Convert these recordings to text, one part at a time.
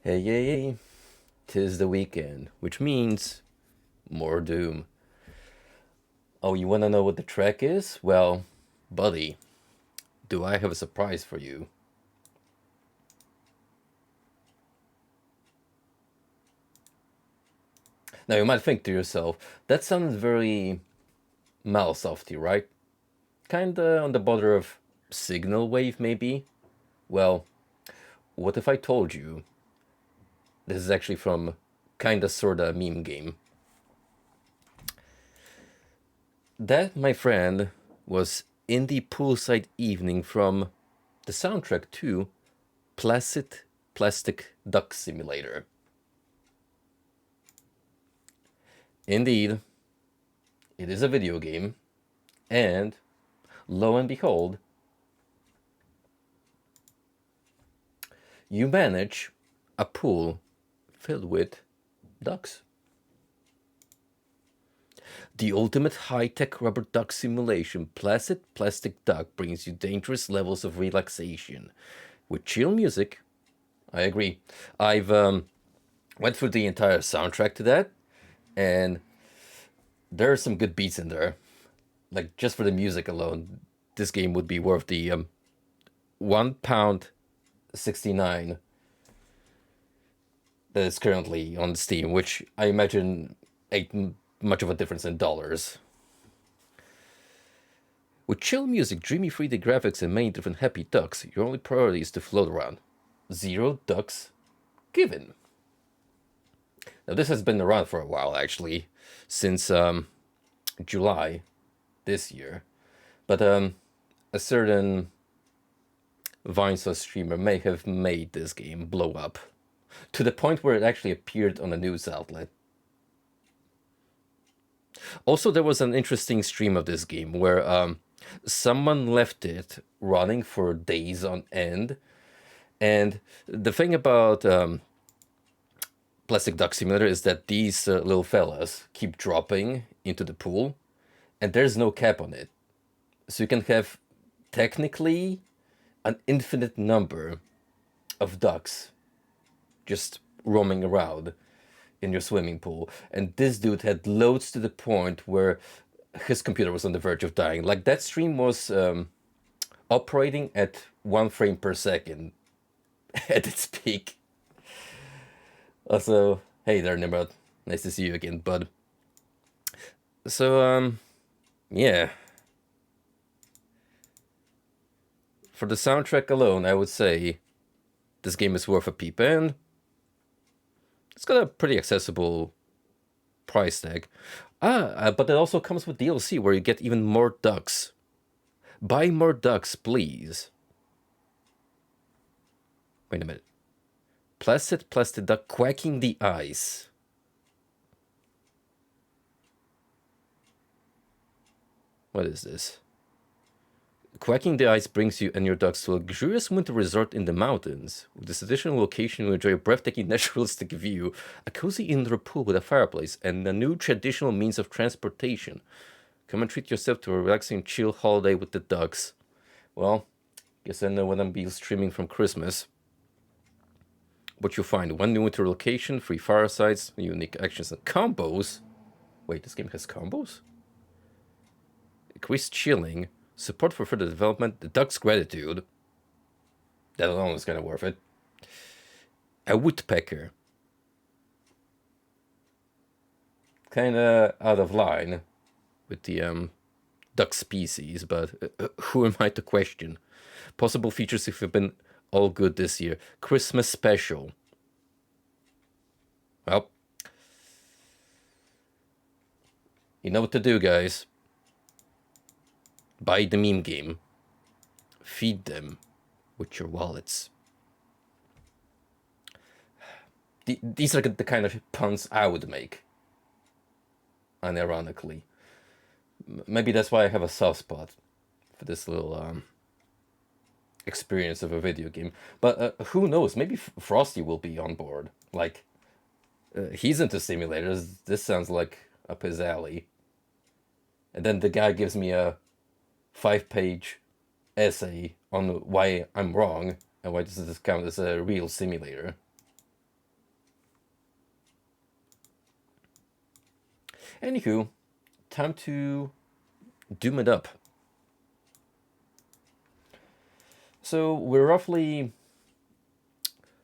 Hey, hey, hey, 'tis the weekend, which means more Doom. Oh, you wanna know what the track is? Well, buddy, do I have a surprise for you? Now, you might think to yourself, that sounds very Malsofty, right? Kinda on the border of Signal Wave, maybe? Well, what if I told you this is actually from kinda sorta meme game? That, my friend, was Indie Poolside Evening from the soundtrack to Placid Plastic Duck Simulator. Indeed, it is a video game, and lo and behold, you manage a pool filled with ducks. The ultimate high-tech rubber duck simulation, Placid Plastic Duck, brings you dangerous levels of relaxation. With chill music, I agree. I've went through the entire soundtrack to that, and there are some good beats in there. Like, just for the music alone, this game would be worth the £1 69 that is currently on Steam, which I imagine ain't much of a difference in dollars. With chill music, dreamy 3D graphics, and many different happy ducks, your only priority is to float around. 0 ducks given. Now, this has been around for a while, actually, since July this year. But a certain Vinesauce streamer may have made this game blow up to the point where it actually appeared on a news outlet. Also, there was an interesting stream of this game where someone left it running for days on end. And the thing about Plastic Duck Simulator is that these little fellas keep dropping into the pool, and there's no cap on it. So you can have technically an infinite number of ducks just roaming around in your swimming pool. And this dude had loads to the point where his computer was on the verge of dying. Like, that stream was operating at 1 frame per second at its peak. Also, hey there, Nimrod. Nice to see you again, bud. So, yeah. For the soundtrack alone, I would say this game is worth a peep, and it's got a pretty accessible price tag. But it also comes with DLC where you get even more ducks. Buy more ducks, please. Wait a minute. Placid Plastic Duck quacking the ice. What is this? Quacking the Ice brings you and your ducks to a luxurious winter resort in the mountains. With this additional location, you'll enjoy a breathtaking naturalistic view, a cozy indoor pool with a fireplace, and a new traditional means of transportation. Come and treat yourself to a relaxing, chill holiday with the ducks. Well, guess I know what I'm be streaming from Christmas. What you'll find: one new winter location, 3 firesides, unique actions and combos. Wait, this game has combos? Increased chilling. Support for further development, the duck's gratitude. That alone is kind of worth it. A woodpecker. Kind of out of line with the duck species, but who am I to question? Possible features if you've been all good this year. Christmas special. Well, you know what to do, guys. Buy the meme game. Feed them with your wallets. These are the kind of puns I would make. Unironically. Maybe that's why I have a soft spot for this little experience of a video game. But who knows? Maybe Frosty will be on board. Like, he's into simulators. This sounds like up his alley. And then the guy gives me a 5-page essay on why I'm wrong and why does this count as a real simulator. Anywho, time to doom it up. So we're roughly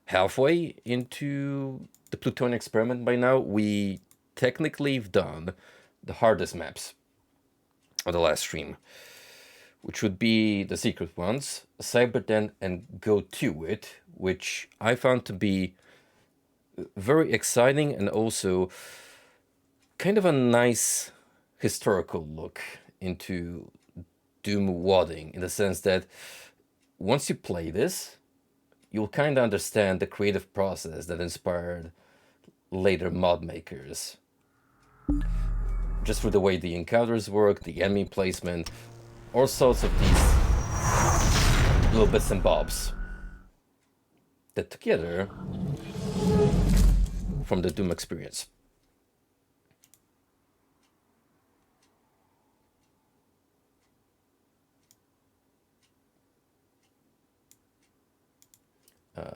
halfway into the Plutonian experiment by now. We technically have done the hardest maps of the last stream, which would be the secret ones, Cyberden and Go To It, which I found to be very exciting and also kind of a nice historical look into Doom wadding, in the sense that once you play this, you'll kind of understand the creative process that inspired later mod makers. Just through the way the encounters work, the enemy placement, all sorts of these little bits and bobs that together from the Doom experience.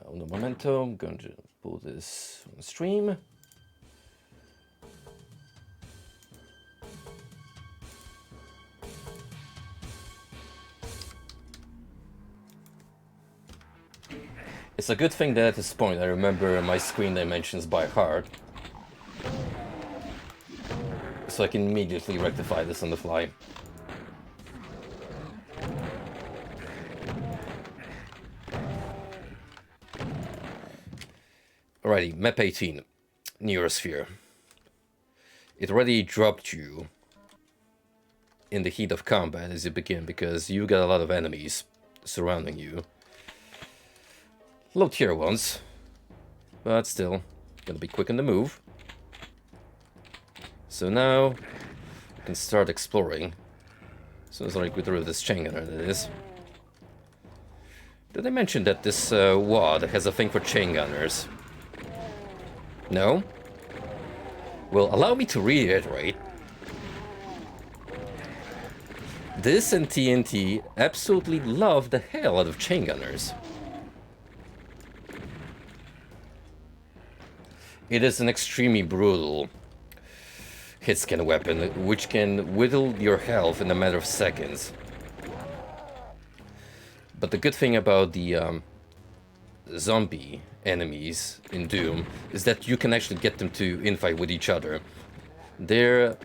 On the momento, I'm going to pull this on stream. It's a good thing that at this point I remember my screen dimensions by heart, so I can immediately rectify this on the fly. Alrighty, map 18, Neurosphere. It already dropped you in the heat of combat as you begin, because you got a lot of enemies surrounding you. Low tier ones, but still gonna be quick on the move. So now we can start exploring. As soon as I get rid of this chain gunner, that is. Did I mention that this WAD has a thing for chain gunners? No? Well, allow me to reiterate. This and TNT absolutely love the hell out of chain gunners. It is an extremely brutal hit-scan weapon, which can whittle your health in a matter of seconds. But the good thing about the zombie enemies in Doom is that you can actually get them to infight with each other. They're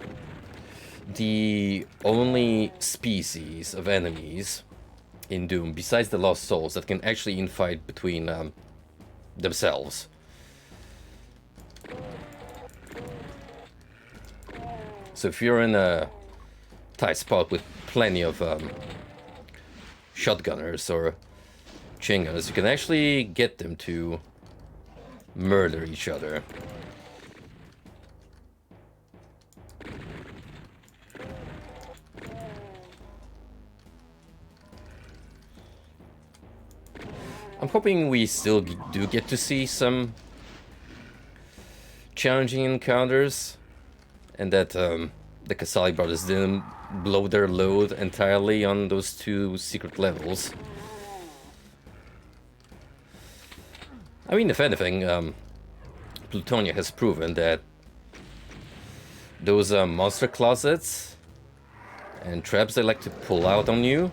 the only species of enemies in Doom, besides the Lost Souls, that can actually infight between themselves. So if you're in a tight spot with plenty of shotgunners or chain gunners, you can actually get them to murder each other. I'm hoping we still do get to see some challenging encounters, and that the Casali brothers didn't blow their load entirely on those two secret levels. I mean, if anything, Plutonia has proven that those monster closets and traps they like to pull out on you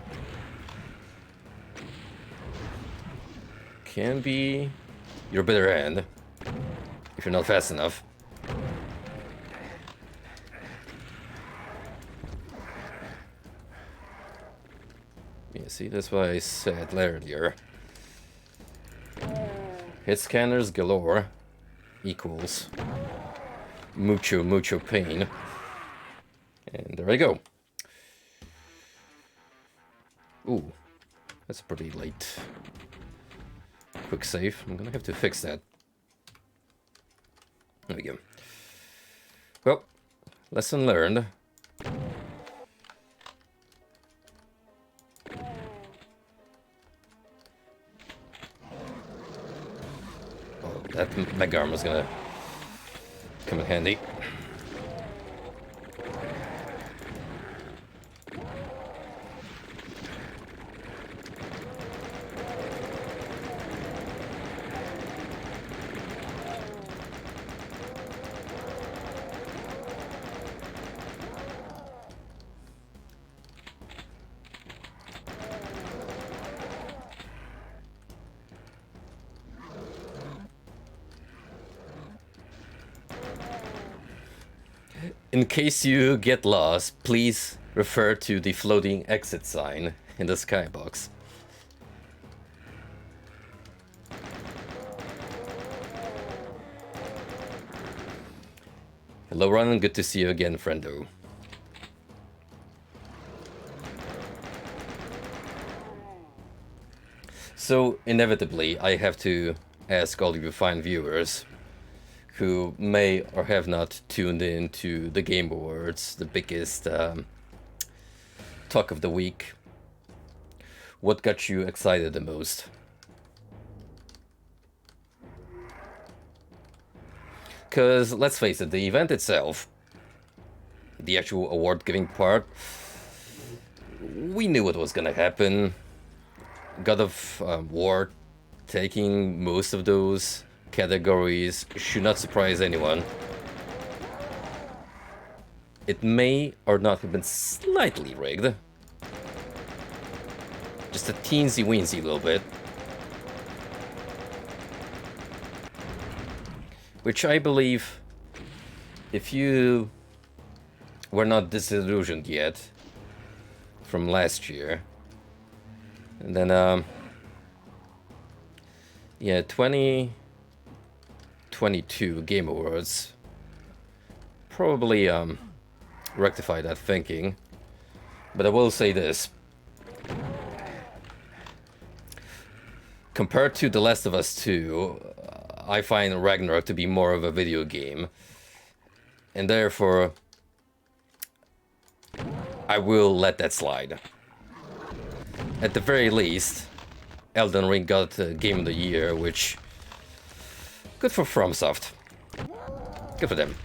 can be your bitter end if you're not fast enough. Yeah, see, that's what I said earlier. Hit scanners galore equals mucho pain. And there I go. Ooh, that's pretty late. Quick save. I'm gonna have to fix that. There we go. Well, lesson learned. Oh, that mega armor is gonna come in handy. In case you get lost, please refer to the floating exit sign in the skybox. Hello, Ron. Good to see you again, friendo. So, inevitably, I have to ask all of you fine viewers who may or have not tuned in to the Game Awards, the biggest talk of the week. What got you excited the most? Because, let's face it, the event itself, the actual award-giving part, we knew what was gonna happen. God of War taking most of those categories should not surprise anyone. It may or not have been slightly rigged. Just a teensy-weensy little bit. Which I believe, if you were not disillusioned yet from last year, and then, yeah, 2022 Game Awards probably rectify that thinking. But I will say this. Compared to The Last of Us 2, I find Ragnarok to be more of a video game. And therefore, I will let that slide. At the very least, Elden Ring got Game of the Year, which... good for FromSoft. Good for them.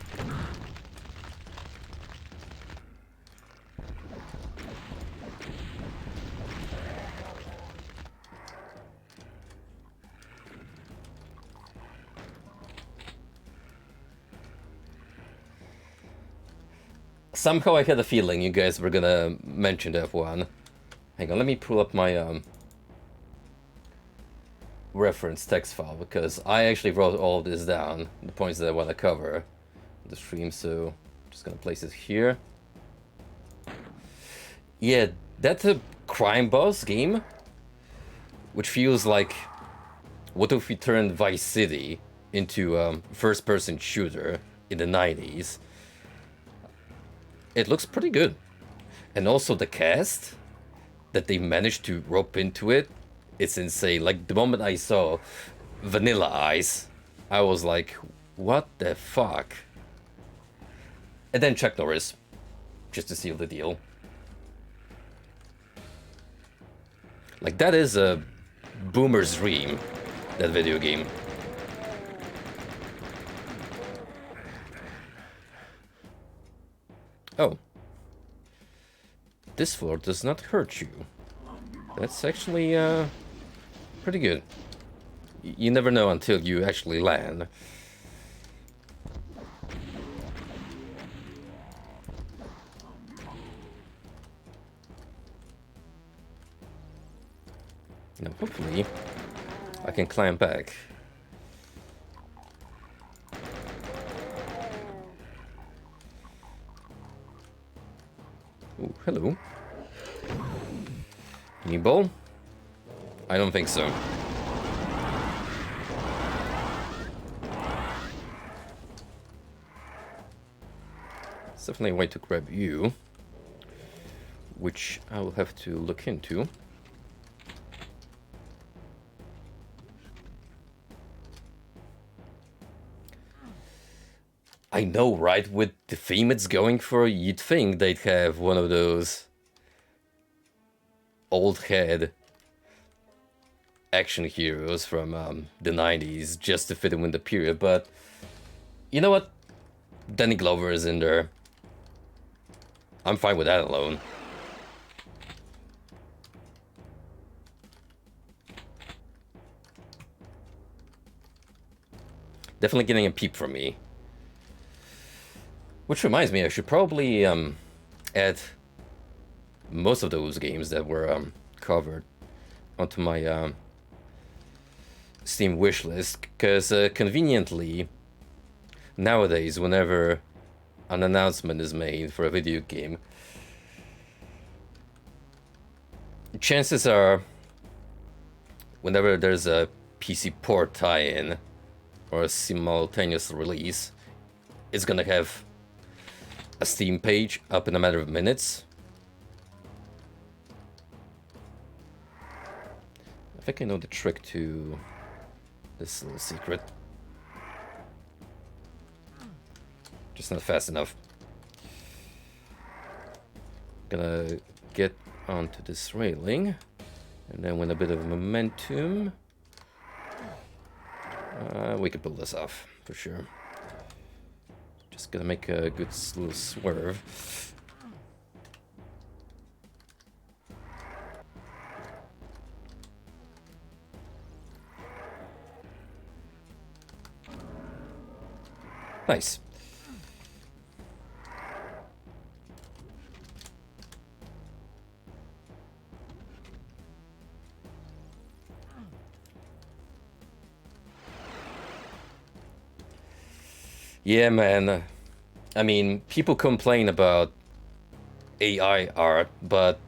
Somehow I had a feeling you guys were gonna mention that one. Hang on, let me pull up my reference text file, because I actually wrote all of this down, the points that I want to cover in the stream, so I'm just gonna place it here. Yeah, that's a crime boss game, which feels like, what if we turned Vice City into a first-person shooter in the 90s? It looks pretty good. And also the cast that they managed to rope into it, it's insane. Like, the moment I saw Vanilla Ice, I was like, what the fuck? And then Chuck Norris, just to seal the deal. Like, that is a boomer's dream, that video game. Oh. This floor does not hurt you. That's actually, pretty good. You never know until you actually land. Now, hopefully, I can climb back. Ooh, hello. Meatball? I don't think so. It's definitely a way to grab you, which I will have to look into. I know, right? With the theme it's going for, you'd think they'd have one of those old head action heroes from the 90s just to fit in with the period, but you know what? Danny Glover is in there. I'm fine with that alone. Definitely getting a peep from me. Which reminds me, I should probably add most of those games that were covered onto my Steam wishlist, because conveniently nowadays, whenever an announcement is made for a video game, chances are, whenever there's a PC port tie-in or a simultaneous release, it's gonna have a Steam page up in a matter of minutes. I think I know the trick to this little secret. Just not fast enough. Gonna get onto this railing, and then with a bit of momentum, we could pull this off for sure. Just gonna make a good little swerve. Nice. Yeah, man. I mean, people complain about AI art, but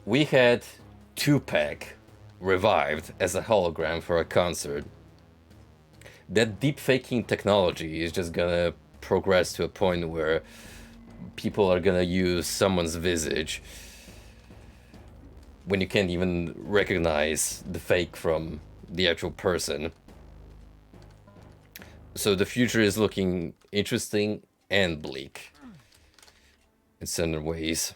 we had Tupac revived as a hologram for a concert. That deepfaking technology is just gonna progress to a point where people are gonna use someone's visage when you can't even recognize the fake from the actual person. So the future is looking interesting and bleak in certain ways.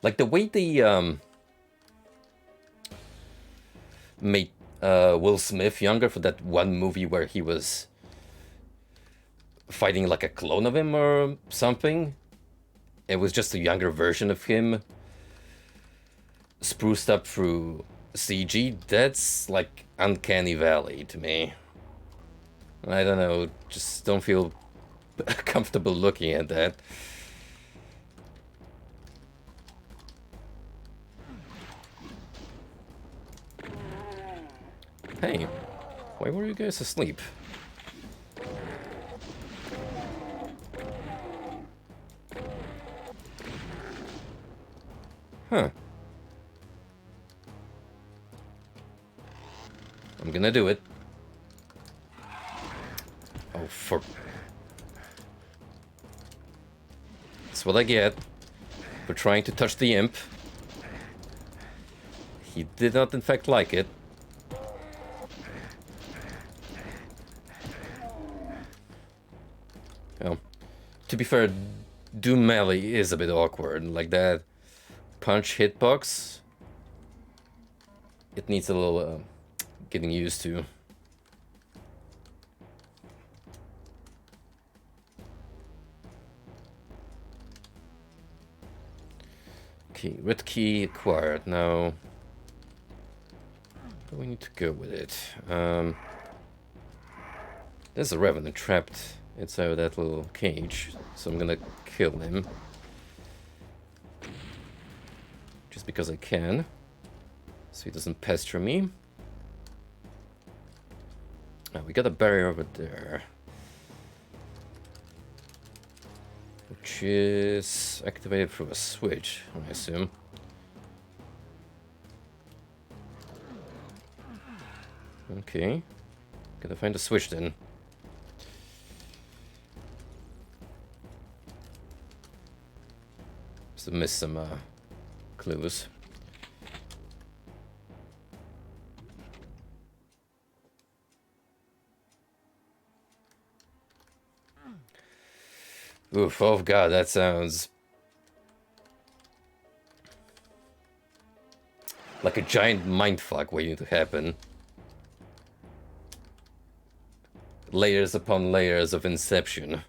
Like the way they made Will Smith younger for that one movie where he was fighting like a clone of him or something. It was just a younger version of him, spruced up through CG. That's like uncanny valley to me. I don't know, just don't feel comfortable looking at that. Hey, why were you guys asleep? Huh. I'm gonna do it. Oh, for... That's what I get for trying to touch the imp. He did not, in fact, like it. Oh. To be fair, Doom melee is a bit awkward. Like that punch hitbox, it needs a little getting used to. Okay, red key acquired. Now, where do we need to go with it? There's a revenant trapped inside of that little cage, so I'm gonna kill him. Just because I can, so he doesn't pester me. Oh, we got a barrier over there, which is activated through a switch, I assume. Okay, gotta find a switch then. Just missed some clues. Oof, oh god, that sounds like a giant mindfuck waiting to happen. Layers upon layers of Inception.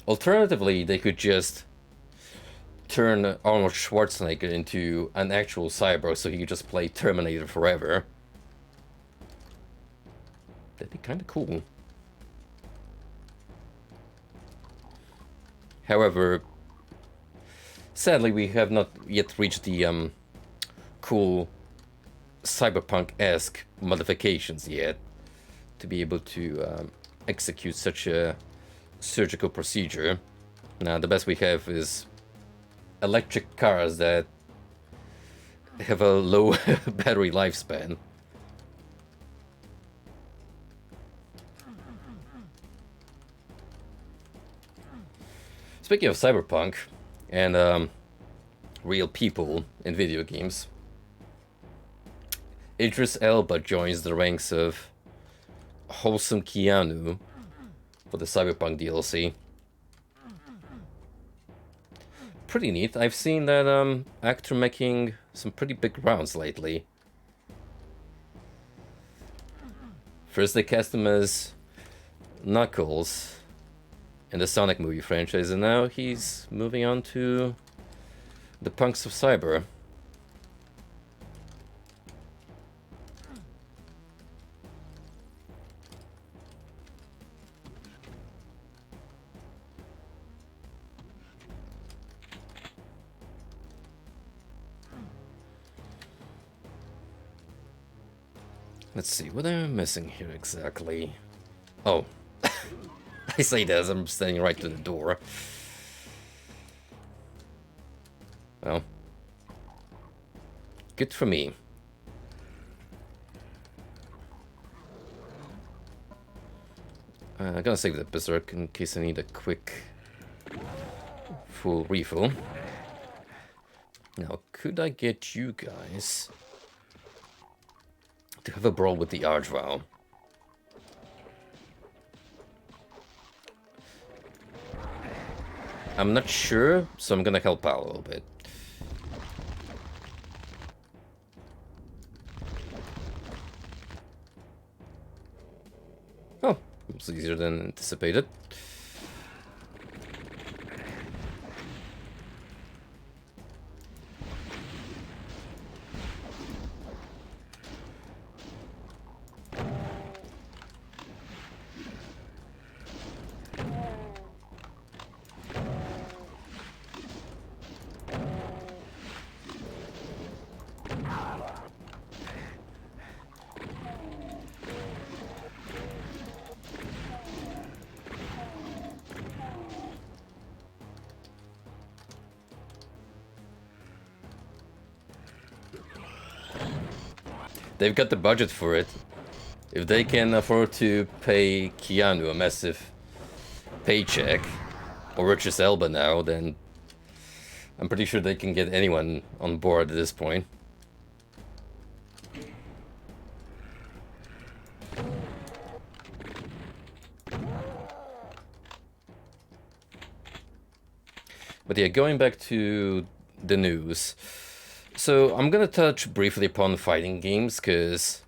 Alternatively, they could just turn Arnold Schwarzenegger into an actual cyborg so he could just play Terminator forever. That'd be kind of cool. However, sadly, we have not yet reached the cool cyberpunk-esque modifications yet to be able to execute such a surgical procedure. Now, the best we have is electric cars that have a low battery lifespan. Speaking of cyberpunk and real people in video games, Idris Elba joins the ranks of wholesome Keanu for the Cyberpunk DLC. Pretty neat. I've seen that actor making some pretty big rounds lately. First they cast him as Knuckles in the Sonic movie franchise, and now he's moving on to the Punks of Cyber. Let's see, what am I missing here exactly? Oh, I say that as I'm standing right to the door. Well, good for me. I'm gonna save the Berserk in case I need a quick full refill. Now, could I get you guys to have a brawl with the Archvile? I'm not sure, so I'm gonna help out a little bit. Oh, it was easier than anticipated. They've got the budget for it. If they can afford to pay Keanu a massive paycheck, or Idris Elba now, then I'm pretty sure they can get anyone on board at this point. But yeah, going back to the news. So I'm gonna touch briefly upon fighting games, because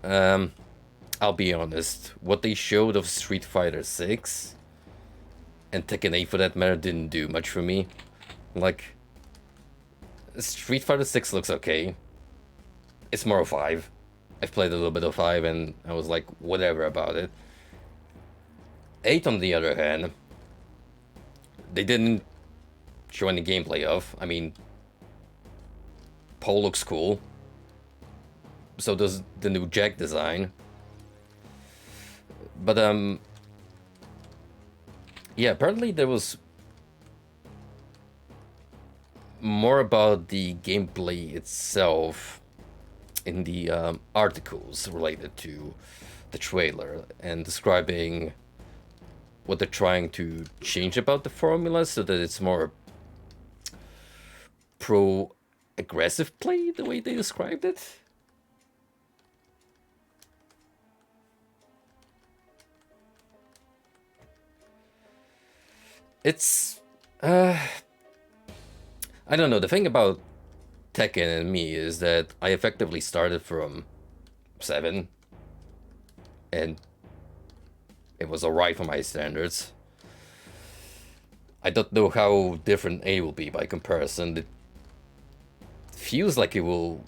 I'll be honest, what they showed of Street Fighter 6 and Tekken 8 for that matter didn't do much for me. Like, Street Fighter 6 looks okay. It's more of 5. I've played a little bit of 5 and I was like, whatever about it. 8 on the other hand, they didn't show any gameplay of. I mean, Pole looks cool. So does the new Jack design. But yeah, apparently there was more about the gameplay itself in the articles related to the trailer, and describing what they're trying to change about the formula so that it's more pro-aggressive play, the way they described it. It's I don't know, the thing about Tekken and me is that I effectively started from 7 and it was alright for my standards. I don't know how different 8 will be by comparison. It feels like it will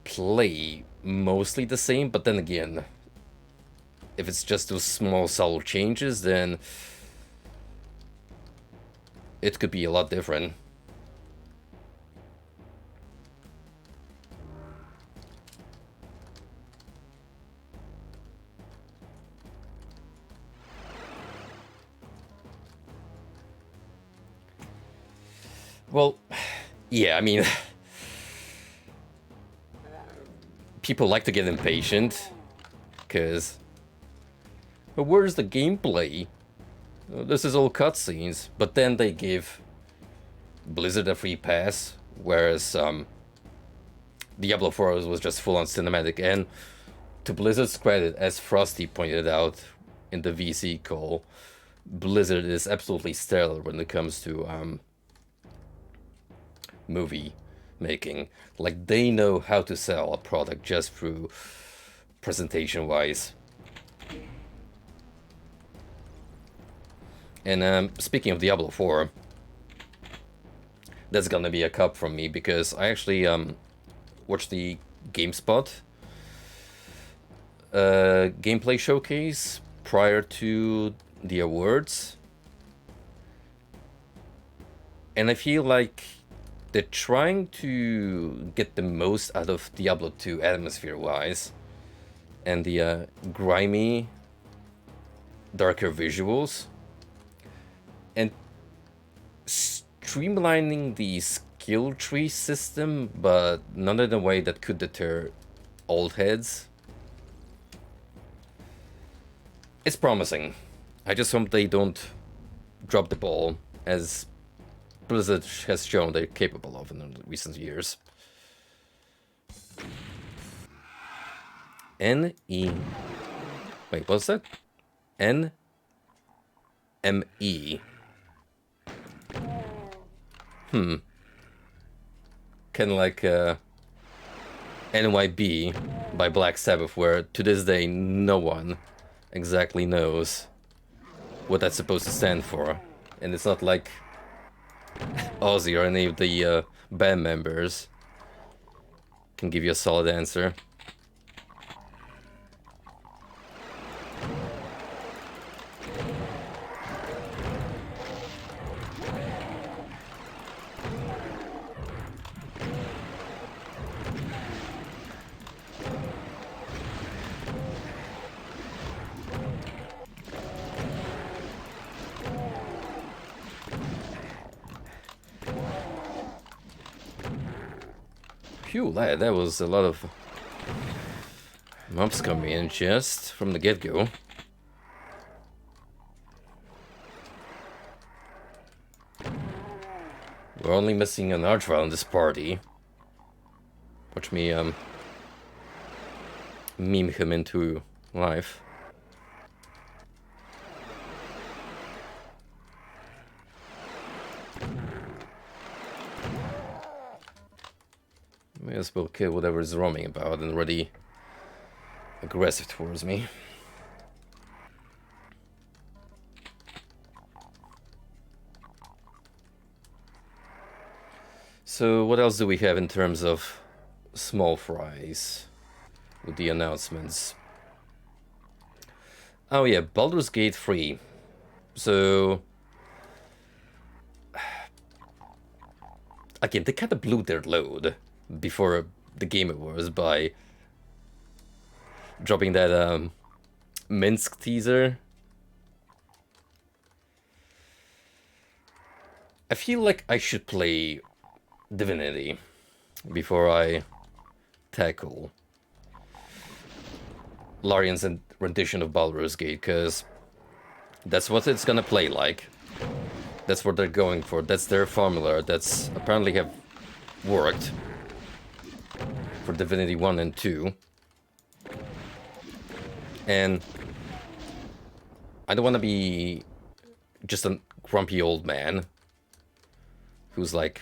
play mostly the same, but then again, if it's just those small subtle changes, then it could be a lot different. Well, yeah, I mean, people like to get impatient, because where's the gameplay? This is all cutscenes, but then they give Blizzard a free pass, whereas Diablo 4 was just full-on cinematic. And to Blizzard's credit, as Frosty pointed out in the VC call, Blizzard is absolutely stellar when it comes to movie making. Like, they know how to sell a product just through presentation-wise. And speaking of Diablo 4, that's gonna be a cup from me, because I actually watched the GameSpot gameplay showcase prior to the awards, and I feel like they're trying to get the most out of Diablo 2 atmosphere-wise, and the grimy, darker visuals, and streamlining the skill tree system, but not in a way that could deter old heads. It's promising. I just hope they don't drop the ball, as Blizzard has shown they're capable of in the recent years. N-E... Wait, what's that? N-M-E. Kind of like NYB by Black Sabbath, where to this day no one exactly knows what that's supposed to stand for. And it's not like Ozzy or any of the band members can give you a solid answer. Phew, that was a lot of mobs coming in just from the get-go. We're only missing an archvile in this party. Watch me meme him into life. May as well kill whatever is roaming about and already aggressive towards me. So what else do we have in terms of small fries with the announcements? Oh yeah, Baldur's Gate 3. So again, they kind of blew their load before the Game Awards by dropping that Minsk teaser. I feel like I should play Divinity before I tackle Larian's rendition of Baldur's Gate, because that's what it's gonna play like. That's what they're going for. That's their formula. That's apparently have worked for Divinity 1 and 2. And I don't want to be just a grumpy old man who's like,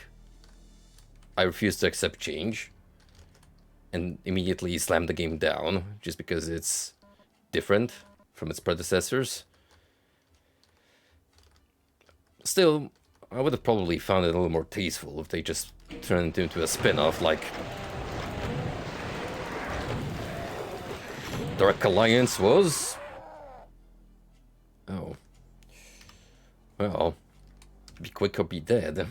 I refuse to accept change, and immediately slam the game down just because it's different from its predecessors. Still, I would have probably found it a little more tasteful if they just turned it into a spin-off like Dark Alliance was. Oh. Well, Be quick or be dead.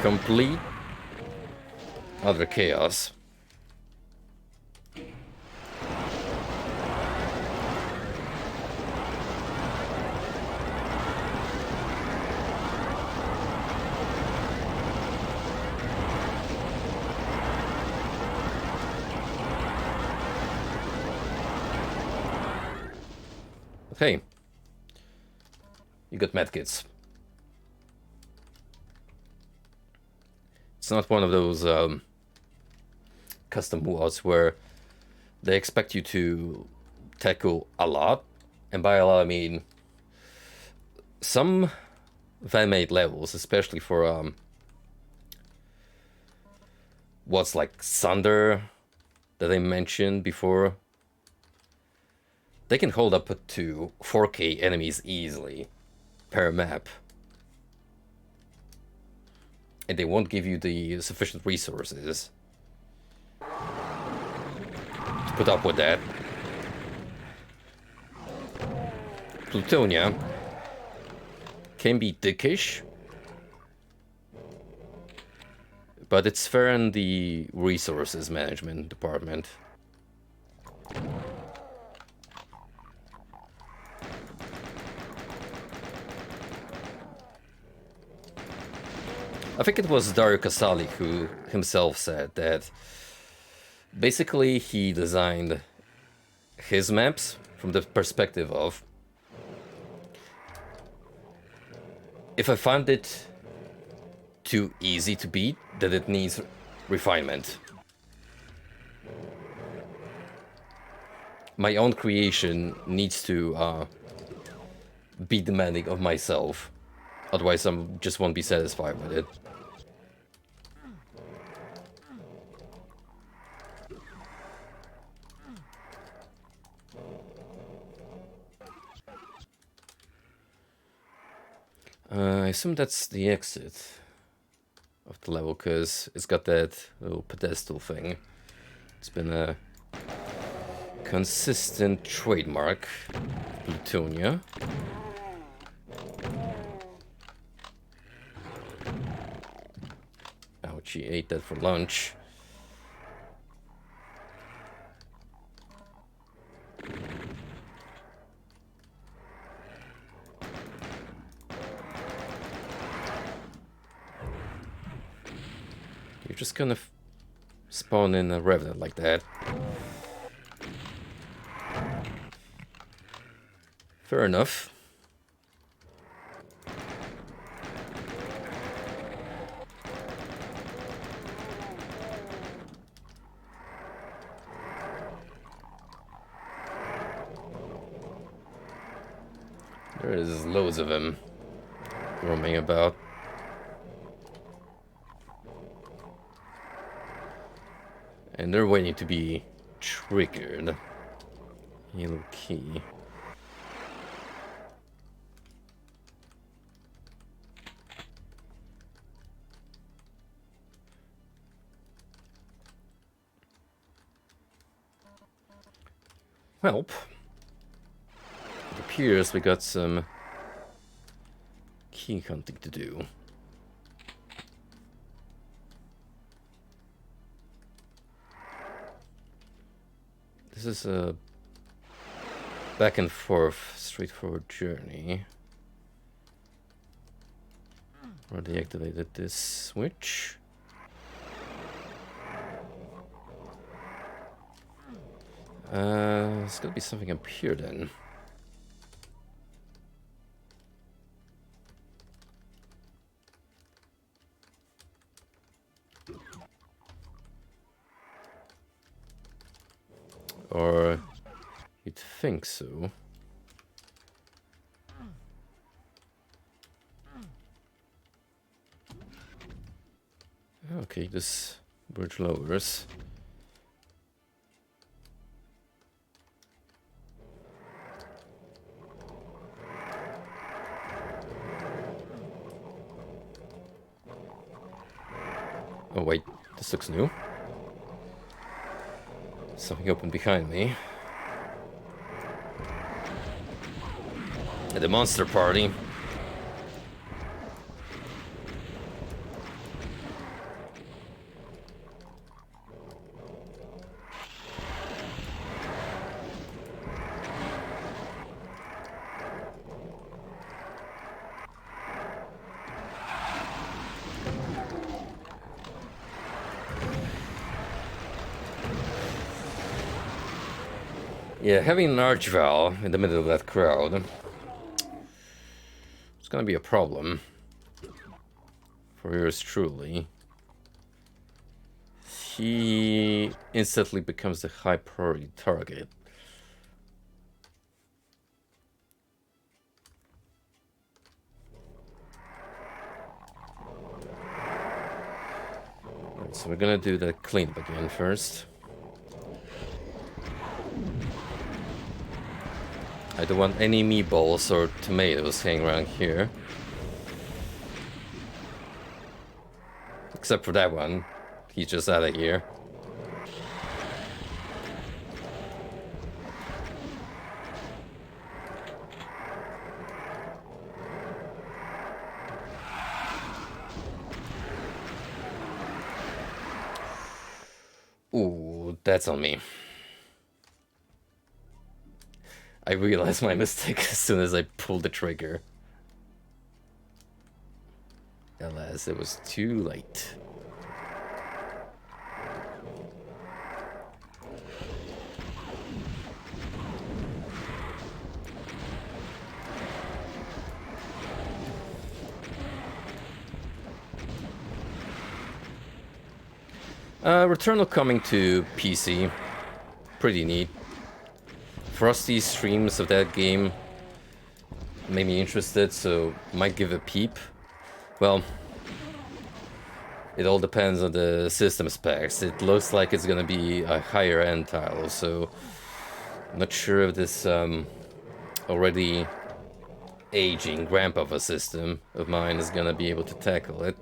Complete utter chaos. Hey, you got medkits. It's not one of those custom mods where they expect you to tackle a lot, and by a lot I mean some fan-made levels, especially for what's like Sunder that I mentioned before. They can hold up to 4K enemies easily per map. And they won't give you the sufficient resources to put up with that. Plutonia can be dickish, but it's fair in the resources management department. I think it was Dario Casali who himself said that basically he designed his maps from the perspective of, if I find it too easy to beat, that it needs refinement. My own creation needs to be demanding of myself, otherwise I just won't be satisfied with it. I assume that's the exit of the level, because it's got that little pedestal thing. It's been a consistent trademark of Plutonia. Ouch, she ate that for lunch. You're just gonna spawn in a revenant like that. Fair enough. There is loads of them roaming about. And they're waiting to be triggered. Yellow key. Well, it appears we got some key hunting to do. This is a back and forth, straightforward journey. Or deactivated this switch. There's gotta be something up here then. Or you'd think so. Okay, this bridge lowers. Oh wait, This looks new. Something open behind me. At the monster party. Yeah, having an Archval in the middle of that crowd, it's gonna be a problem for yours truly. He instantly becomes the high priority target. Right, so we're gonna do the cleanup again first. I don't want any meatballs or tomatoes hanging around here. Except for that one. He's just out of here. Ooh, that's on me. I realized my mistake as soon as I pulled the trigger. Alas, it was too late. Returnal coming to PC. Pretty neat. Frosty streams of that game made me interested, so might give a peep. Well, it all depends on the system specs. It looks like it's gonna be a higher end title, so I'm not sure if this already aging grandpapa system of mine is gonna be able to tackle it.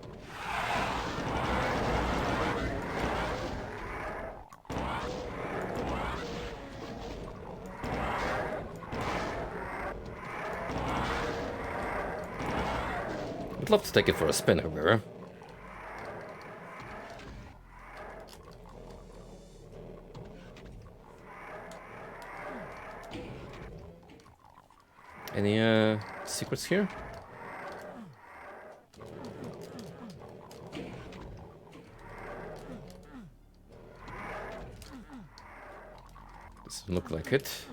I'd love to take it for a spin over. Any secrets here? Doesn't look like it.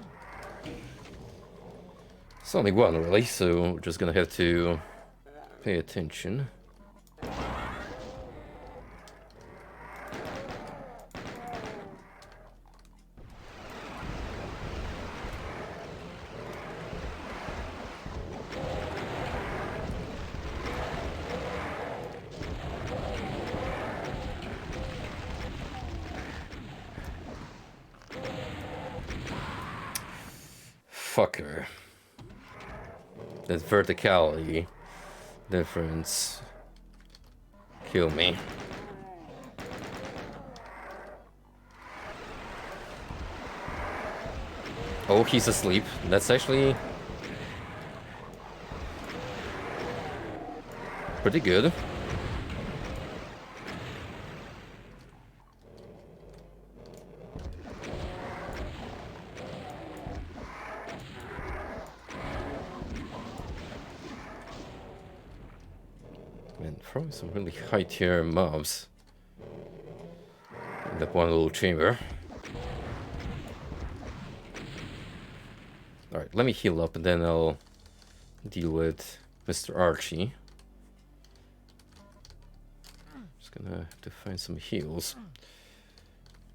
It's only one really, so we're just gonna have to pay attention. Fucker. That verticality difference. Kill me. Oh, he's asleep. That's actually pretty good. Man, throwing some really high tier mobs in that one little chamber. Alright, let me heal up and then I'll deal with Mr. Archie. Just gonna have to find some heals.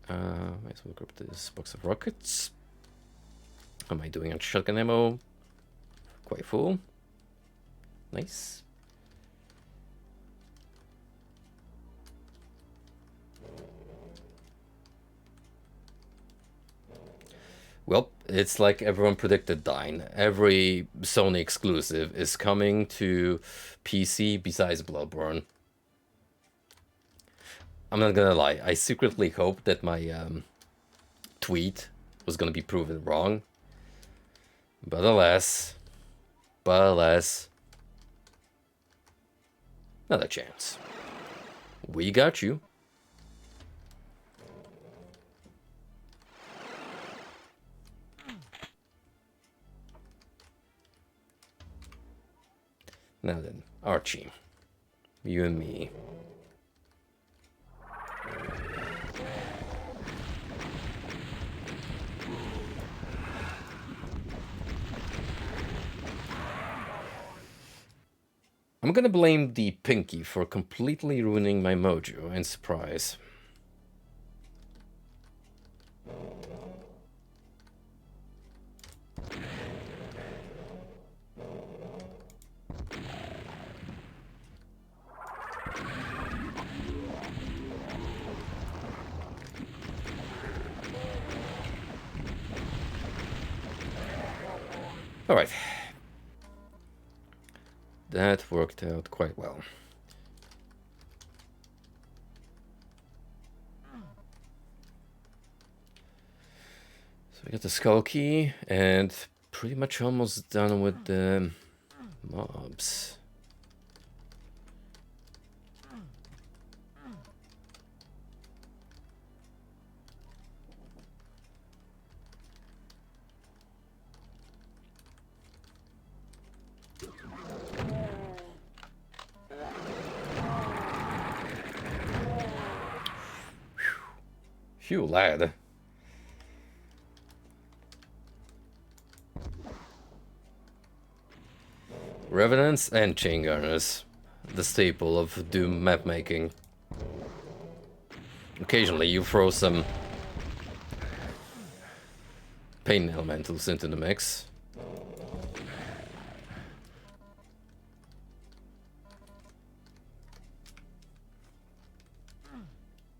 Might as well grab this box of rockets. How am I doing on shotgun ammo? Quite full. Nice. Well, it's like everyone predicted, Dine. Every Sony exclusive is coming to PC besides Bloodborne. I'm not gonna lie, I secretly hope that my tweet was gonna be proven wrong. But alas, not a chance. We got you. Now then, Archie, you and me. I'm gonna blame the Pinky for completely ruining my mojo and surprise. Alright. That worked out quite well. So we got the skull key and pretty much almost done with the mobs. Phew, lad. Revenants and chain gunners, the staple of Doom map making. Occasionally you throw some pain elementals into the mix.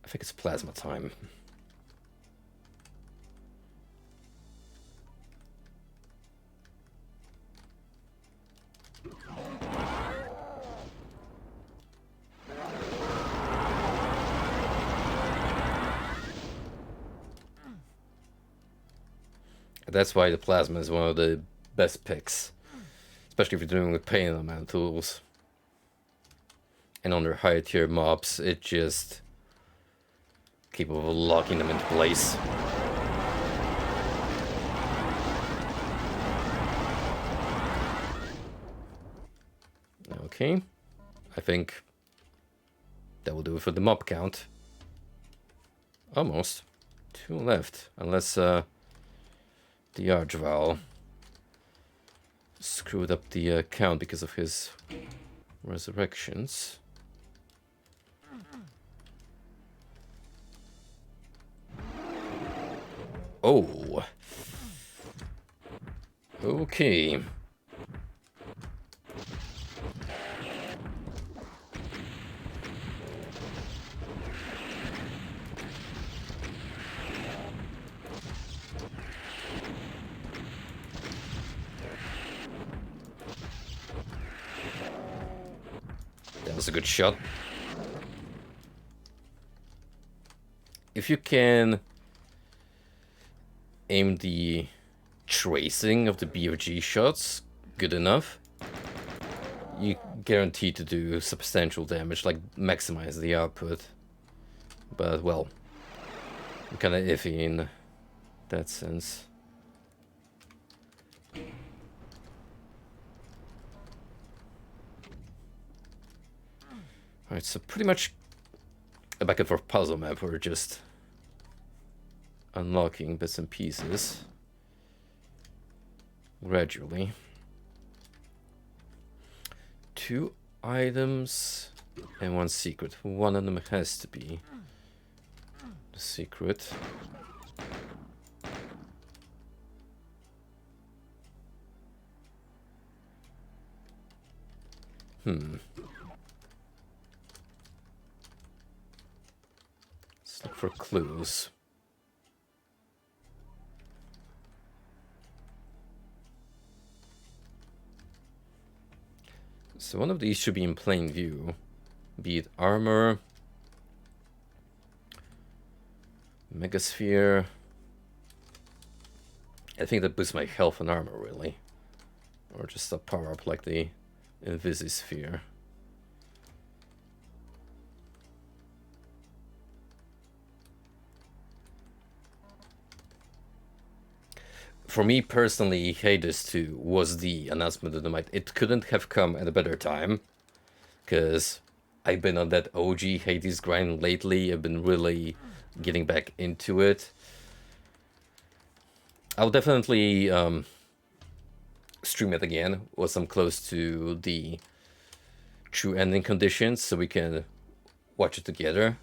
I think it's plasma time. That's why the plasma is one of the best picks, especially if you're doing with pain elementals. And on their higher tier mobs, it just capable of locking them into place. Okay, I think that will do it for the mob count. Almost. 2 left, unless the Archval screwed up the count because of his resurrections. Oh. Okay. That was a good shot. If you can aim the tracing of the BFG shots good enough, you guarantee to do substantial damage, like maximize the output. But well, I'm kind of iffy in that sense. Alright, so pretty much a back and forth puzzle map where we're just unlocking bits and pieces gradually. 2 items and 1 secret. One of them has to be the secret. Let's look for clues. So one of these should be in plain view, be it armor, Megasphere. I think that boosts my health and armor, really. Or just a power-up like the Invisisphere. For me personally, Hades 2 was the announcement of the night. It couldn't have come at a better time, because I've been on that OG Hades grind lately. I've been really getting back into it. I'll definitely stream it again once I'm close to the true ending conditions, so we can watch it together.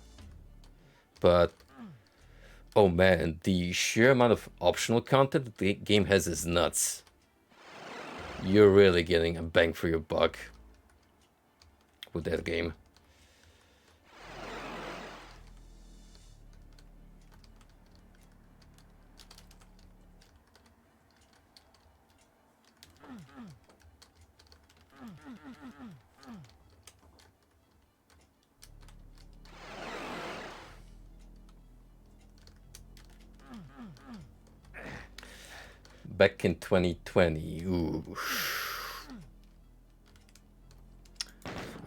But oh man, the sheer amount of optional content the game has is nuts. You're really getting a bang for your buck with that game. Back in 2020, ooh.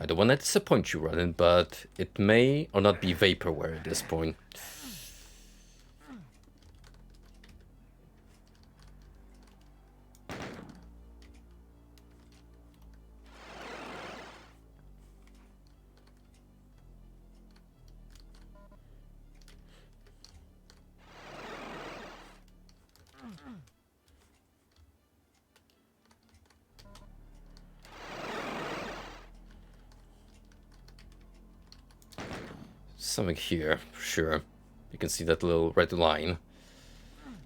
I don't want to disappoint you, Ronan, but it may or not be vaporware at this point. Something here, for sure. You can see that little red line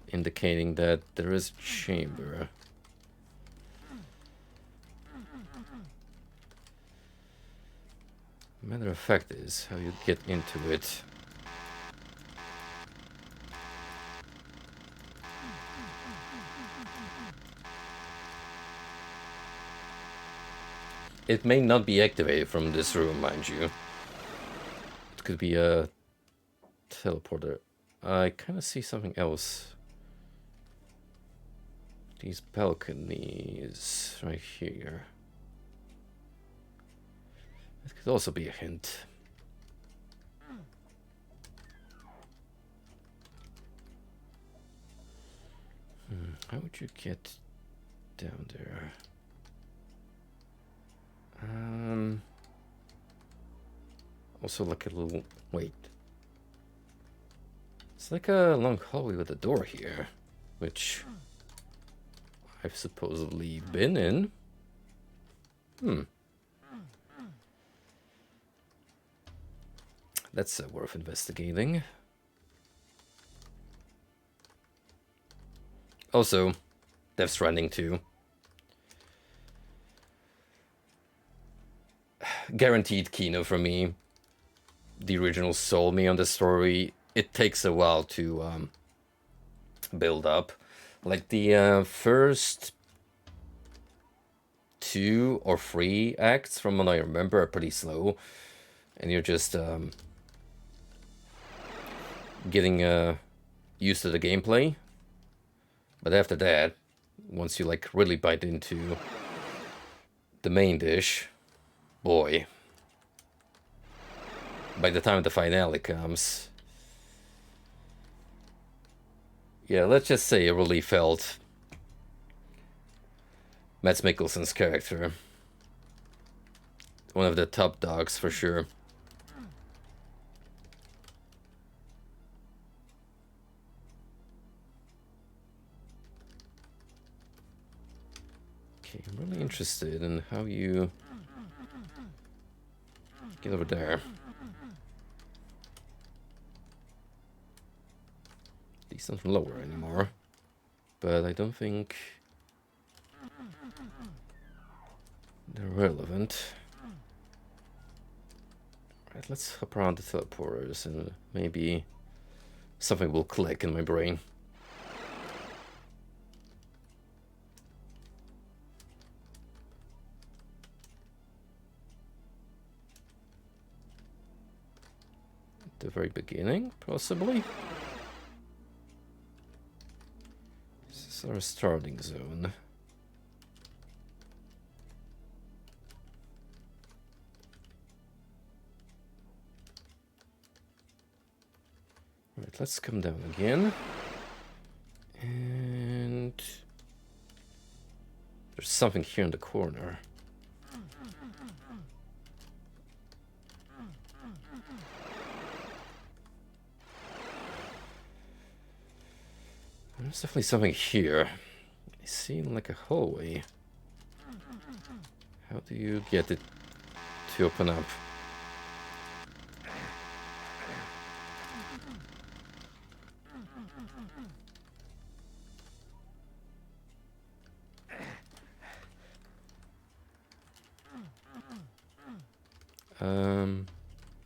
indicating that there is a chamber. Matter of fact is how you get into it. It may not be activated from this room, mind you. It could be a teleporter. I kind of see something else. These balconies right here. It could also be a hint. How would you get down there? Also like a little... wait. It's like a long hallway with a door here, which I've supposedly been in. That's worth investigating. Also, Death Stranding 2. Guaranteed Kino for me. The original sold me on the story. It takes a while to build up. Like the first 2 or 3 acts, from what I remember, are pretty slow. And you're just getting used to the gameplay. But after that, once you like really bite into the main dish, boy, by the time the finale comes, yeah, let's just say it really felt Mads Mikkelsen's character. One of the top dogs for sure. Okay, I'm really interested in how you get over there. These aren't lower anymore, but I don't think they're relevant. Right, let's hop around the teleporters and maybe something will click in my brain. At the very beginning, possibly? It's our starting zone. Alright, let's come down again. And there's something here in the corner. There's definitely something here. It seems like a hallway. How do you get it to open up?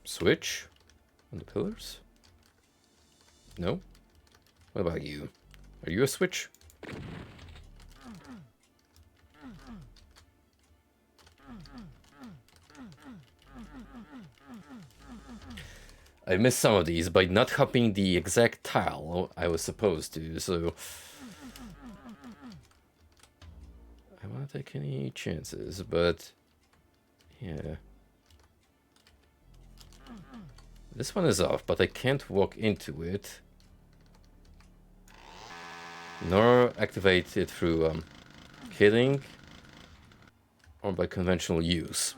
Switch on the pillars? No? What about you? Are you a switch? I missed some of these by not hopping the exact tile I was supposed to, so I don't want to take any chances, but yeah. This one is off, but I can't walk into it. Nor activate it through killing or by conventional use.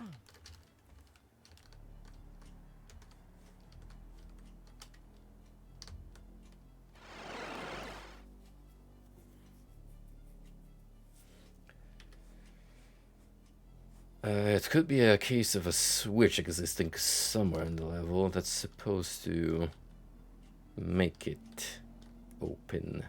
It could be a case of a switch existing somewhere in the level that's supposed to make it open.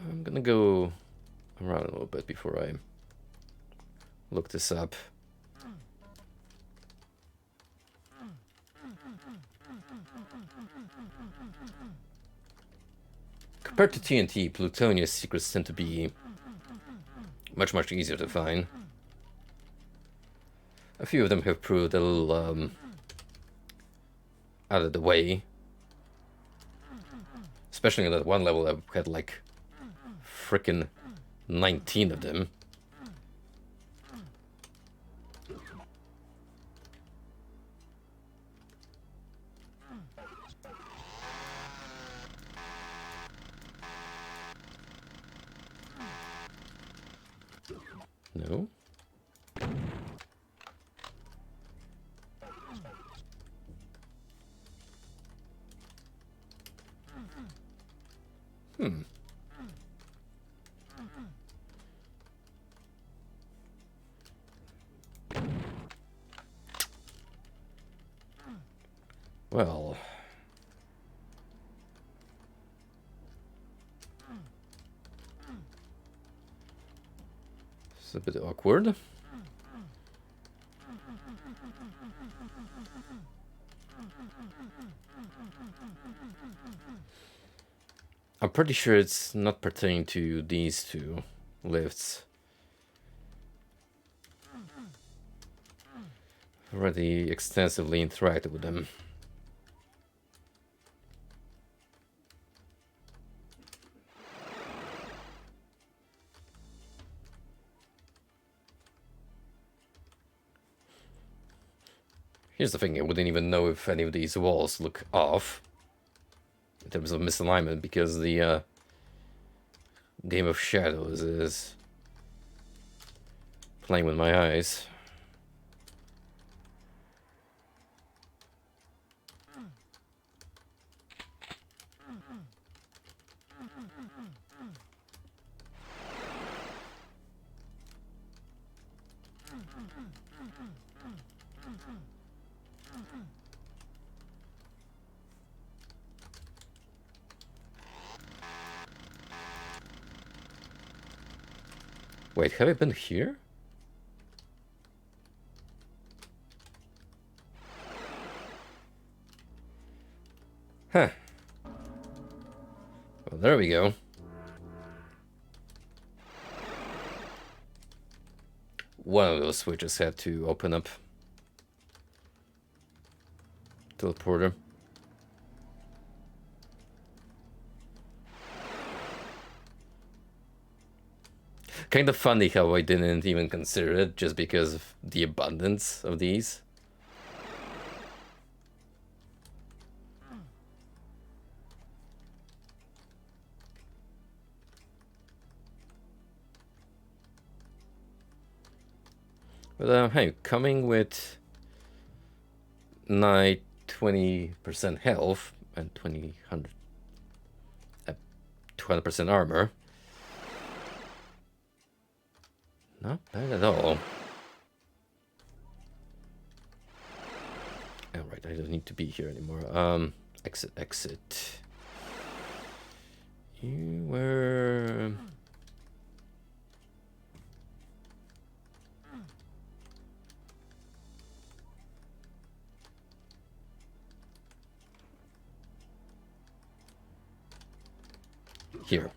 I'm gonna go around a little bit before I look this up. Compared to TNT, Plutonia's secrets tend to be much easier to find. A few of them have proved a little out of the way. Especially on that one level I had like frickin' 19 of them. No. Well. It's a bit awkward. I'm pretty sure it's not pertaining to these two lifts. I've already extensively interacted with them. Here's the thing, I wouldn't even know if any of these walls look off in terms of misalignment, because the Game of Shadows is playing with my eyes. Wait, have I been here? Huh. Well, there we go. One of those switches had to open up. teleporter. Kind of funny how I didn't even consider it just because of the abundance of these. But hey, coming with 20% health and 200% armor. Not bad at all. Alright, I don't need to be here anymore. Exit. You were... here.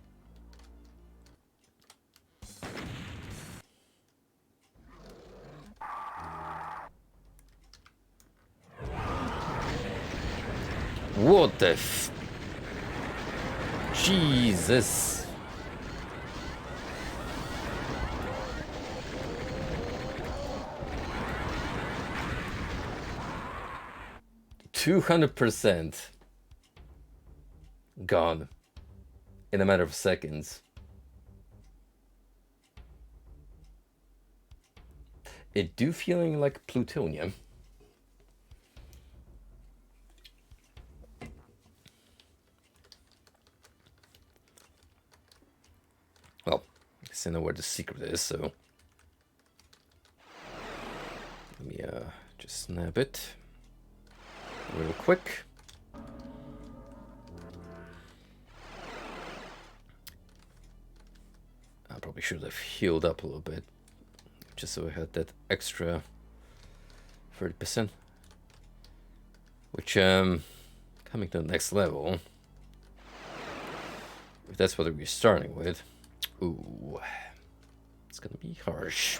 What the f... Jesus. $200 gone in a matter of seconds. It do feeling like plutonium. Well, I guess I know where the secret is, so let me just snap it real quick. I probably should have healed up a little bit, just so I had that extra 30%. Which, coming to the next level, if that's what we're starting with, ooh, it's gonna be harsh.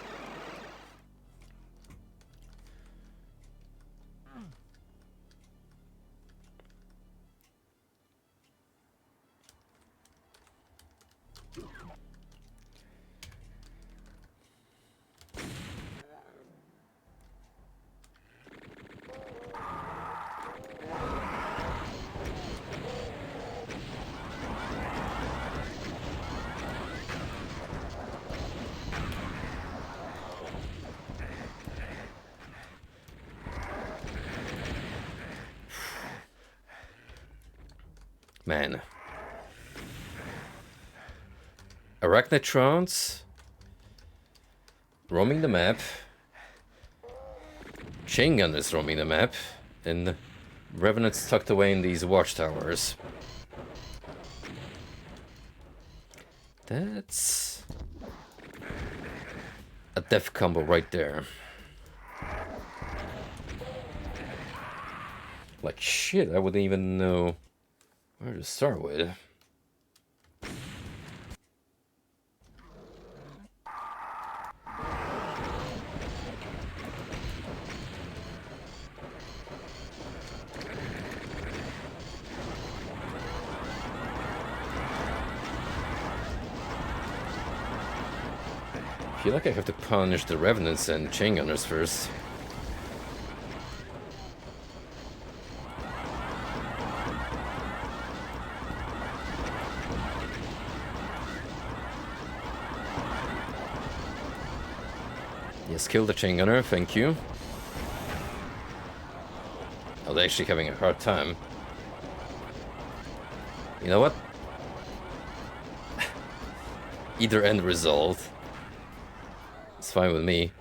Man. Arachnotrons roaming the map. Chain gunners roaming the map. And revenants tucked away in these watchtowers. That's a death combo right there. Like shit, I wouldn't even know where to start with. I feel like I have to punish the revenants and chain gunners first. Yes, kill the chain gunner, thank you. Oh, they're actually having a hard time. You know what? Either end result. It's fine with me.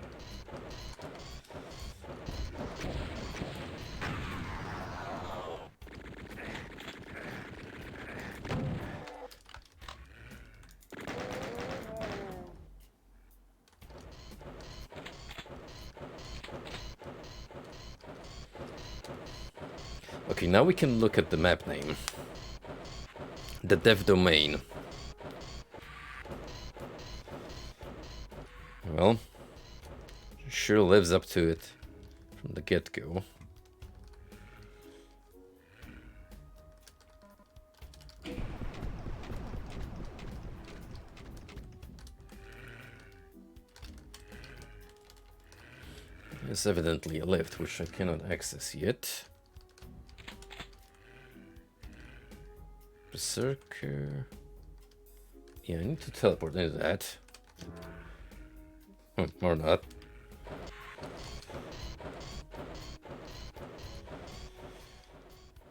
Okay, now we can look at the map name. The Dev Domain. Well, sure lives up to it from the get-go. There's evidently a lift, which I cannot access yet. Berserker. Yeah, I need to teleport into that. Or not.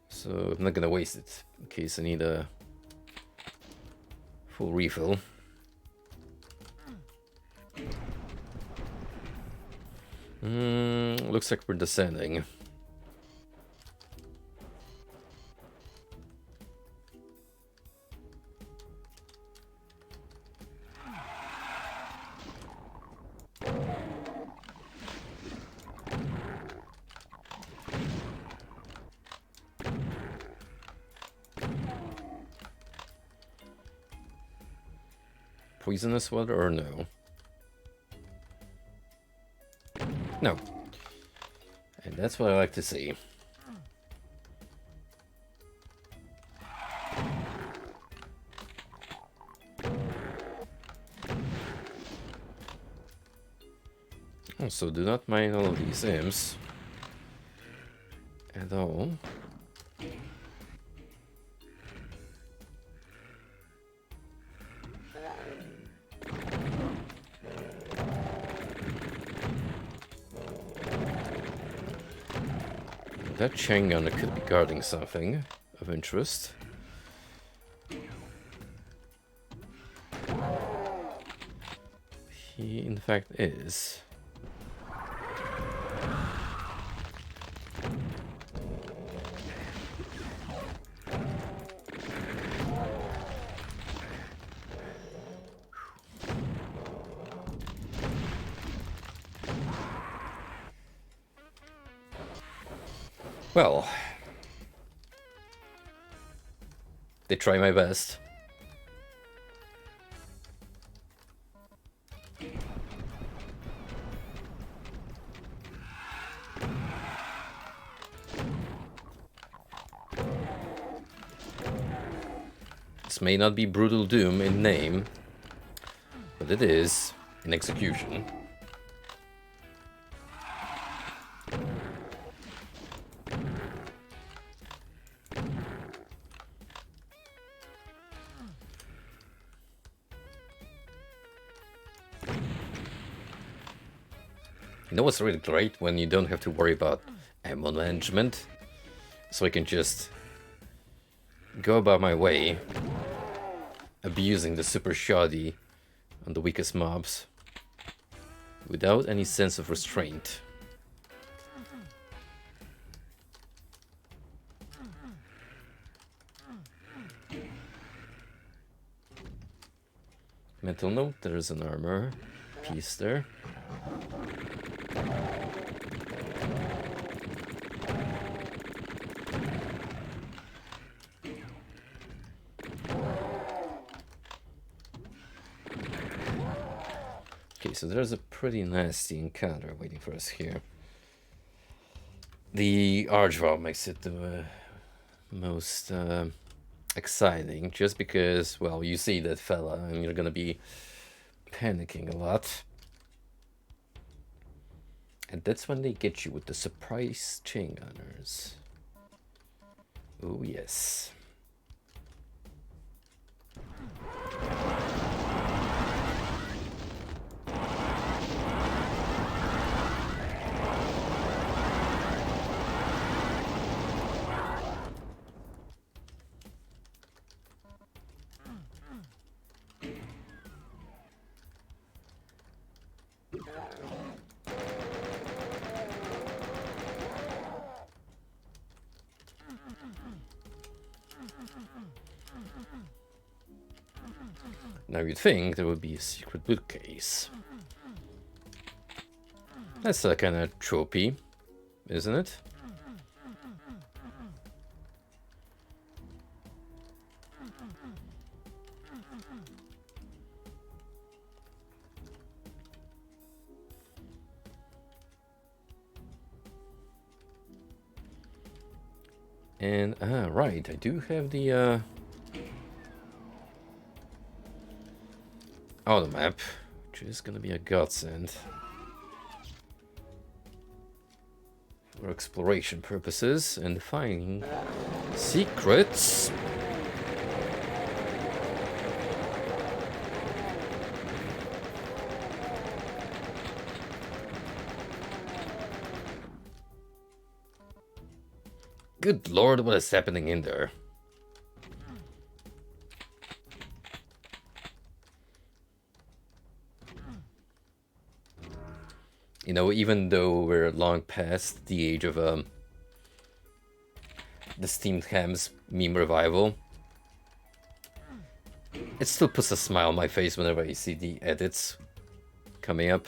So I'm not gonna waste it in case I need a full refill. Looks like we're descending. Poisonous water or no? No. And that's what I like to see. Also, do not mind all of these imps at all. That chain gunner could be guarding something of interest. He, in fact, is. Well, they try my best. This may not be Brutal Doom in name, but it is in execution. You know what's really great? When you don't have to worry about ammo management. So I can just go about my way, abusing the super shoddy on the weakest mobs, without any sense of restraint. Mental note, there's an armor piece there. Okay, so there's a pretty nasty encounter waiting for us here. The Archvile makes it the most exciting, just because, well, you see that fella and you're gonna be panicking a lot. And that's when they get you with the surprise chain gunners. Oh yes. Now you'd think there would be a secret bookcase. That's a kind of tropey, isn't it? And, right, I do have the, auto map, which is gonna be a godsend. for exploration purposes and finding secrets. Good lord, what is happening in there? You know, even though we're long past the age of the steamed hams meme revival, it still puts a smile on my face whenever I see the edits coming up.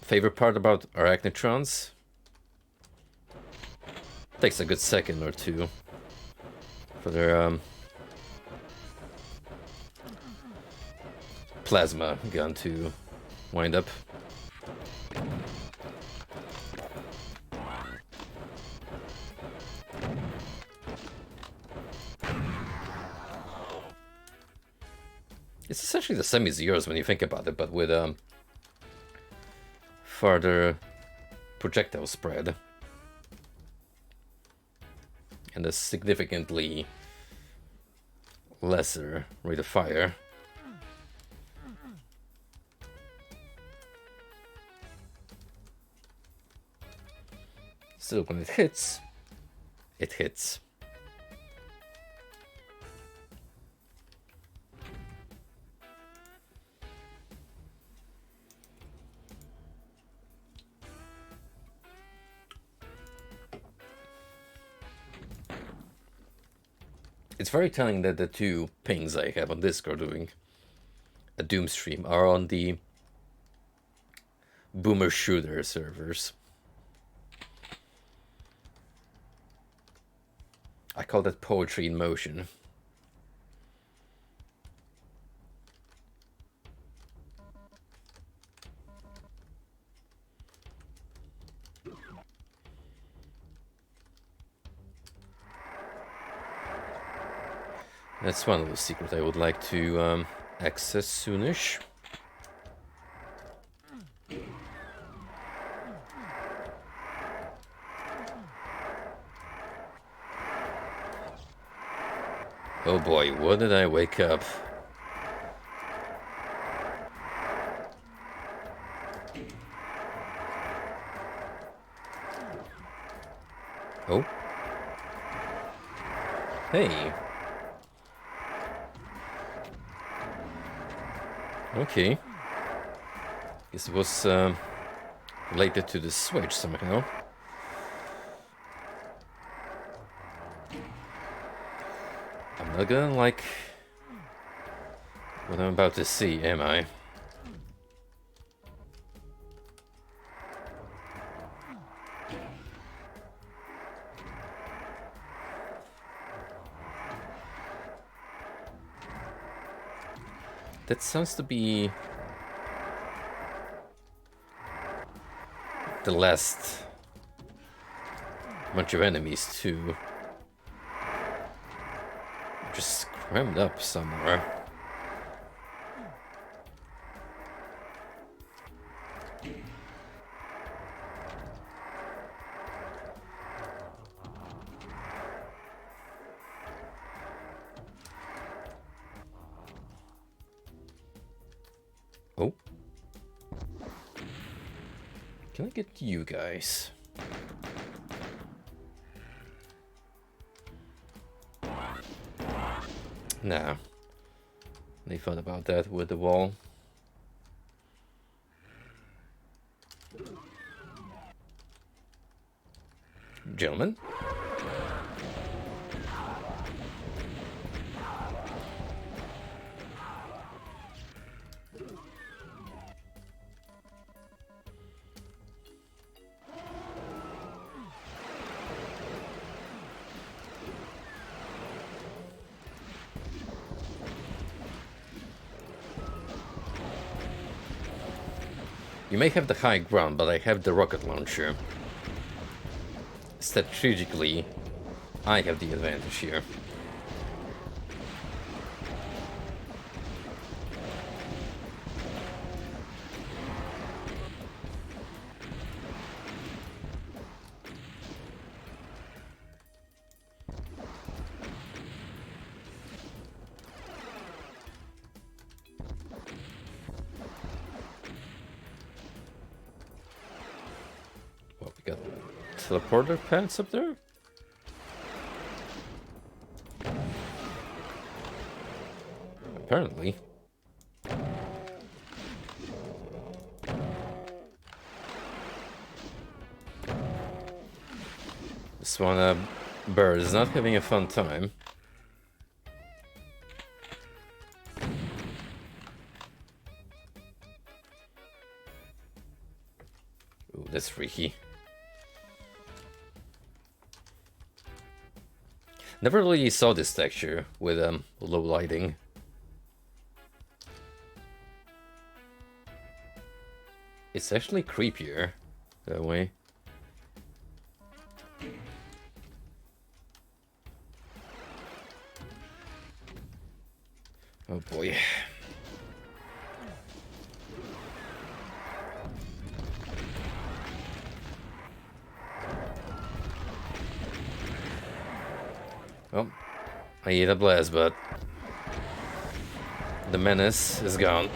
Favorite part about arachnotrons? Takes a good second or two for their plasma gun to wind up. It's essentially the same as yours when you think about it, but with farther projectile spread and a significantly lesser rate of fire. Still, when it hits, it hits. It's very telling that the two pings I have on Discord doing a Doom stream are on the Boomer Shooter servers. I call that poetry in motion. That's one little secret I would like to access soonish. Oh boy, what did I wake up? Oh. Hey. Okay. Guess it was related to the switch somehow. I'm not gonna like what I'm about to see, am I? That sounds to be the last bunch of enemies too. Just crammed up somewhere. Oh. Can I get you guys? Nah. They thought about that with the wall. Gentlemen? You may have the high ground, but I have the rocket launcher. Strategically, I have the advantage here. Well, we got teleporter pads up there? Apparently. This one bird is not having a fun time. Ooh, that's freaky. Never really saw this texture with low lighting. It's actually creepier that way. Oh boy. Well, I ate a blast, but the menace is gone.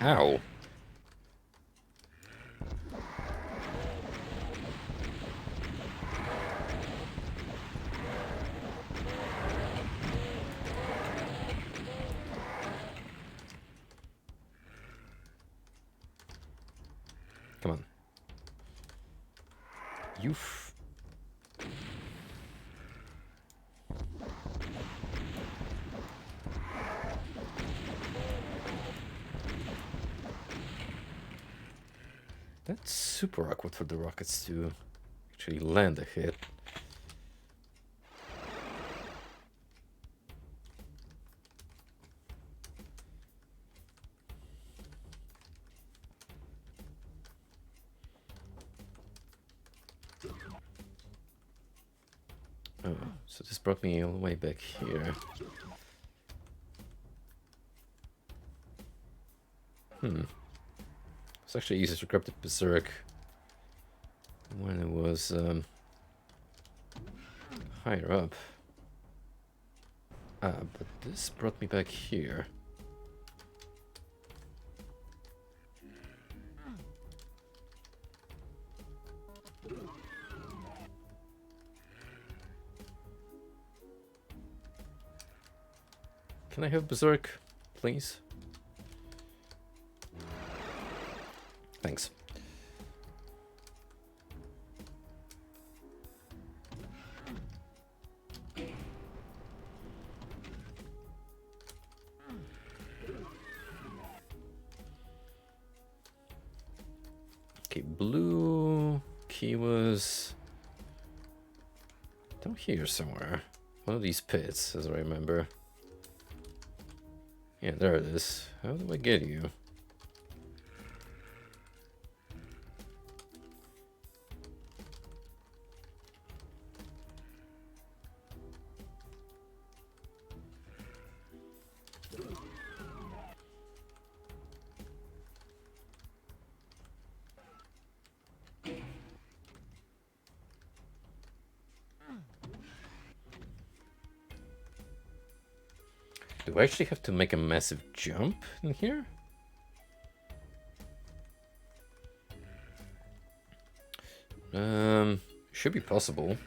Ow. Come on. You That's super awkward for the rockets to actually land a hit. Oh, so this brought me all the way back here. It's actually easier to grab the Berserk when it was higher up. Ah, but this brought me back here. Can I have Berserk, please? Thanks. Okay, blue key was down here somewhere. One of these pits, as I remember. Yeah, there it is. How do I get you? Do I actually have to make a massive jump in here? Should be possible.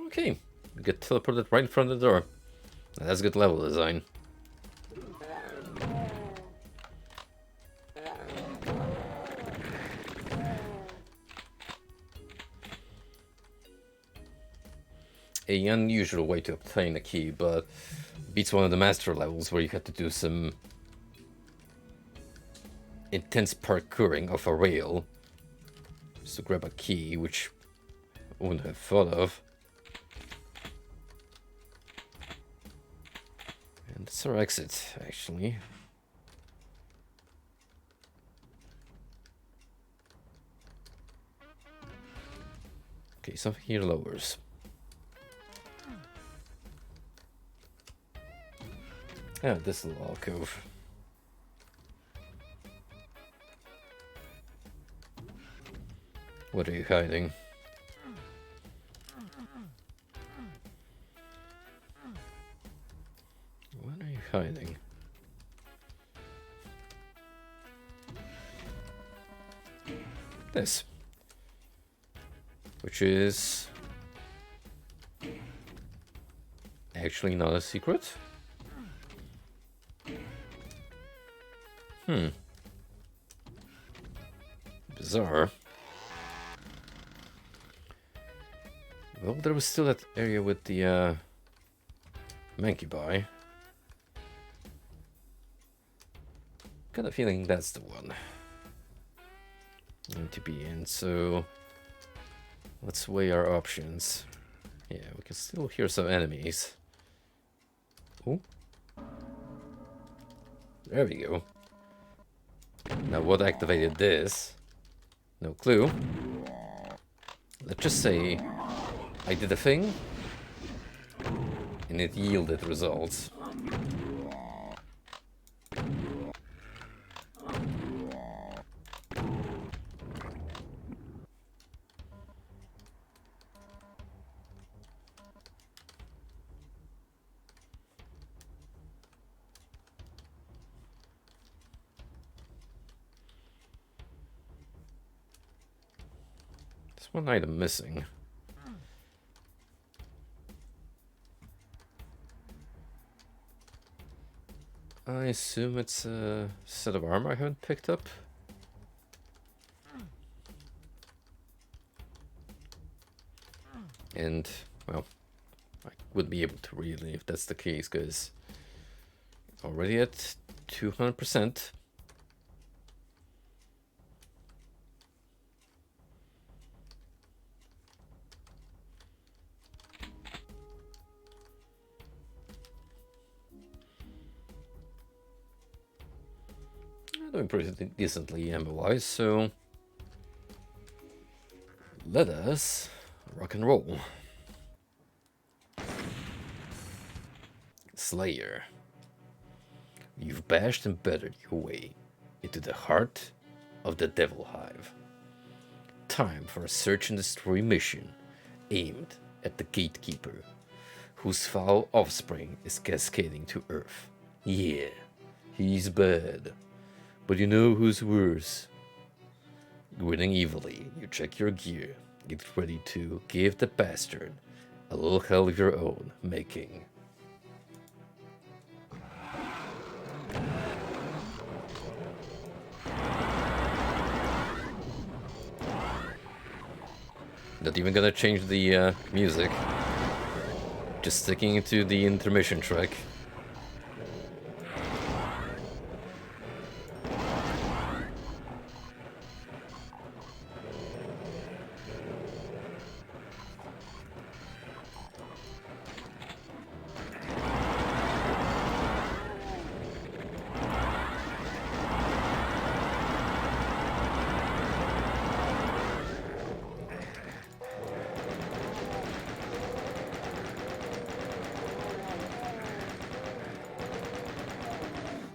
Okay, we get teleported right in front of the door. That's good level design. A unusual way to obtain a key, but beats one of the master levels where you had to do some intense parkouring off a rail just to grab a key, which I wouldn't have thought of. And that's our exit, actually. Okay, something here lowers. Ah, this little alcove. What are you hiding? What are you hiding? This. Which is actually not a secret. Bizarre. Well, there was still that area with the Doomguy. Got a feeling that's the one to be in, so let's weigh our options. Yeah, we can still hear some enemies. Oh, there we go. Now what activated this? No clue. Let's just say I did a thing and it yielded results. There's one item missing. I assume it's a set of armor I haven't picked up. And, well, I would be able to really if that's the case, because already at 200%. Doing pretty decently ammo-wise, so let us rock and roll. Slayer, you've bashed and battered your way into the heart of the Devil Hive. Time for a search and destroy mission aimed at the Gatekeeper, whose foul offspring is cascading to Earth. Yeah, he's bad. But you know who's worse? Grinning evilly, you check your gear, get ready to give the bastard a little hell of your own making. Not even gonna change the music, just sticking to the intermission track.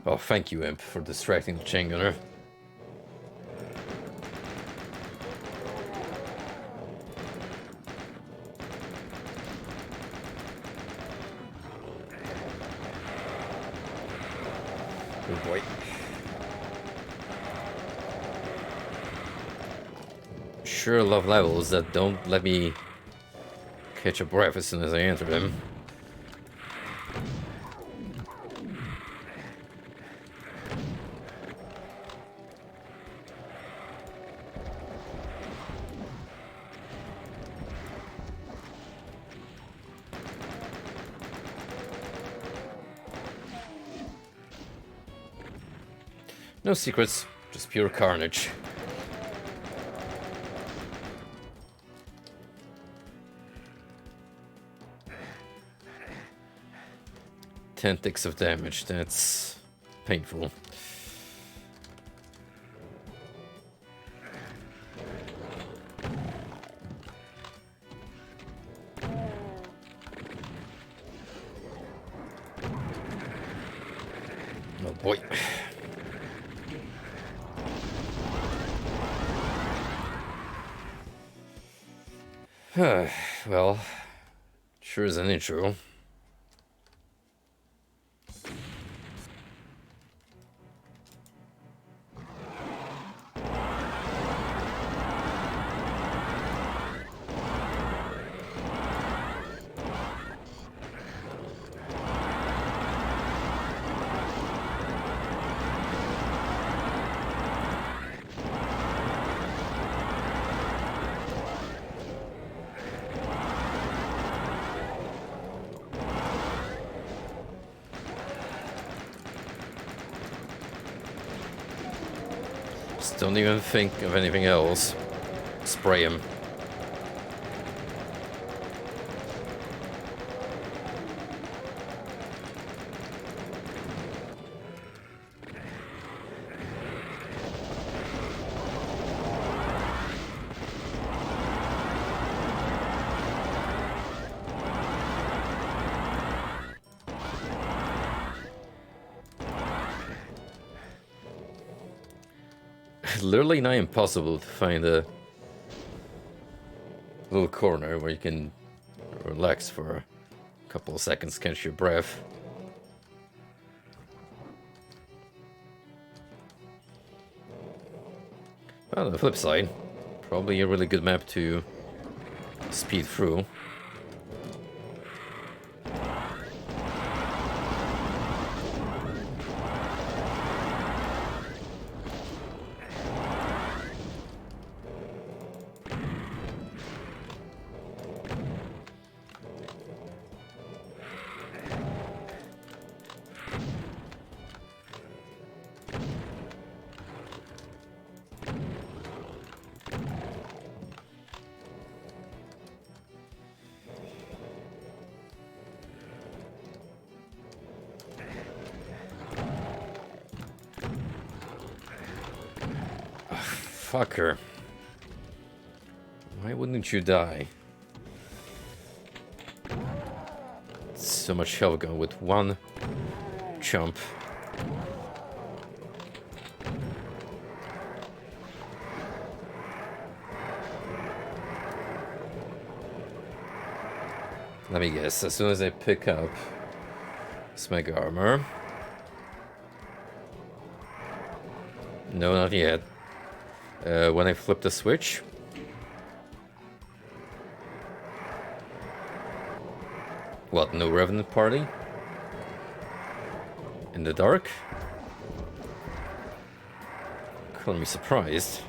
Oh, thank you, Imp, for distracting the chain gunner. Oh boy. Sure love levels that don't let me catch a breath as soon as I enter them. No secrets, just pure carnage. Ten ticks of damage, that's painful. Oh boy. Well, sure is an intro. Just don't even think of anything else. Spray him. Literally not impossible to find a little corner where you can relax for a couple of seconds, catch your breath. Well, on the flip side, probably a really good map to speed through. Fucker. Why wouldn't you die? So much health gone with one jump. Let me guess, as soon as I pick up this mega armor. No, not yet. When I flip the switch. What, no Revenant party? In the dark? Call me surprised.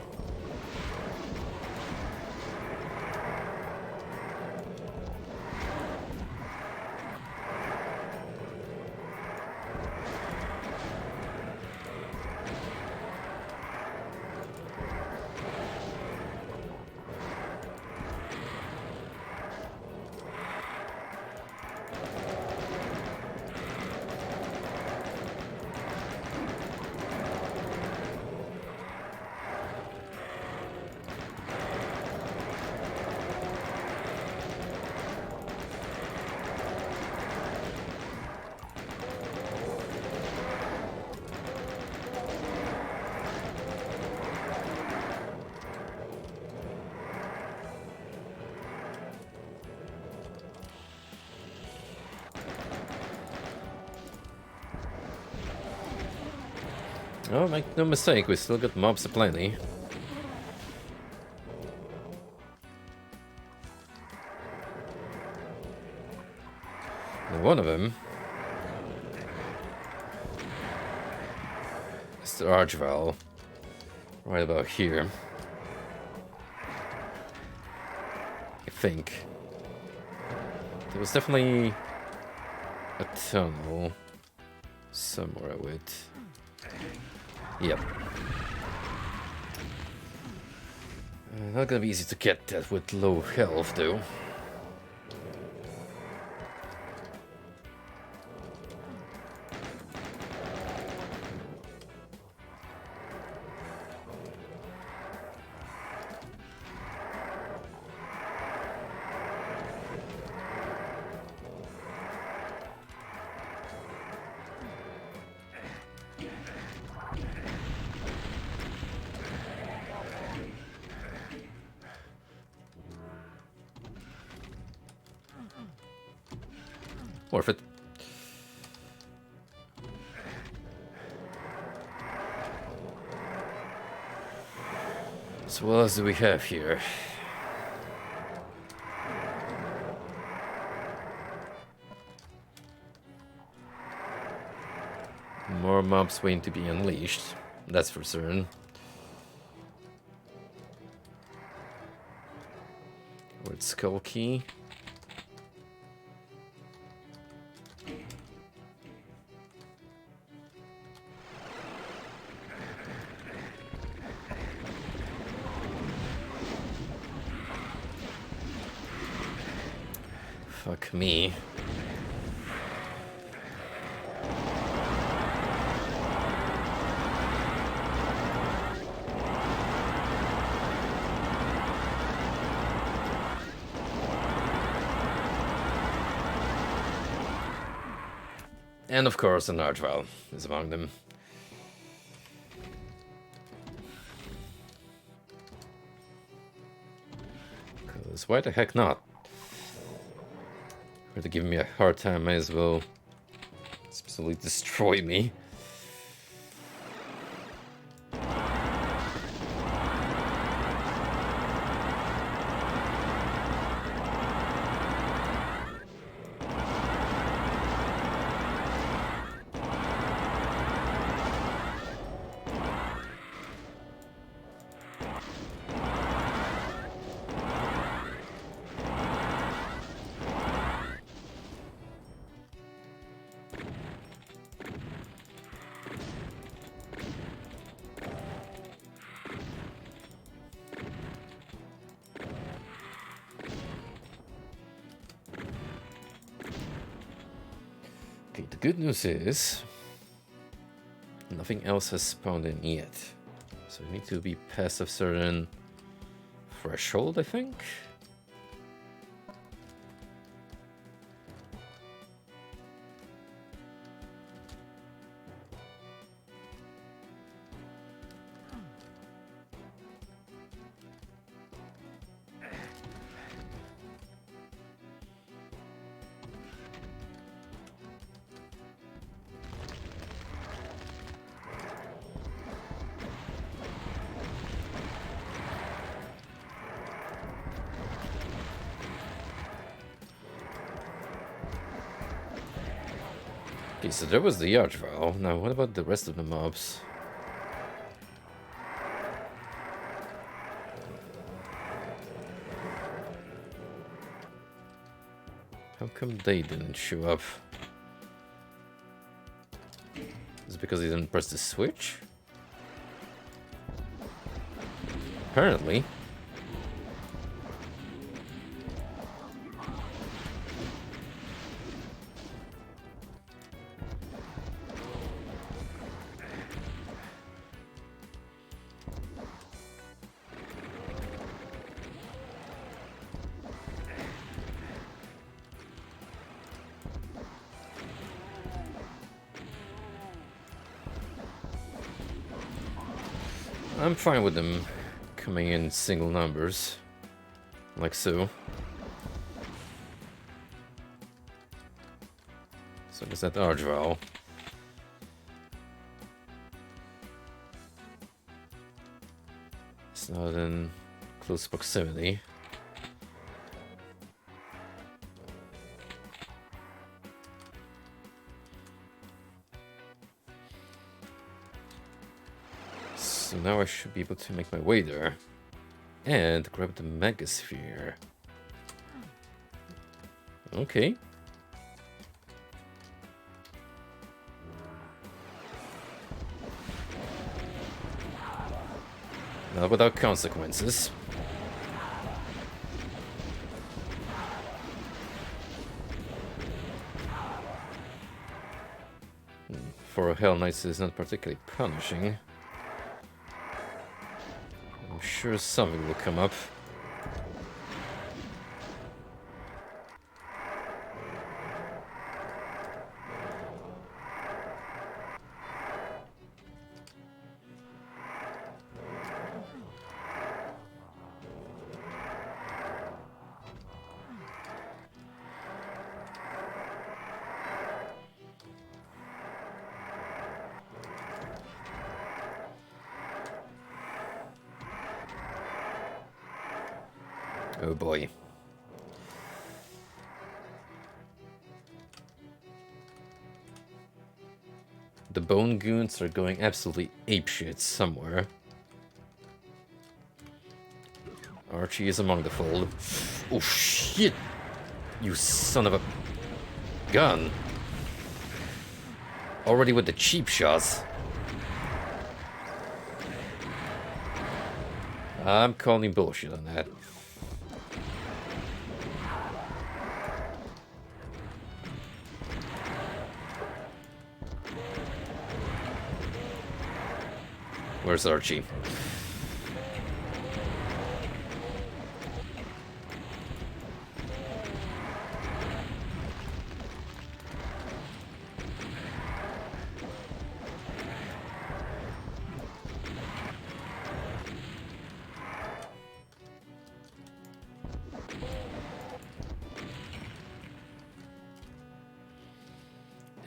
Oh, make no mistake, we still got mobs aplenty. And one of them is the Archval, right about here. I think. There was definitely a tunnel somewhere with. Yep. Not gonna be easy to get that with low health, though. Worth it. So what else do we have here? More mobs waiting to be unleashed, that's for certain. Where's Skull Key? Fuck me. And of course, an Archval is among them. Because why the heck not? If they're giving me a hard time, might as well absolutely destroy me. Okay, the good news is nothing else has spawned in yet. So we need to be past a certain threshold, I think. Okay, so there was the Archval. Now, what about the rest of the mobs? How come they didn't show up? Is it because they didn't press the switch? Apparently. I'm fine with them coming in single numbers, like so. So there's that Archval. not in close proximity. So now I should be able to make my way there. And grab the Megasphere. Okay. Not without consequences. For a Hell Knights is not particularly punishing. I'm sure something will come up. Oh boy. The Bone Goons are going absolutely apeshit somewhere. Archie is among the fold. Oh shit! You son of a gun! Already with the cheap shots. I'm calling bullshit on that. Where's Archie?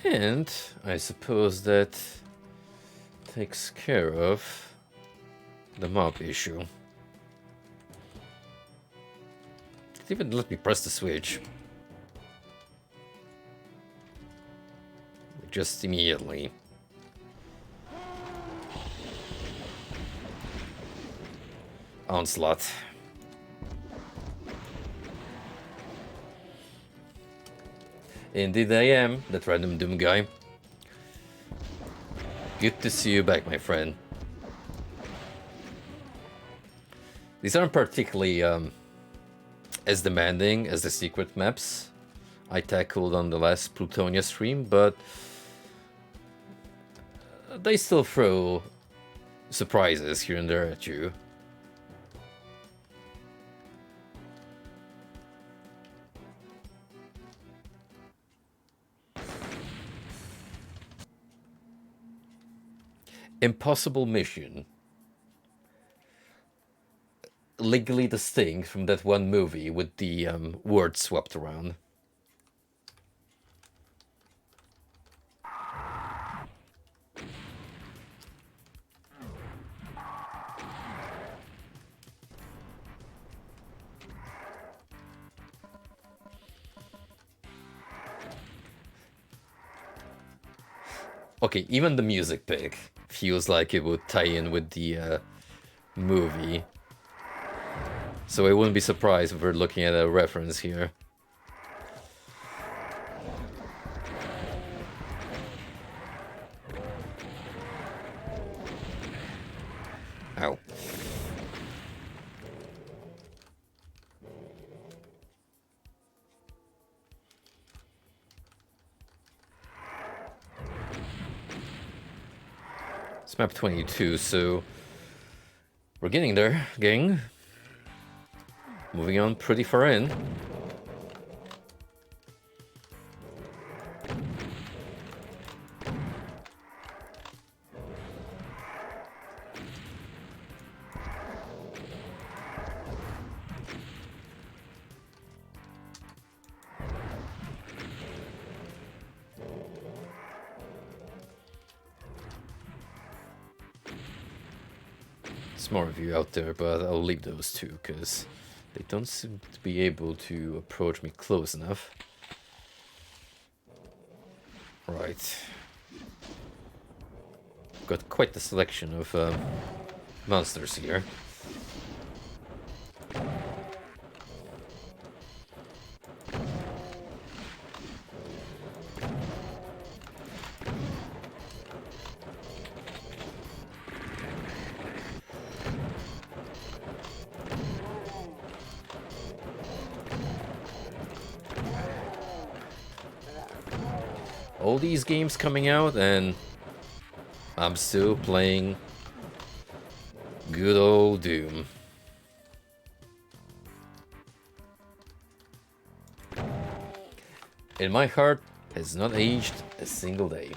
And I suppose that takes care of the mob issue. Didn't even let me press the switch. Just immediately. Onslaught. Indeed I am, that random Doomguy. Good to see you back, my friend. These aren't particularly as demanding as the secret maps I tackled on the last Plutonia stream, but they still throw surprises here and there at you. Impossible mission. Legally distinct from that one movie with the words swapped around. Okay, even the music pick feels like it would tie in with the movie. So I wouldn't be surprised if we're looking at a reference here. Ow. It's map 22, so we're getting there, gang. Moving on pretty far in. There's more of you out there, but I'll leave those two, because they don't seem to be able to approach me close enough. Right. Got quite the selection of monsters here. All these games coming out, and I'm still playing good old Doom. And my heart has not aged a single day.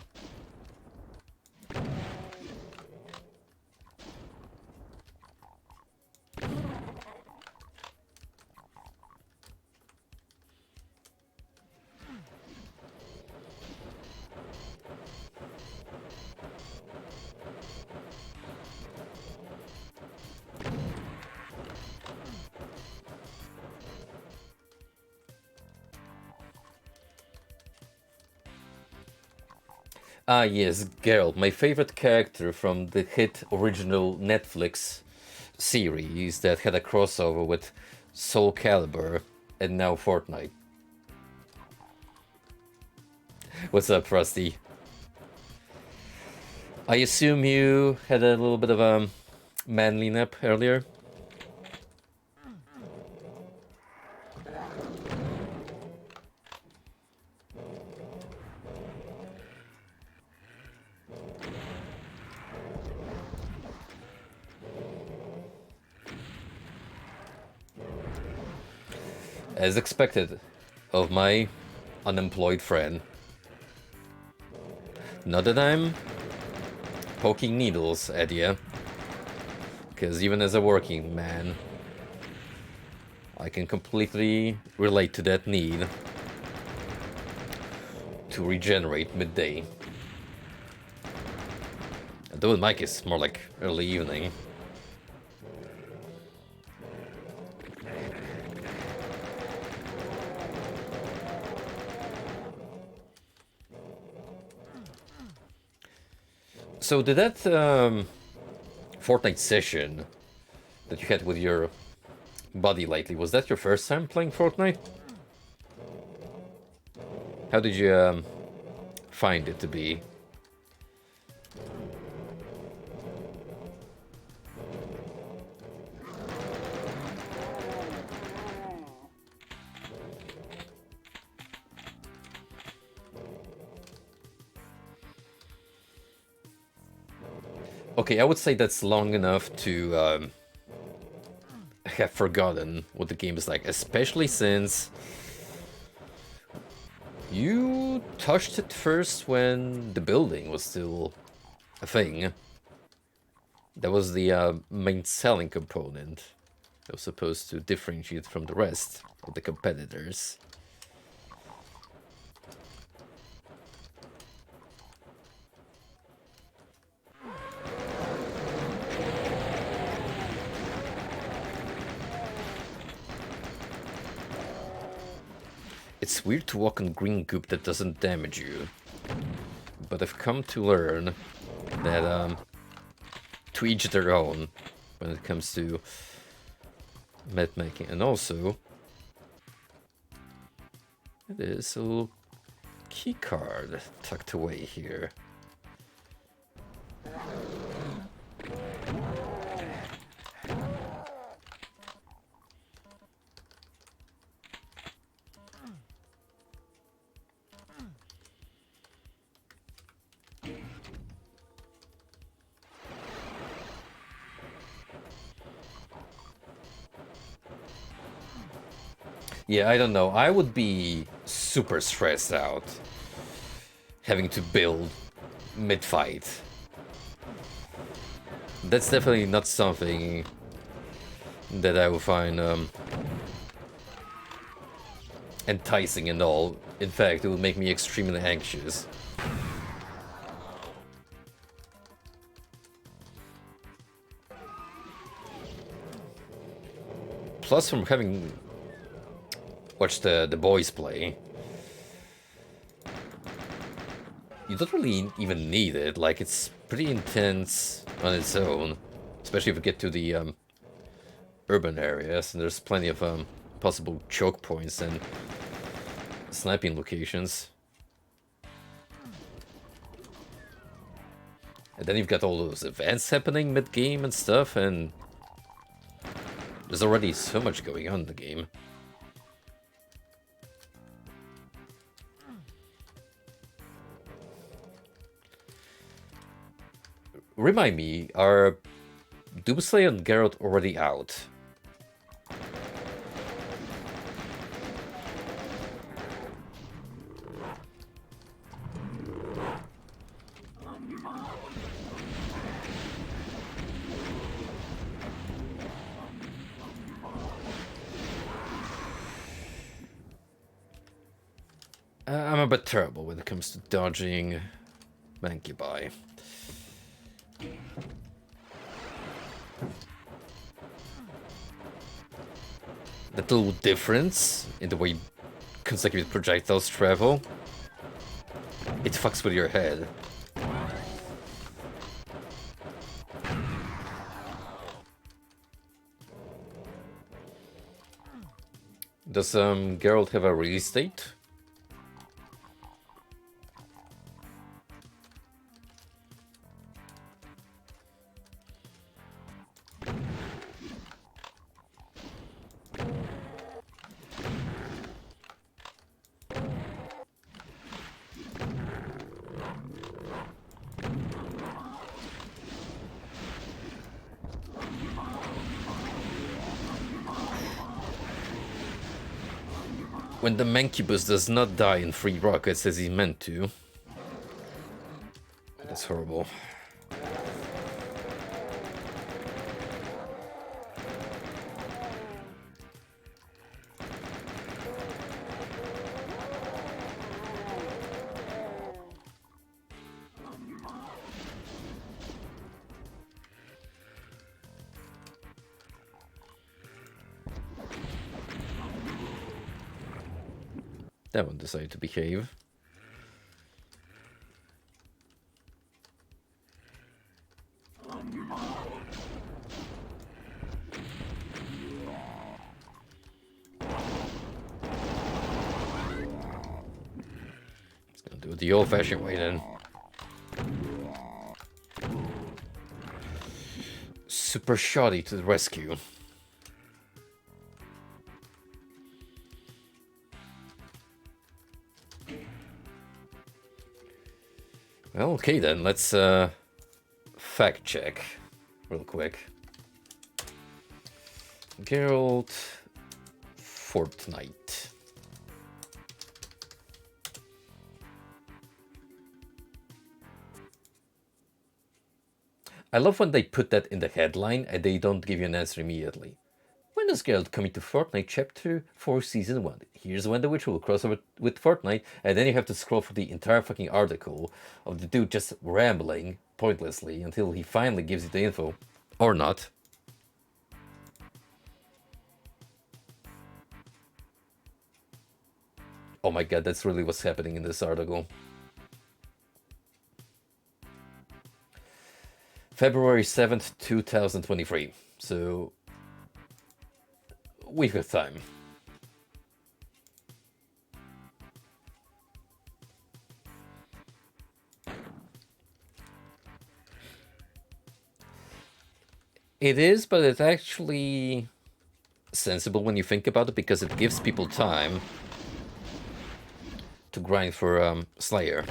Ah yes, Geralt, my favorite character from the hit original Netflix series that had a crossover with Soul Calibur and now Fortnite. What's up, Rusty? I assume you had a little bit of a manly nap earlier? As expected of my unemployed friend. Not that I'm poking needles at you, because even as a working man, I can completely relate to that need to regenerate midday. Though with Mike is more like early evening. So did that Fortnite session that you had with your buddy lately, was that your first time playing Fortnite? How did you find it to be? Okay, I would say that's long enough to have forgotten what the game is like, especially since you touched it first when the building was still a thing. That was the main selling component that was supposed to differentiate from the rest of the competitors. It's weird to walk on green goop that doesn't damage you, but I've come to learn that to each their own when it comes to map making. And also, there's a little key card tucked away here. Yeah, I don't know. I would be super stressed out having to build mid-fight. That's definitely not something that I would find enticing and all. In fact, it would make me extremely anxious. plus from having watched the boys play, you don't really even need it. Like, it's pretty intense on its own, especially if you get to the urban areas, and there's plenty of possible choke points and sniping locations. And then you've got all those events happening mid-game and stuff, and there's already so much going on in the game. Remind me, are Doomguy and Geralt already out? I'm a bit terrible when it comes to dodging Doomguy. That little difference in the way consecutive projectiles travel, it fucks with your head. Does Geralt have a release date? When the Mancubus does not die in 3 rockets as he's meant to. That's horrible. That one decided to behave. It's gonna do it the old-fashioned way then. Super shoddy to the rescue. Well, okay then, let's fact check real quick. Geralt, Fortnite. I love when they put that in the headline and they don't give you an answer immediately. When does Geralt come into Fortnite Chapter 4 Season 1? Here's when the Witcher will cross over with Fortnite, and then you have to scroll through the entire fucking article of the dude just rambling pointlessly until he finally gives you the info. Or not. Oh my god, that's really what's happening in this article. February 7th, 2023. So, we've got time. It is, but it's actually sensible when you think about it because it gives people time to grind for Slayer.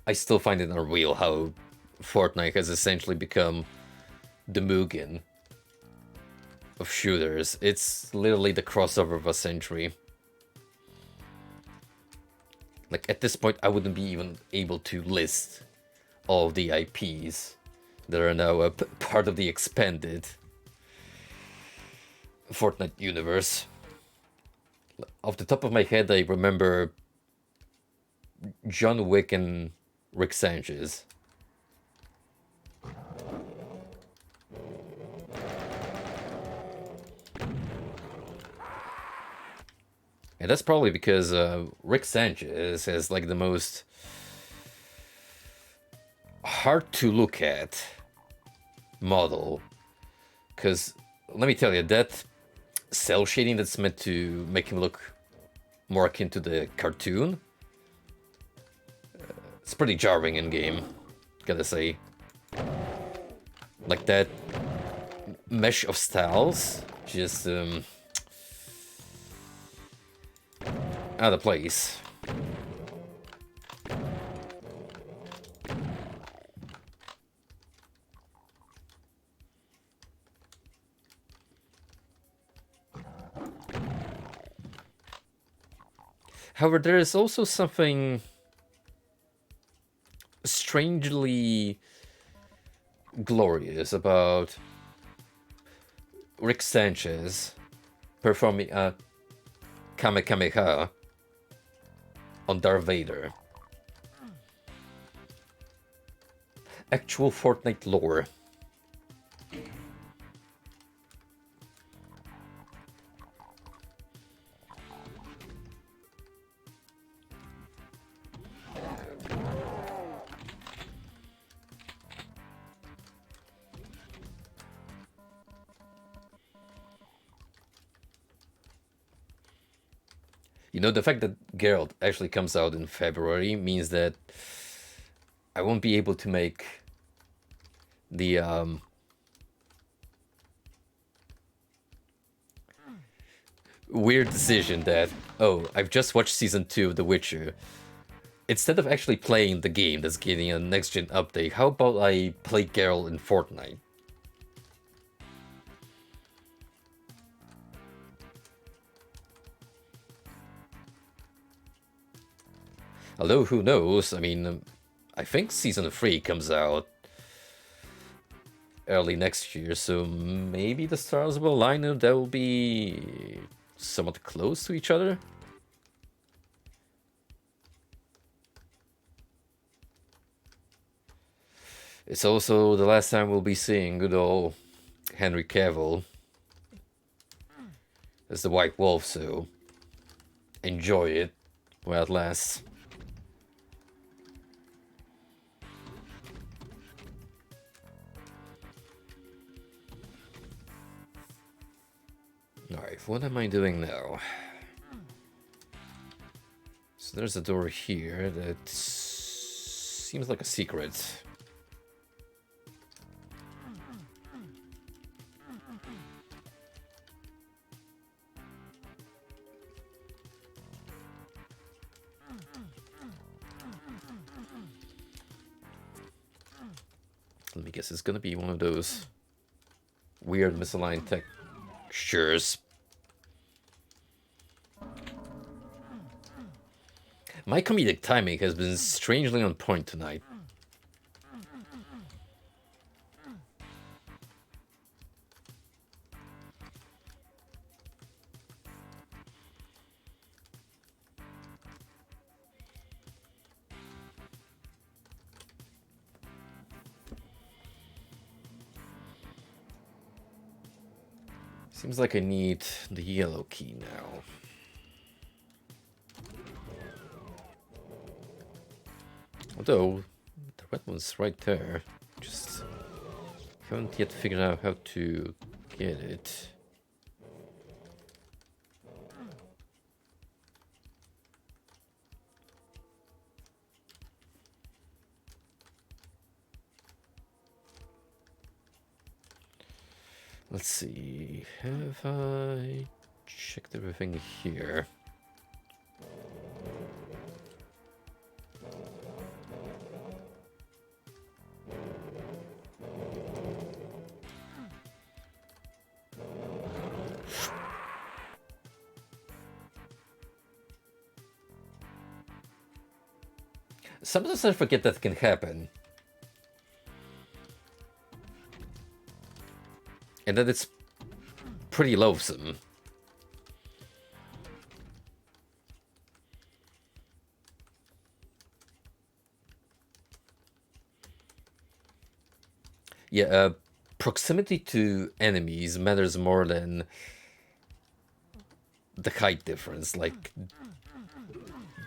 I still find it unreal how Fortnite has essentially become the Mugen of shooters. It's literally the crossover of a century. Like, at this point, I wouldn't be even able to list all of the IPs that are now a part of the Expanded. Fortnite universe. Off the top of my head, I remember John Wick and Rick Sanchez. And that's probably because Rick Sanchez has like the most hard to look at model. Because let me tell you, that cell shading that's meant to make him look more akin to the cartoon, it's pretty jarring in game, gotta say. Like that mesh of styles, just out of place. However, there is also something strangely glorious about Rick Sanchez performing a Kamehameha on Darth Vader. Actual Fortnite lore. You know, the fact that Geralt actually comes out in February means that I won't be able to make the weird decision that, oh, I've just watched season 2 of The Witcher. Instead of actually playing the game that's getting a next-gen update, how about I play Geralt in Fortnite? Although, who knows? I mean, I think season 3 comes out early next year, so maybe the stars will align and that will be somewhat close to each other. It's also the last time we'll be seeing good old Henry Cavill as the White Wolf, so enjoy it while it lasts. Alright, what am I doing now? So there's a door here that seems like a secret. Let me guess, it's gonna be one of those weird misaligned textures. My comedic timing has been strangely on point tonight. Seems like I need the yellow key now. Although, the red one's right there. Just haven't yet figured out how to get it. Let's see, have I checked everything here? Sometimes I forget that can happen. And that it's pretty loathsome. Yeah, proximity to enemies matters more than the height difference. Like,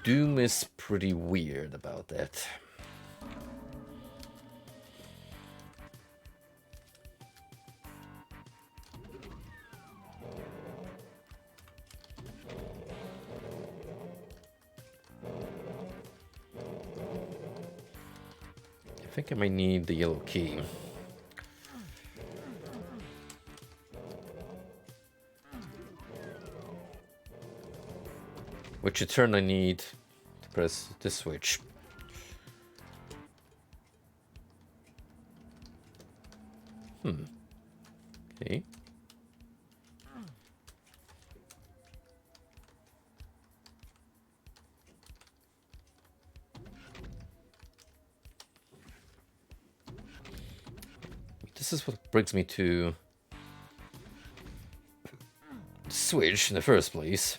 Doom is pretty weird about that. I think I might need the yellow key. Which in turn I need to press this switch. Okay. This is what brings me to switch in the first place.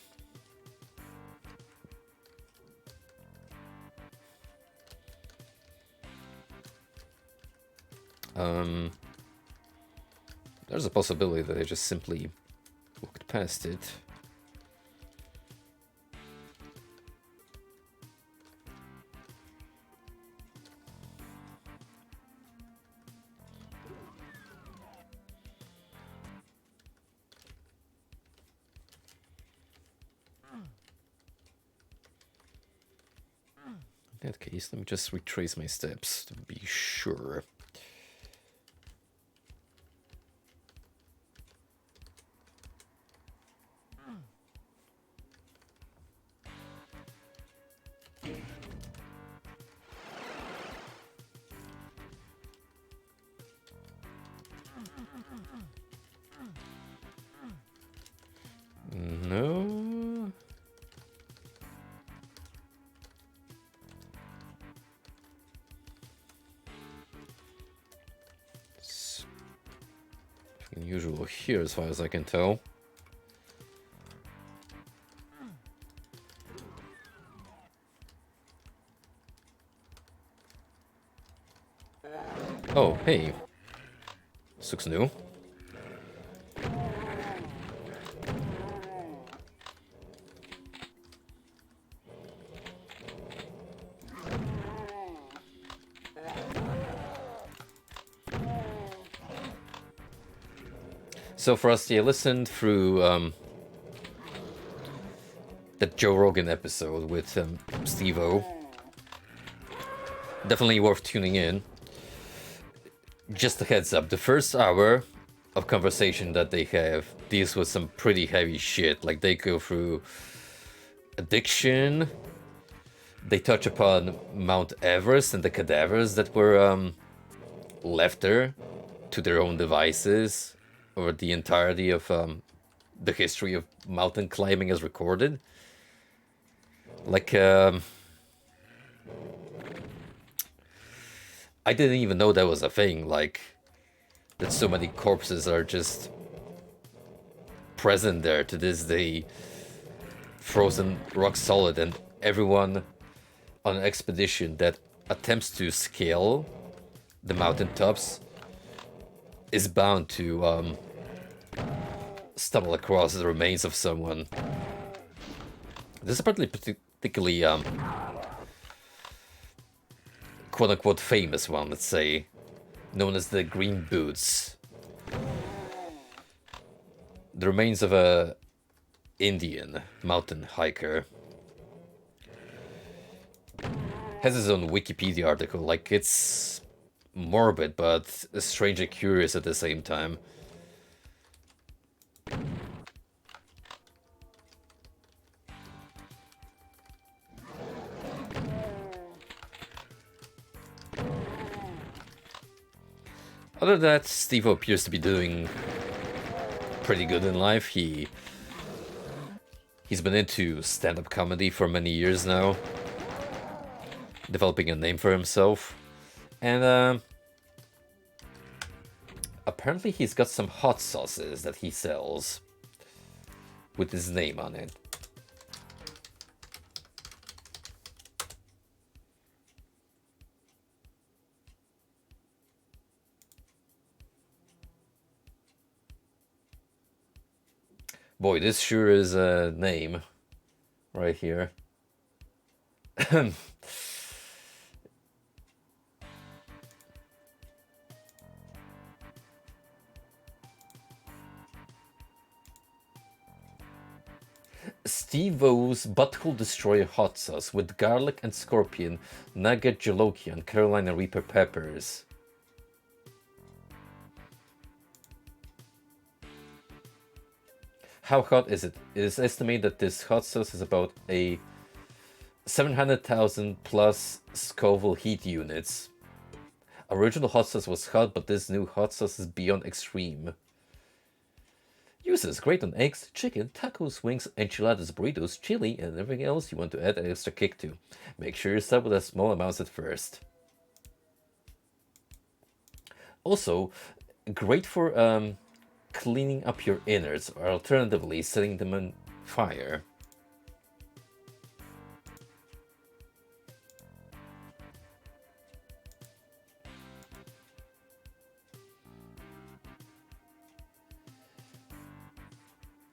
There's a possibility that I just simply walked past it. In that case, let me just retrace my steps to be sure. No. It's unusual here as far as I can tell. Oh, hey. This looks new. So for us, yeah, listen through that Joe Rogan episode with Steve-O. Definitely worth tuning in. Just a heads up, the first hour of conversation that they have deals with some pretty heavy shit. Like, they go through addiction, they touch upon Mount Everest and the cadavers that were left there to their own devices over the entirety of the history of mountain climbing as recorded. Like, I didn't even know that was a thing, like, that so many corpses are just present there to this day, frozen rock solid, and everyone on an expedition that attempts to scale the mountaintops is bound to stumble across the remains of someone. This is particularly quote-unquote famous one, let's say, known as the Green Boots. The remains of a Indian mountain hiker. Has his own Wikipedia article. Like, it's morbid, but strangely curious at the same time. Other than that, Steve appears to be doing pretty good in life. He's been into stand-up comedy for many years now, developing a name for himself, and Apparently he's got some hot sauces that he sells with his name on it. Boy, this sure is a name right here. Steve-O's Butthole Destroyer hot sauce with garlic and scorpion, nugget jolokia, and Carolina Reaper peppers. How hot is it? It is estimated that this hot sauce is about a 700,000 plus Scoville heat units. Original hot sauce was hot, but this new hot sauce is beyond extreme. Uses great on eggs, chicken, tacos, wings, enchiladas, burritos, chili, and everything else you want to add an extra kick to. Make sure you start with a small amounts at first. Also, great for cleaning up your innards, or alternatively setting them on fire.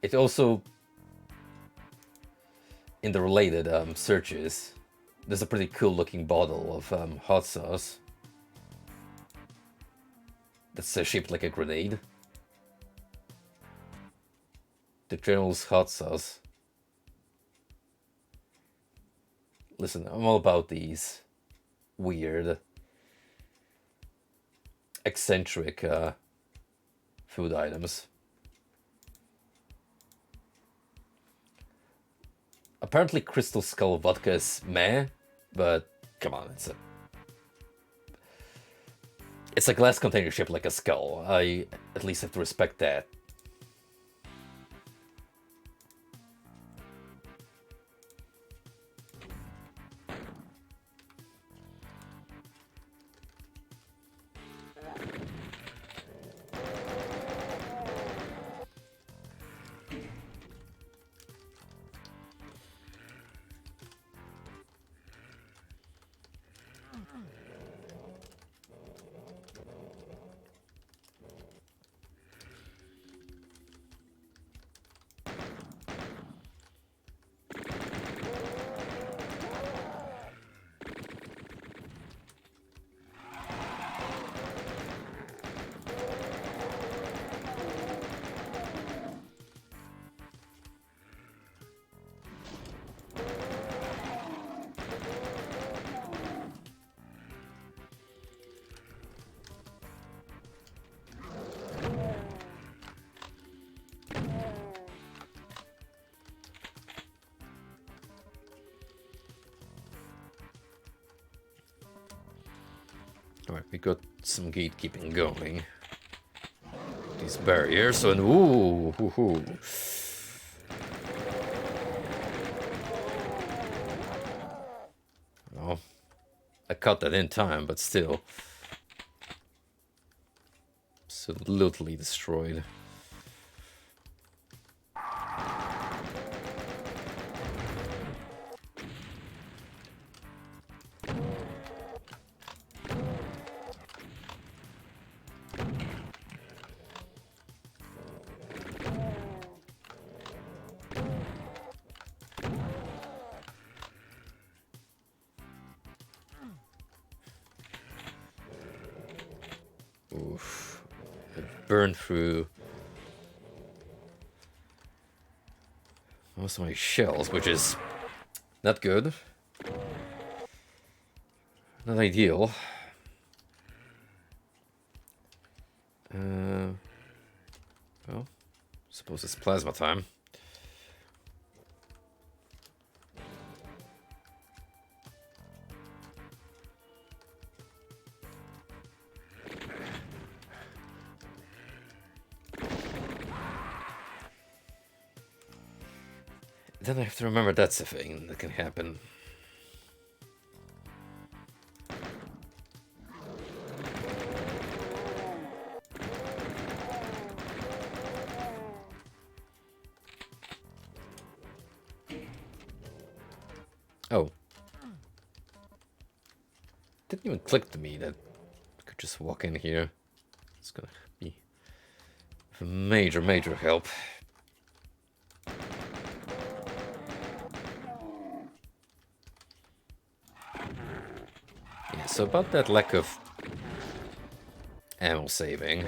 It also, in the related searches, there's a pretty cool looking bottle of hot sauce that's shaped like a grenade. The General's hot sauce. Listen, I'm all about these weird, eccentric food items. Apparently Crystal Skull vodka is meh, but come on, it's a glass container shaped like a skull. I at least have to respect that. Alright, we got some gatekeeping going. These barriers, and ooh, hoo, hoo. Oh, I cut that in time, but still. Absolutely destroyed. Oof. It burned through most of my shells, which is not good. Not ideal. Well, suppose it's plasma time. Then I have to remember that's a thing that can happen. Oh. Didn't even click to me that I could just walk in here. It's gonna be a major, major help. Yeah, so about that lack of ammo saving.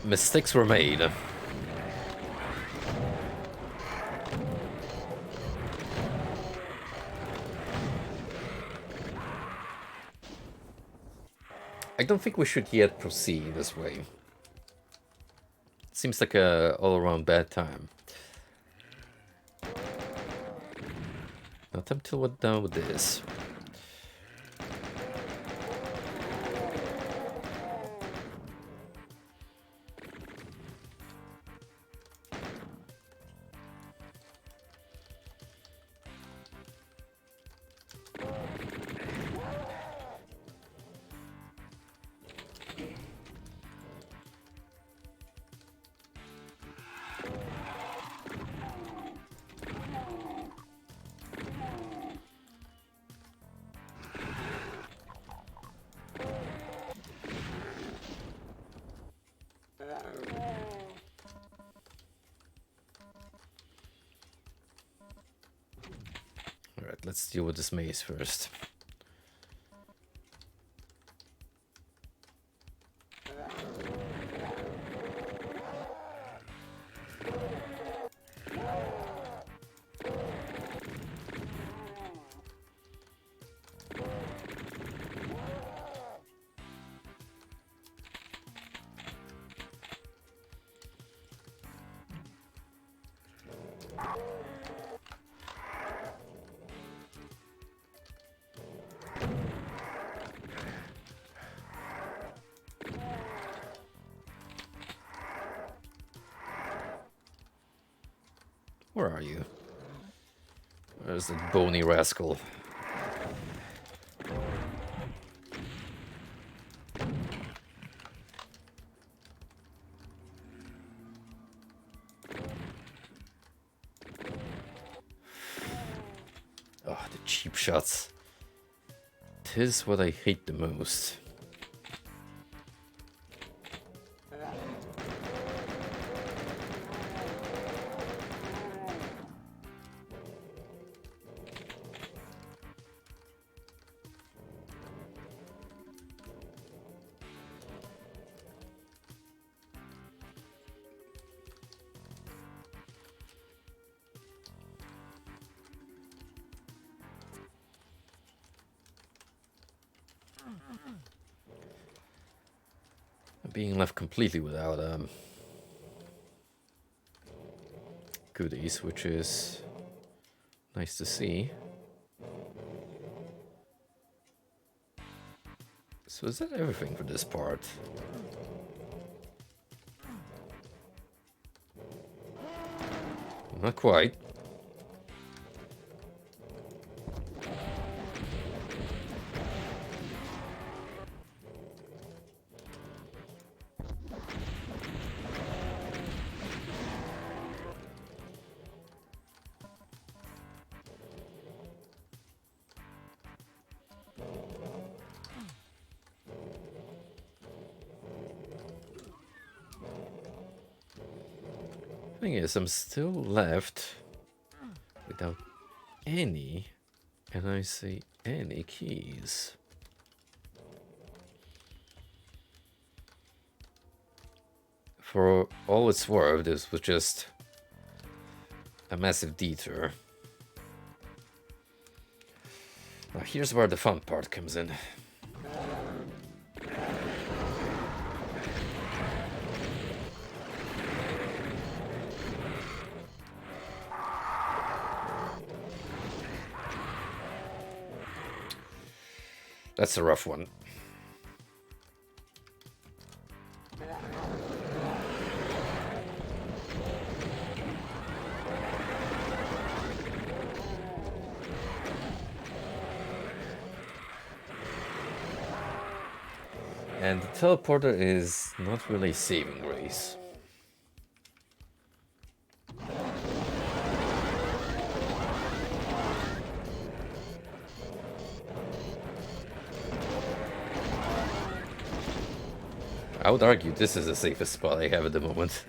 Mistakes were made. I don't think we should yet proceed this way. It seems like a all-around bad time. Not until we're done with this. Alright, let's deal with this maze first. Where are you? Where's the bony rascal? Oh, the cheap shots. 'Tis what I hate the most. Being left completely without goodies, which is nice to see. So is that everything for this part? Not quite. Thing is, I'm still left without any, and I say any keys. For all it's worth, this was just a massive detour. Now here's where the fun part comes in. That's a rough one. And the teleporter is not really a saving grace. I would argue this is the safest spot I have at the moment.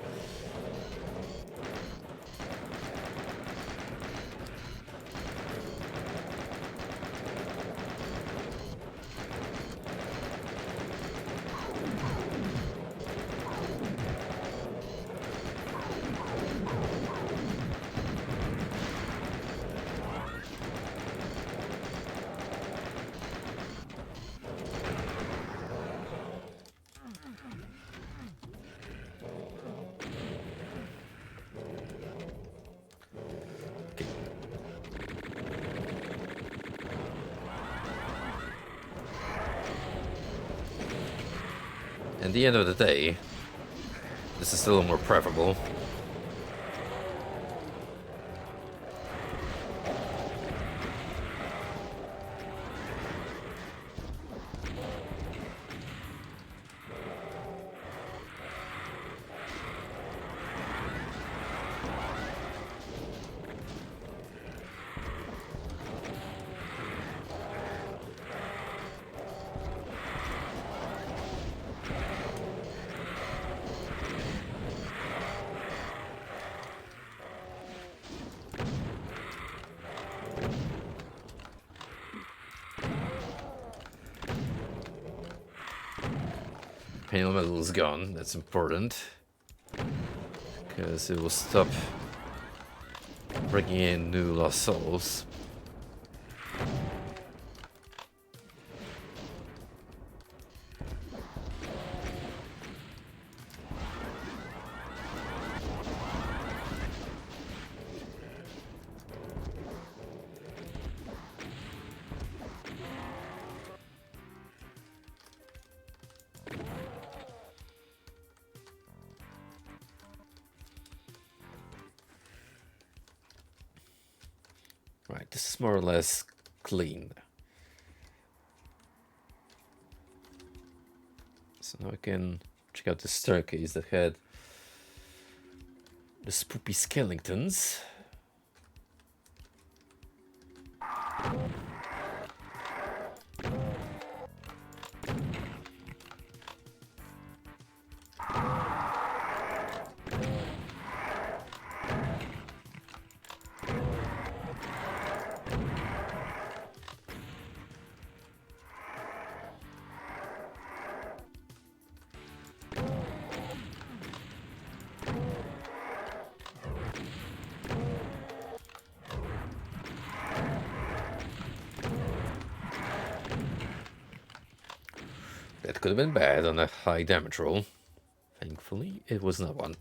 At the end of the day, this is still more preferable. Pale metal is gone, that's important. Because it will stop bringing in new lost souls. Right, this is more or less clean. So now I can check out the staircase that had the spoopy skeletons. That could have been bad on a high damage roll. Thankfully, it was not one.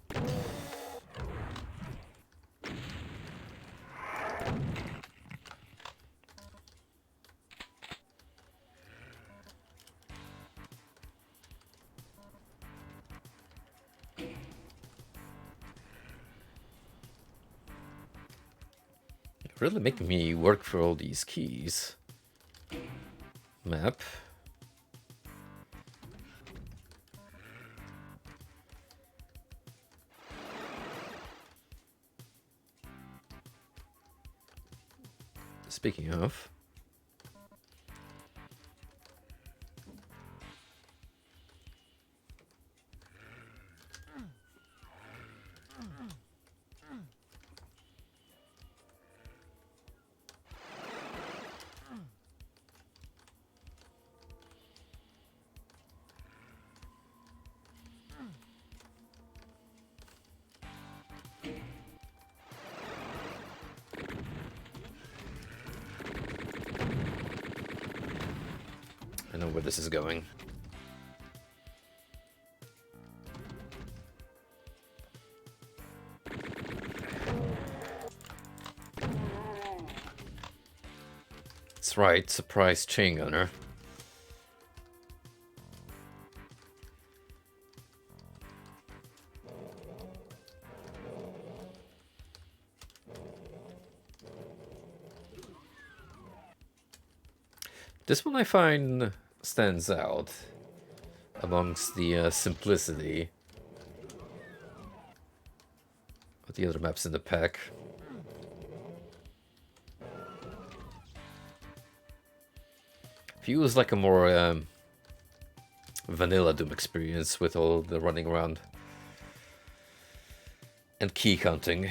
Really making me work for all these keys. Map. Speaking of, I know where this is going. That's right, surprise chain gunner. This one I find stands out. amongst the simplicity of the other maps in the pack. Feels like a more vanilla Doom experience with all the running around and key counting.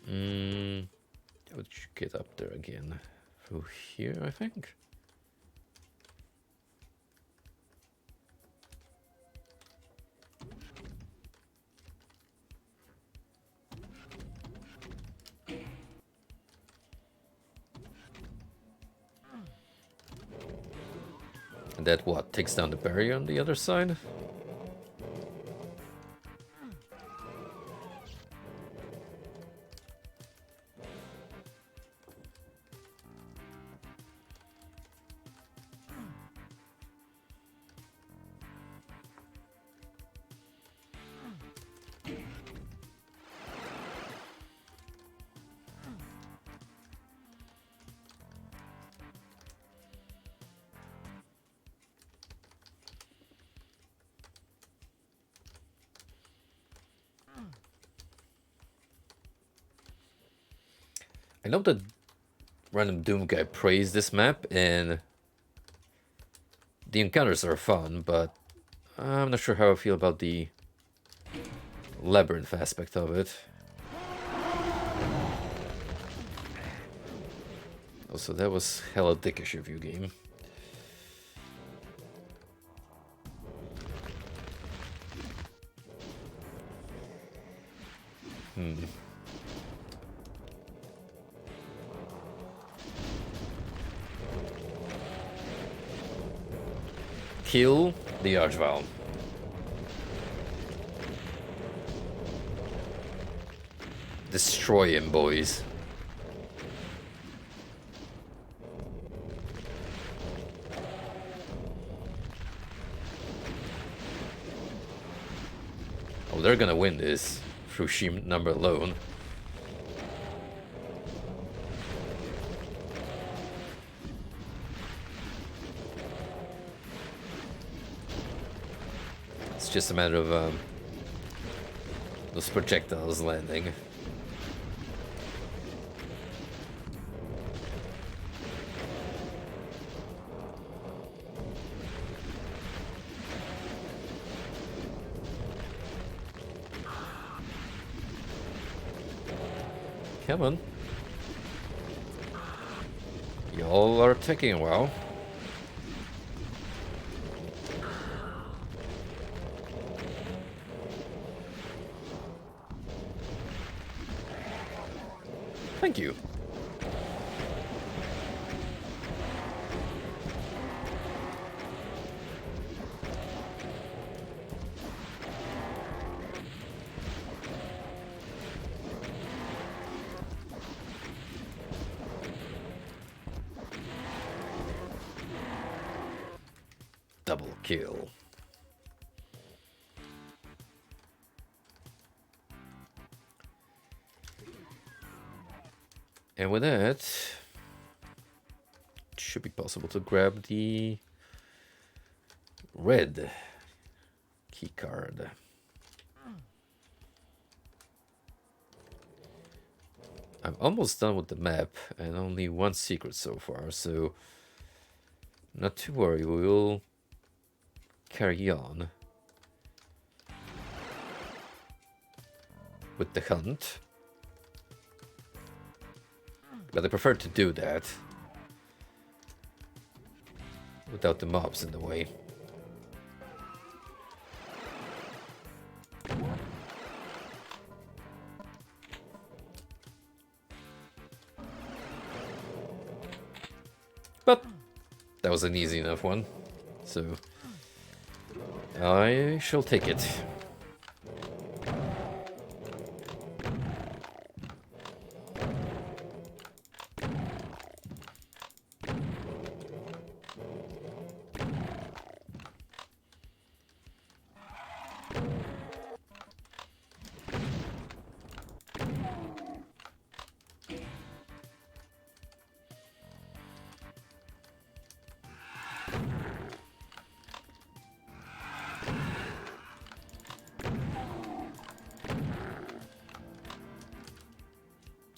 How would you get up there again? Through here, I think? And that what? Takes down the barrier on the other side? I know that random Doomguy praised this map, and the encounters are fun, but I'm not sure how I feel about the labyrinth aspect of it. Also, that was hella dickish of you, game. Kill the Archvile. Destroy him, boys. Oh, they're gonna win this through sheer number alone. It's just a matter of those projectiles landing. Come on. Y'all are taking a while. Thank you. Double kill. And with that, it should be possible to grab the red key card. I'm almost done with the map and only one secret so far, so not to worry, we will carry on with the hunt. But I prefer to do that without the mobs in the way. But that was an easy enough one, so I shall take it.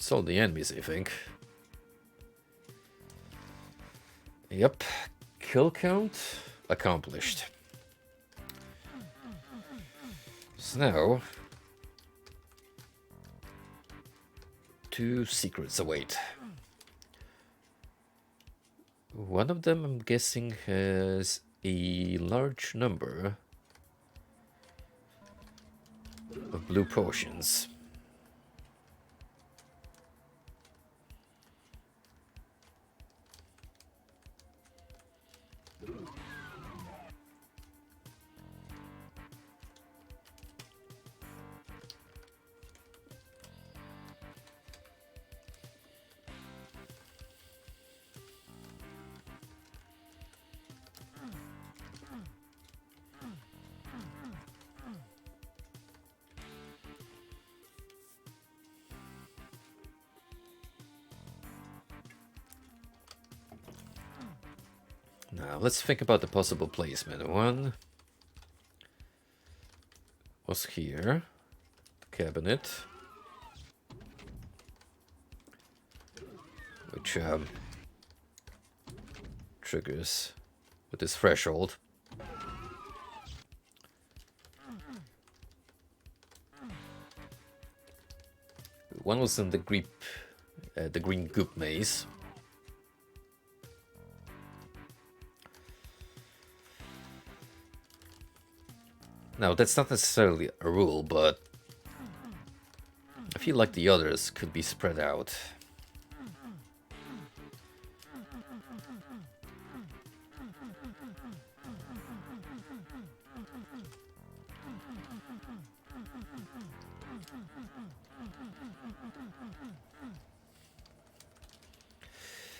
That's all the enemies, I think. Yep. Kill count accomplished. So now, 2 secrets await. One of them, I'm guessing, has a large number of blue potions. Now, let's think about the possible placement. One was here, the cabinet, which triggers with this threshold. One was in the green goop maze. Now, that's not necessarily a rule, but I feel like the others could be spread out.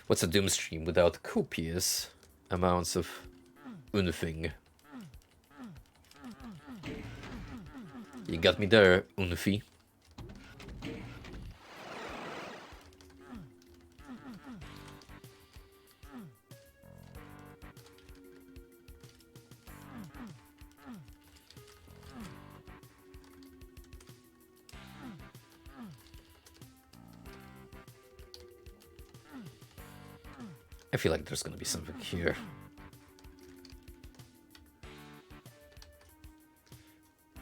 What's a Doom stream without copious amounts of unthing? You got me there, Unfi. I feel like there's gonna be something here.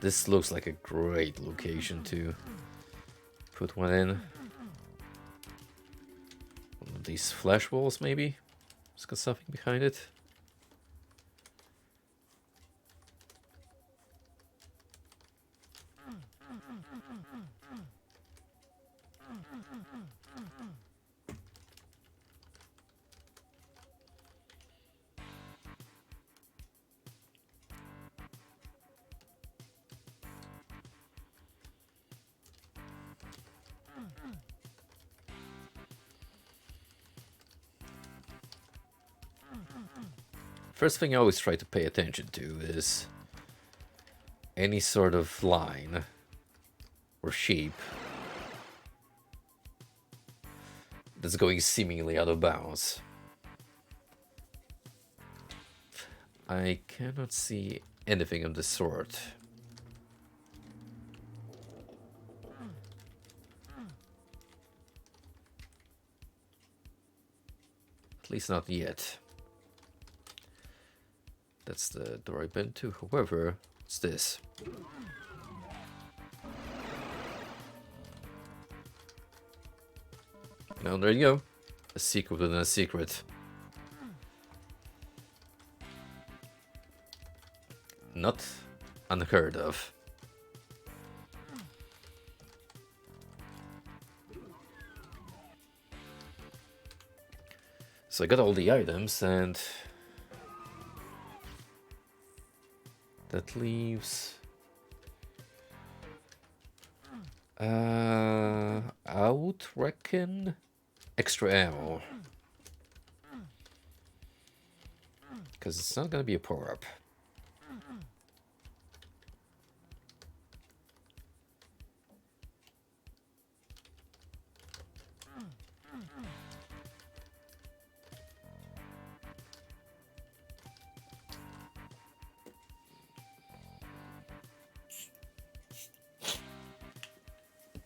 This looks like a great location to put one in. One of these flash walls, maybe? It's got something behind it. First thing I always try to pay attention to is any sort of line or shape that's going seemingly out of bounds. I cannot see anything of the sort. At least not yet. That's the door I've been to. However, what's this? Now there you go. A secret within a secret. Not unheard of. So I got all the items, and that leaves I would reckon extra ammo, because it's not gonna be a power-up.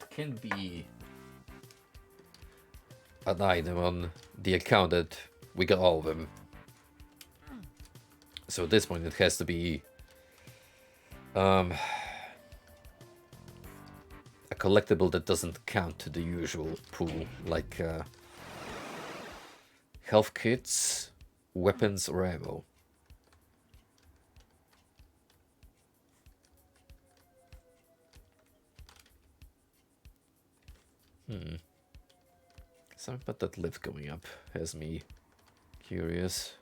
Can be an item on the account that we got all of them. So at this point it has to be a collectible that doesn't count to the usual pool, like health kits, weapons, or ammo. Something about that lift going up has me curious.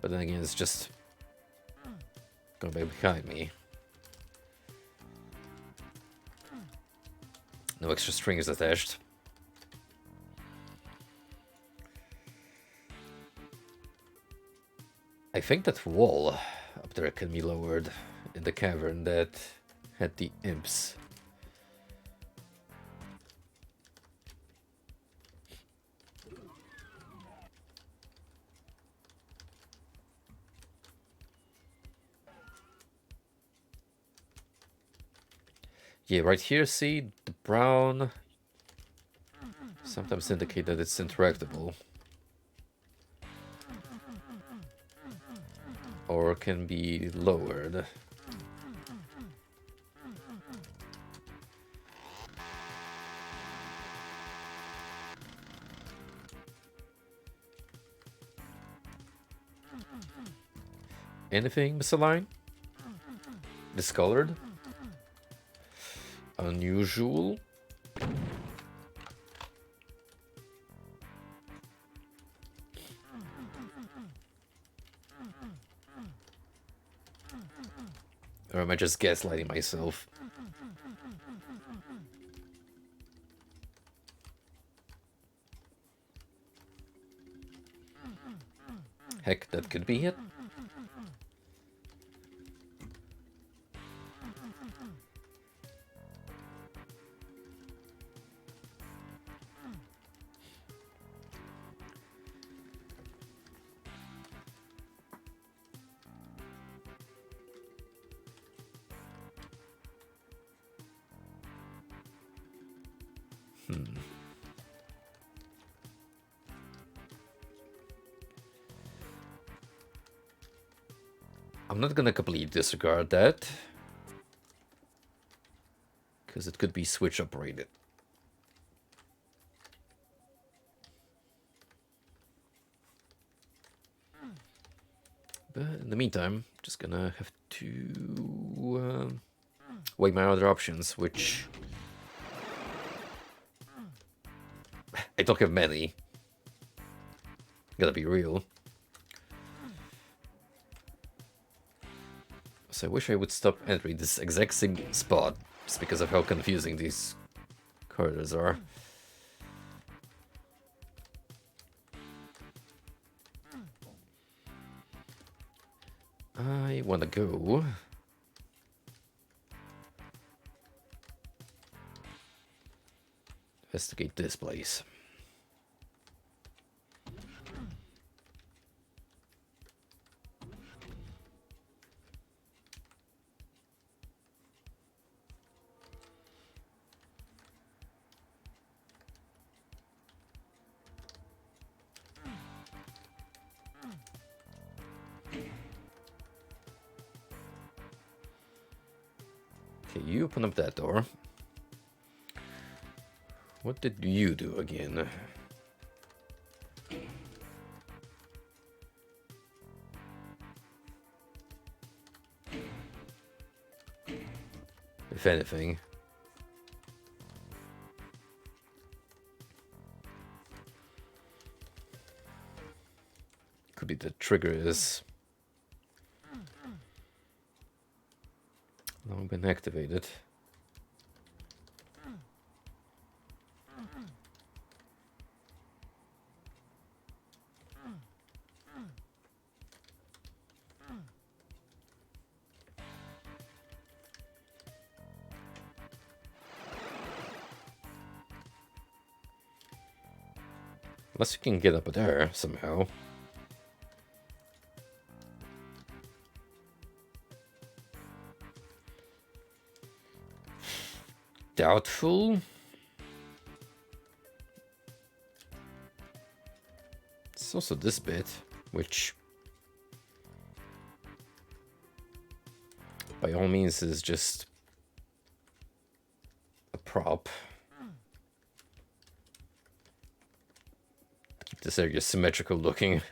But then again, it's just going back behind me. No extra strings attached. I think that wall up there can be lowered in the cavern that had the imps. Yeah, right here, see, the brown sometimes indicate that it's interactable. Or can be lowered. Anything misaligned? Discolored? Unusual? Or am I just gaslighting myself? Heck, that could be it. I'm not gonna completely disregard that, because it could be switch operated. But in the meantime, just gonna have to weigh my other options, which I don't have many. Gotta be real. So I wish I would stop entering this exact same spot, just because of how confusing these corridors are. I want to go investigate this place. Okay, you open up that door. What did you do again? If anything. Could be the trigger is long been activated. Unless you can get up there somehow. Doubtful. It's also this bit, which by all means is just a prop. Keep this area symmetrical looking.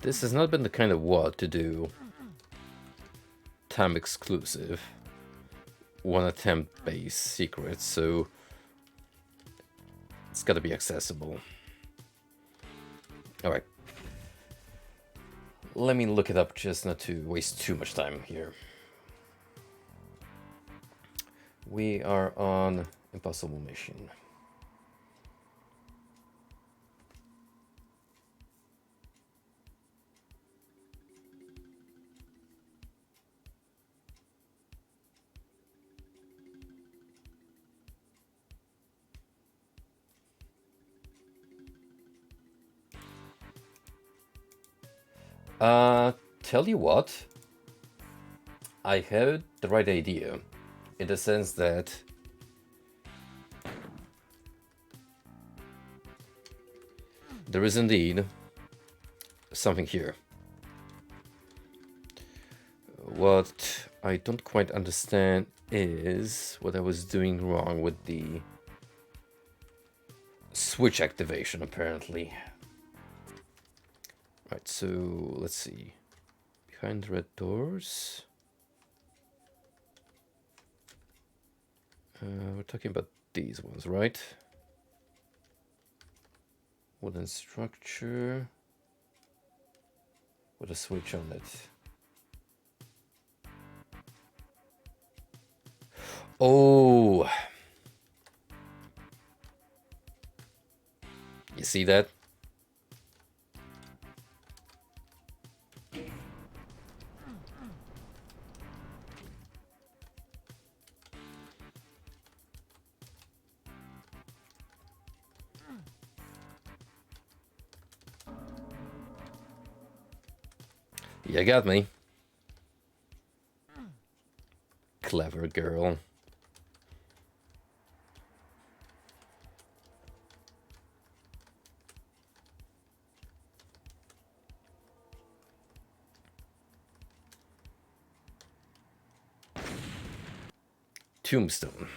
This has not been the kind of WOD to do time exclusive, one attempt based secrets, so it's gotta be accessible. Alright. Let me look it up just not to waste too much time here. We are on Impossible Mission. Tell you what, I had the right idea, in the sense that there is indeed something here. What I don't quite understand is what I was doing wrong with the switch activation, apparently. Right, so let's see. Behind red doors. We're talking about these ones, right? Wooden structure with a switch on it. Oh! You see that? You got me. Clever girl. Tombstone.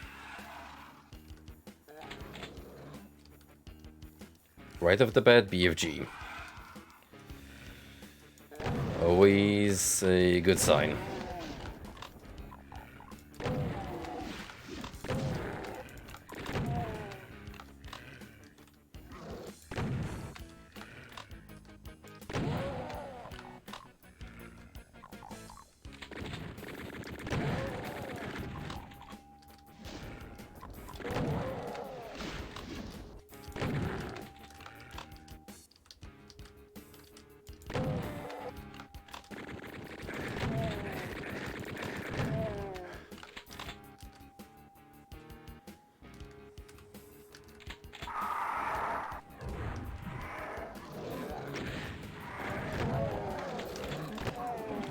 Right off the bat, BFG. Always a good sign.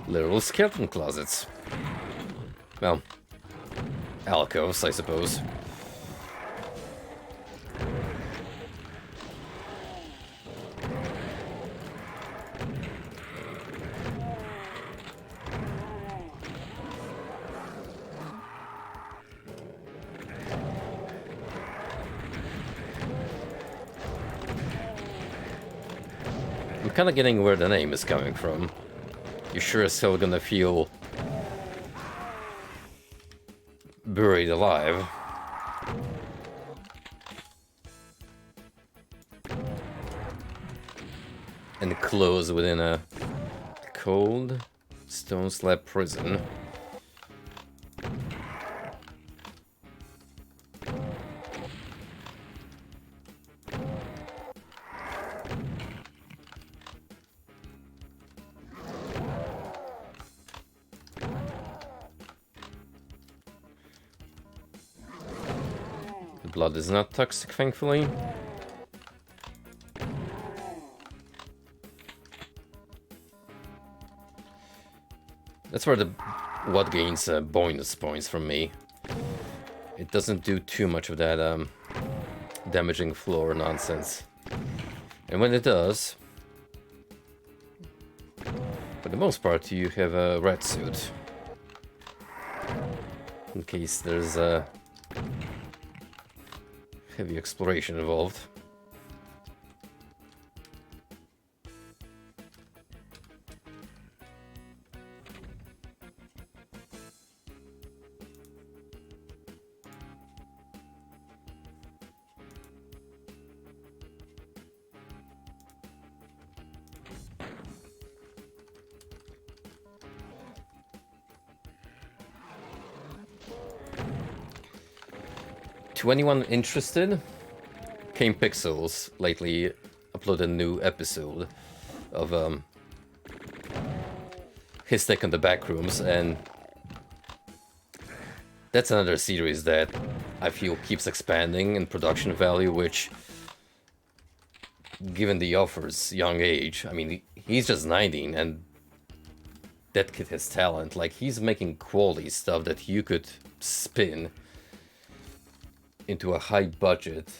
Literal skeleton closets. Well, alcoves, I suppose. I'm kind of getting where the name is coming from. You're sure as hell gonna feel buried alive. And closed within a cold stone slab prison. The blood is not toxic, thankfully. That's where the what gains bonus points from me. It doesn't do too much of that damaging floor nonsense. And when it does, for the most part, you have a red suit. In case there's a heavy exploration involved. To anyone interested, Kane Pixels lately uploaded a new episode of his take on the Backrooms, and that's another series that I feel keeps expanding in production value, which, given the author's young age, I mean, he's just 19, and that kid has talent. Like, he's making quality stuff that you could spin into a high-budget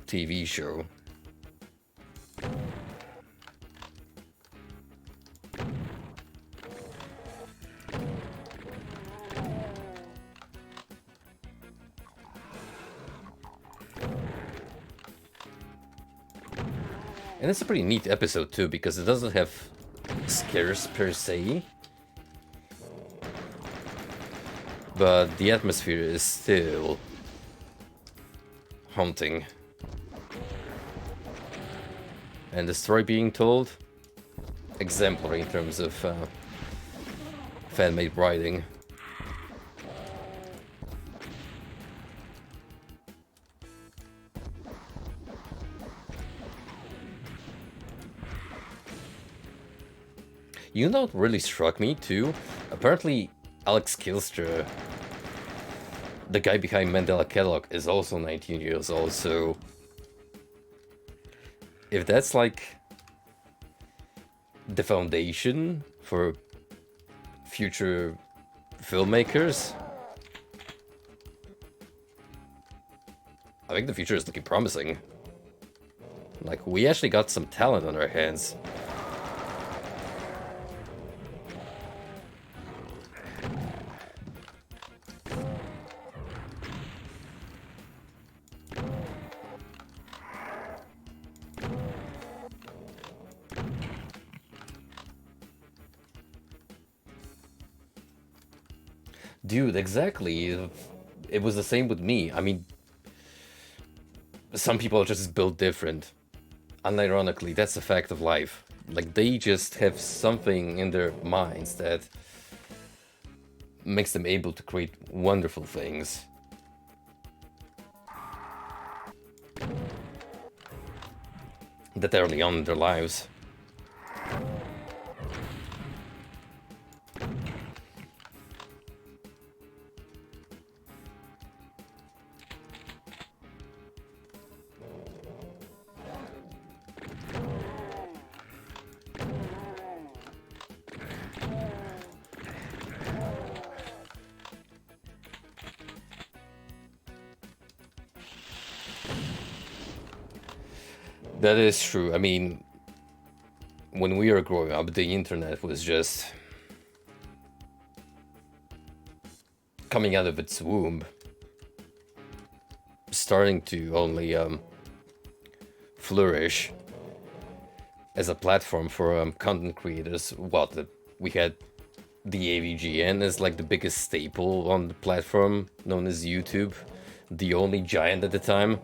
TV show. And it's a pretty neat episode too, because it doesn't have scares per se, but the atmosphere is still haunting. And the story being told, exemplary in terms of fan-made writing. You know what really struck me too? Apparently Alex Kilstra, the guy behind Mandela Catalog, is also 19 years old, so if that's like the foundation for future filmmakers, I think the future is looking promising. Like, we actually got some talent on our hands. Dude, exactly. It was the same with me. I mean, some people are just built different. Unironically, that's a fact of life. Like, they just have something in their minds that makes them able to create wonderful things. That early on in their lives. That is true. I mean, when we were growing up, the internet was just coming out of its womb, starting to only flourish. as a platform for content creators. We had the AVGN as like the biggest staple on the platform known as YouTube, the only giant at the time.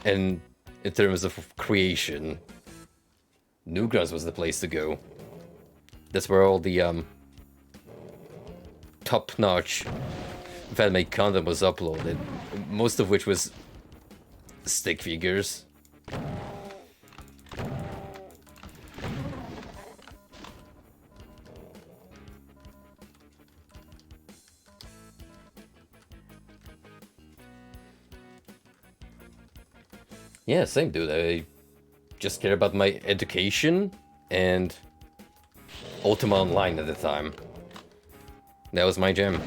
And in terms of creation, Newgrounds was the place to go. That's where all the top-notch fan-made content was uploaded, most of which was stick figures. Yeah, same dude. I just care about my education and Ultima Online at the time. That was my jam.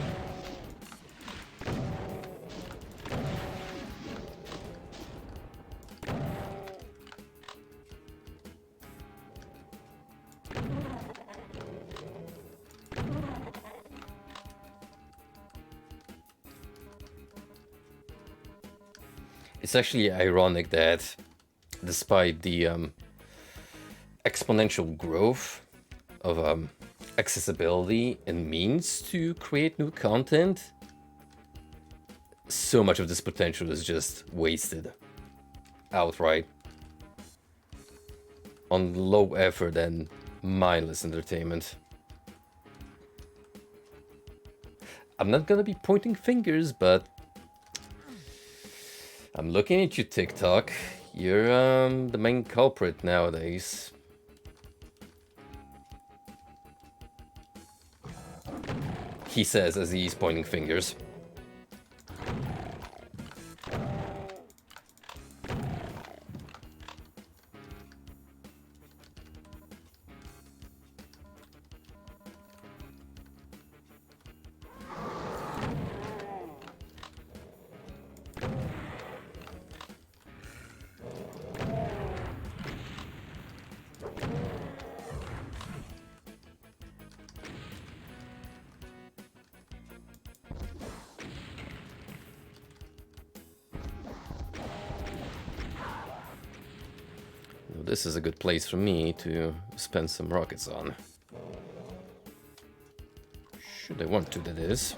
It's actually ironic that despite the exponential growth of accessibility and means to create new content, so much of this potential is just wasted outright on low effort and mindless entertainment. I'm not gonna be pointing fingers, but I'm looking at you, TikTok. You're the main culprit nowadays. He says as he's pointing fingers. This is a good place for me to spend some rockets on. Should I want to, that is.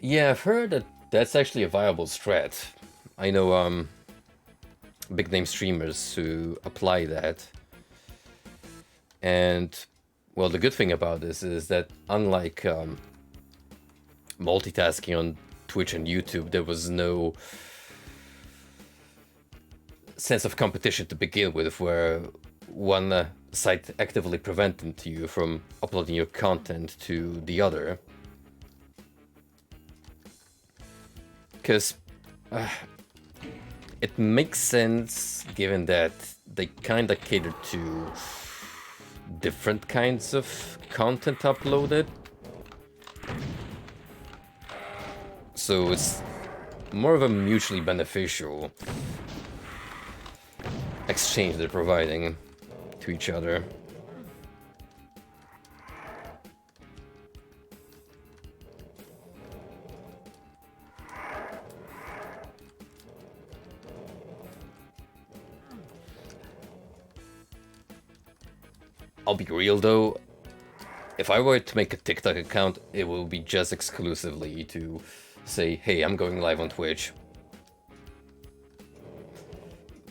Yeah, I've heard that that's actually a viable strat. I know big name streamers who apply that. And well, the good thing about this is that unlike multitasking on Twitch and YouTube, there was no sense of competition to begin with, where one site actively prevented you from uploading your content to the other. Because it makes sense given that they kind of cater to different kinds of content uploaded. So it's more of a mutually beneficial exchange they're providing to each other. I'll be real though, if I were to make a TikTok account, it will be just exclusively to say, hey, I'm going live on Twitch.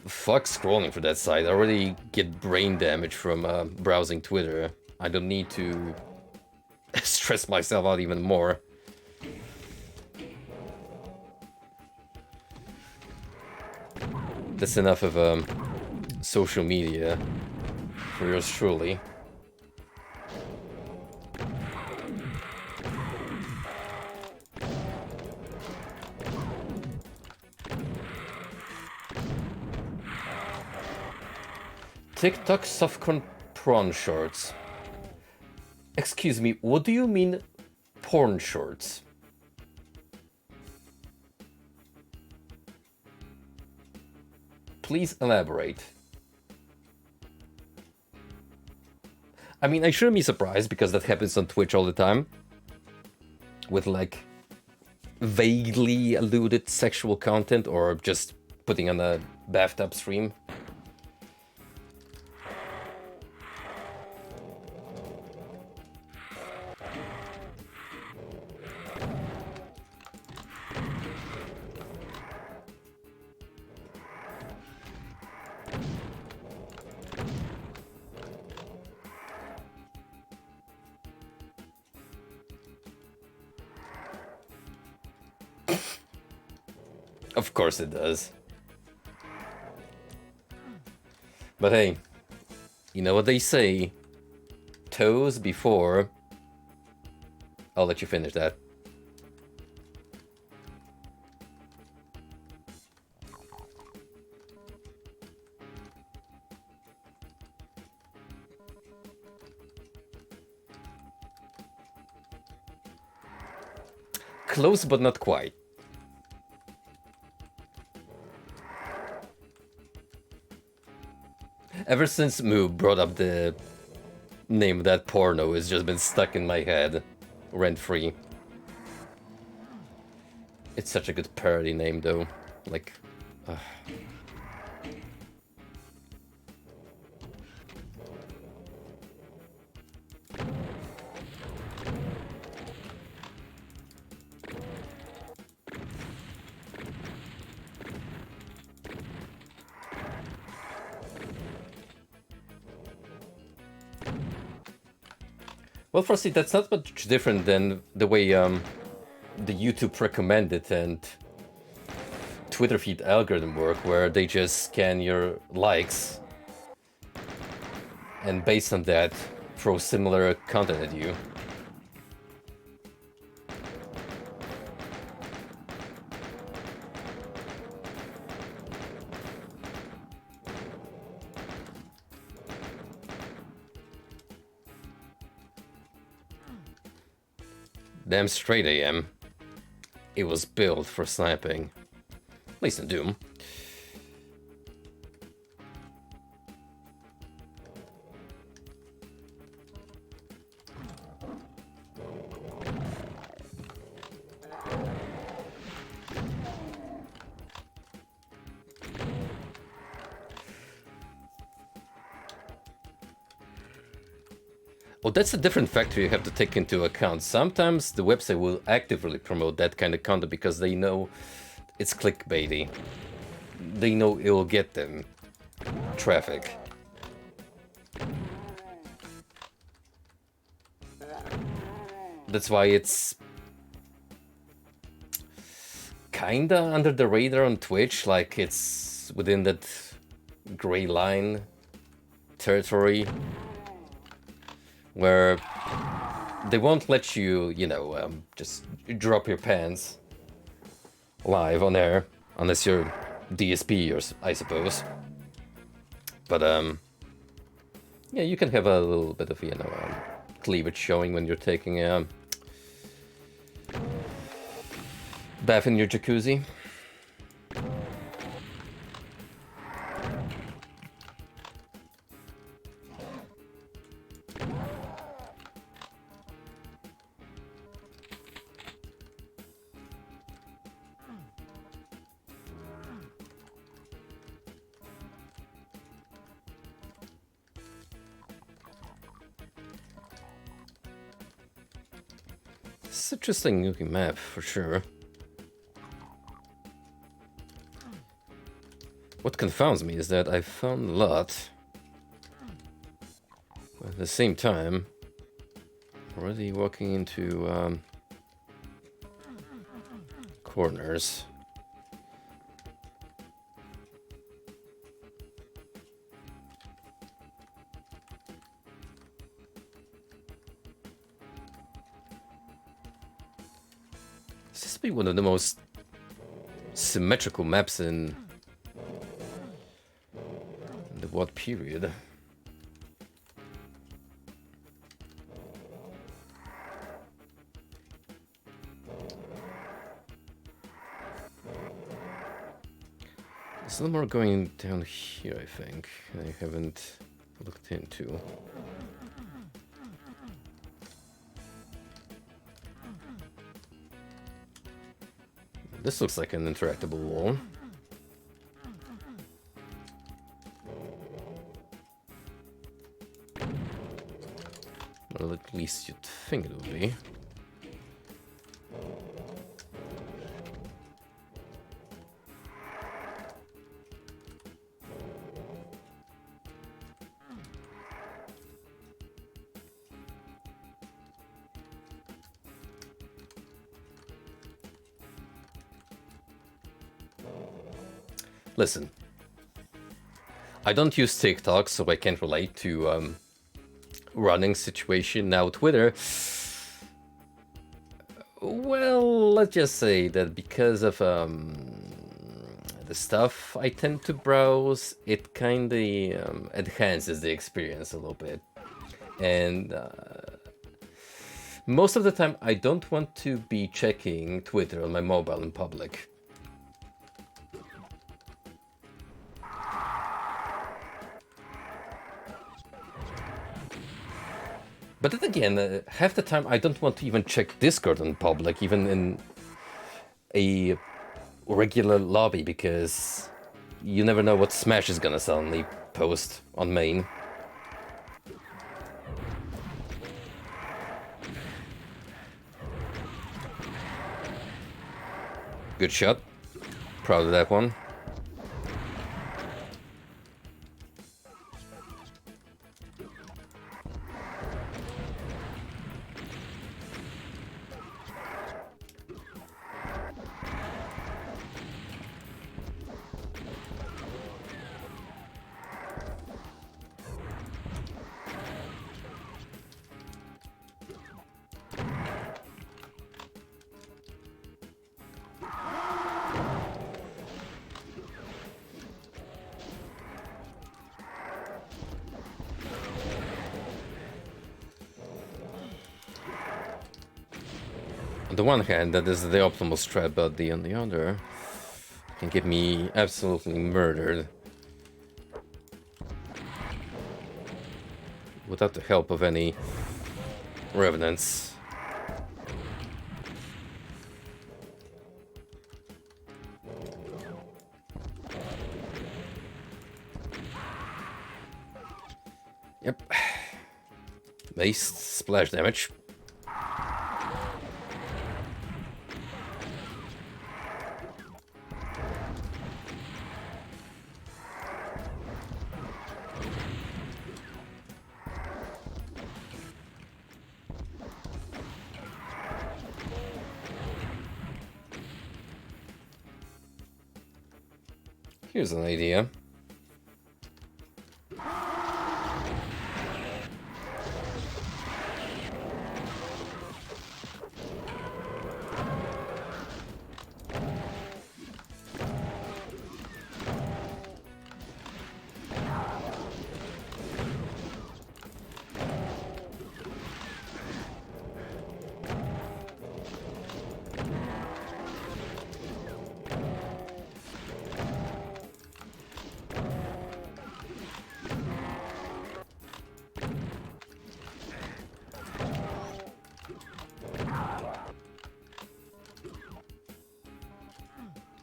Fuck scrolling for that site. I already get brain damage from browsing Twitter. I don't need to stress myself out even more. that's enough of social media for yours truly. TikTok softcorn prawn shorts. Excuse me, what do you mean porn shorts? Please elaborate. I mean, I shouldn't be surprised because that happens on Twitch all the time. With like vaguely alluded sexual content or just putting on a bathtub stream. Of course it does. But hey, you know what they say? Toes before... I'll let you finish that. Close, but not quite. Ever since Moo brought up the name of that porno, it's just been stuck in my head, rent-free. It's such a good parody name, though. Like, well, firstly, that's not much different than the way the YouTube recommended and Twitter feed algorithm work, where they just scan your likes and based on that, throw similar content at you. Damn straight I am. It was built for sniping. At least in Doom. Well, that's a different factor you have to take into account. Sometimes the website will actively promote that kind of content because they know it's clickbaity. They know it will get them traffic. That's why it's kinda under the radar on Twitch, like it's within that gray line territory where they won't let you, you know, just drop your pants live on air, unless you're DSP, or I suppose. But yeah, you can have a little bit of, you know, cleavage showing when you're taking a bath in your jacuzzi. It's an interesting looking map, for sure. What confounds me is that I found a lot, but at the same time, already walking into corners. This has been one of the most symmetrical maps in the what period? There's a lot more going down here, I think. I haven't looked into. This looks like an interactable wall. Well, at least you'd think it would be. Listen, I don't use TikTok, so I can't relate to running situation. Now Twitter, well, let's just say that because of the stuff I tend to browse, it kind of enhances the experience a little bit. And most of the time, I don't want to be checking Twitter on my mobile in public. But then again, half the time I don't want to even check Discord in public, even in a regular lobby, because you never know what Smash is gonna suddenly post on main. Good shot. Proud of that one. On the one hand, that is the optimal strat, but on the other can get me absolutely murdered without the help of any revenants. Yep. Mace splash damage. Here's an idea.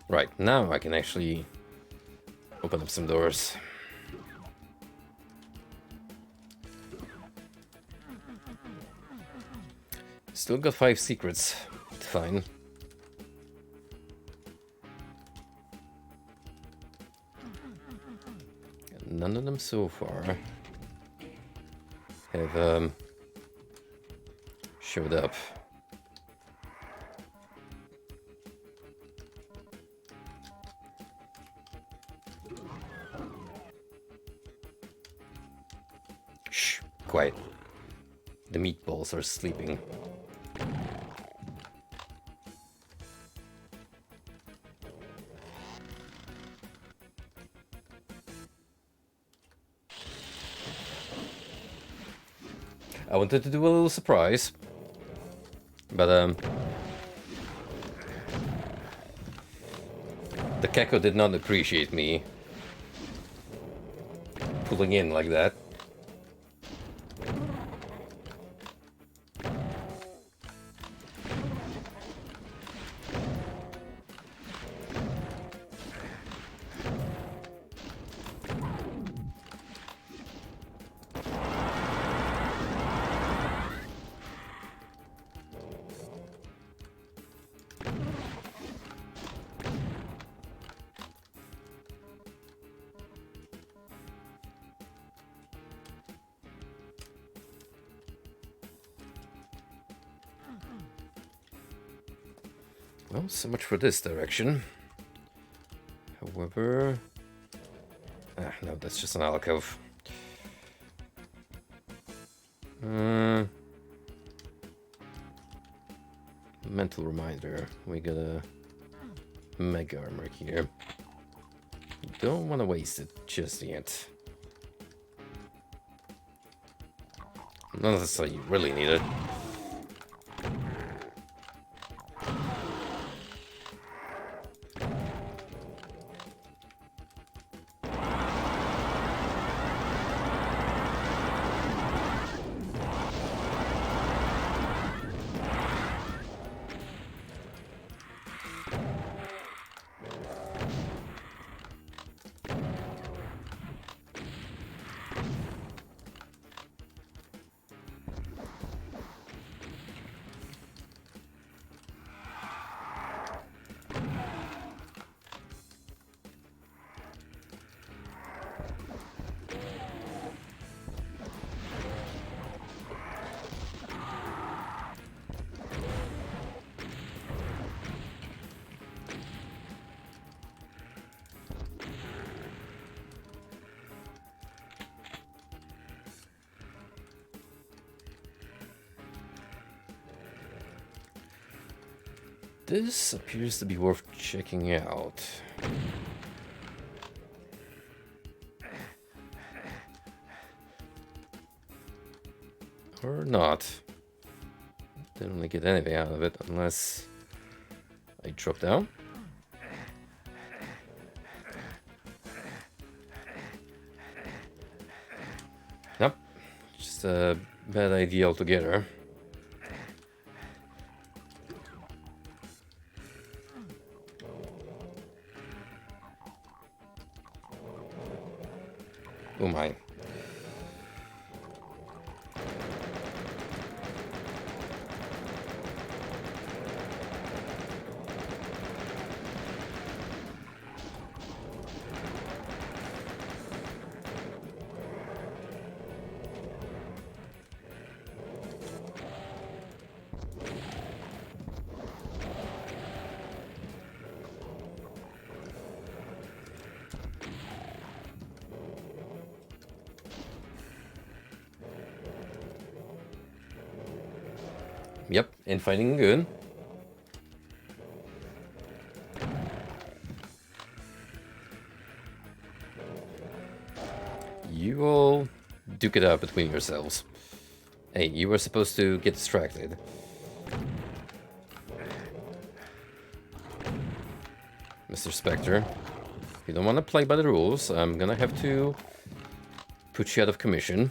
Right, now I can actually open up some doors. Still got 5 secrets to find. None of them so far have showed up. Shh, quiet. The meatballs are sleeping. I wanted to do a little surprise. But, the Keko did not appreciate me pulling in like that. Well, so much for this direction. However... no, that's just an alcove. Mental reminder. We got a mega armor here. Don't want to waste it just yet. Not necessarily you really need it. This appears to be worth checking out. Or not. Didn't really get anything out of it unless I drop down. Nope. Just a bad idea altogether. Oh my. Yep, and fighting good. You all duke it out between yourselves. Hey, you were supposed to get distracted. Mr. Spectre, if you don't want to play by the rules, I'm gonna have to put you out of commission.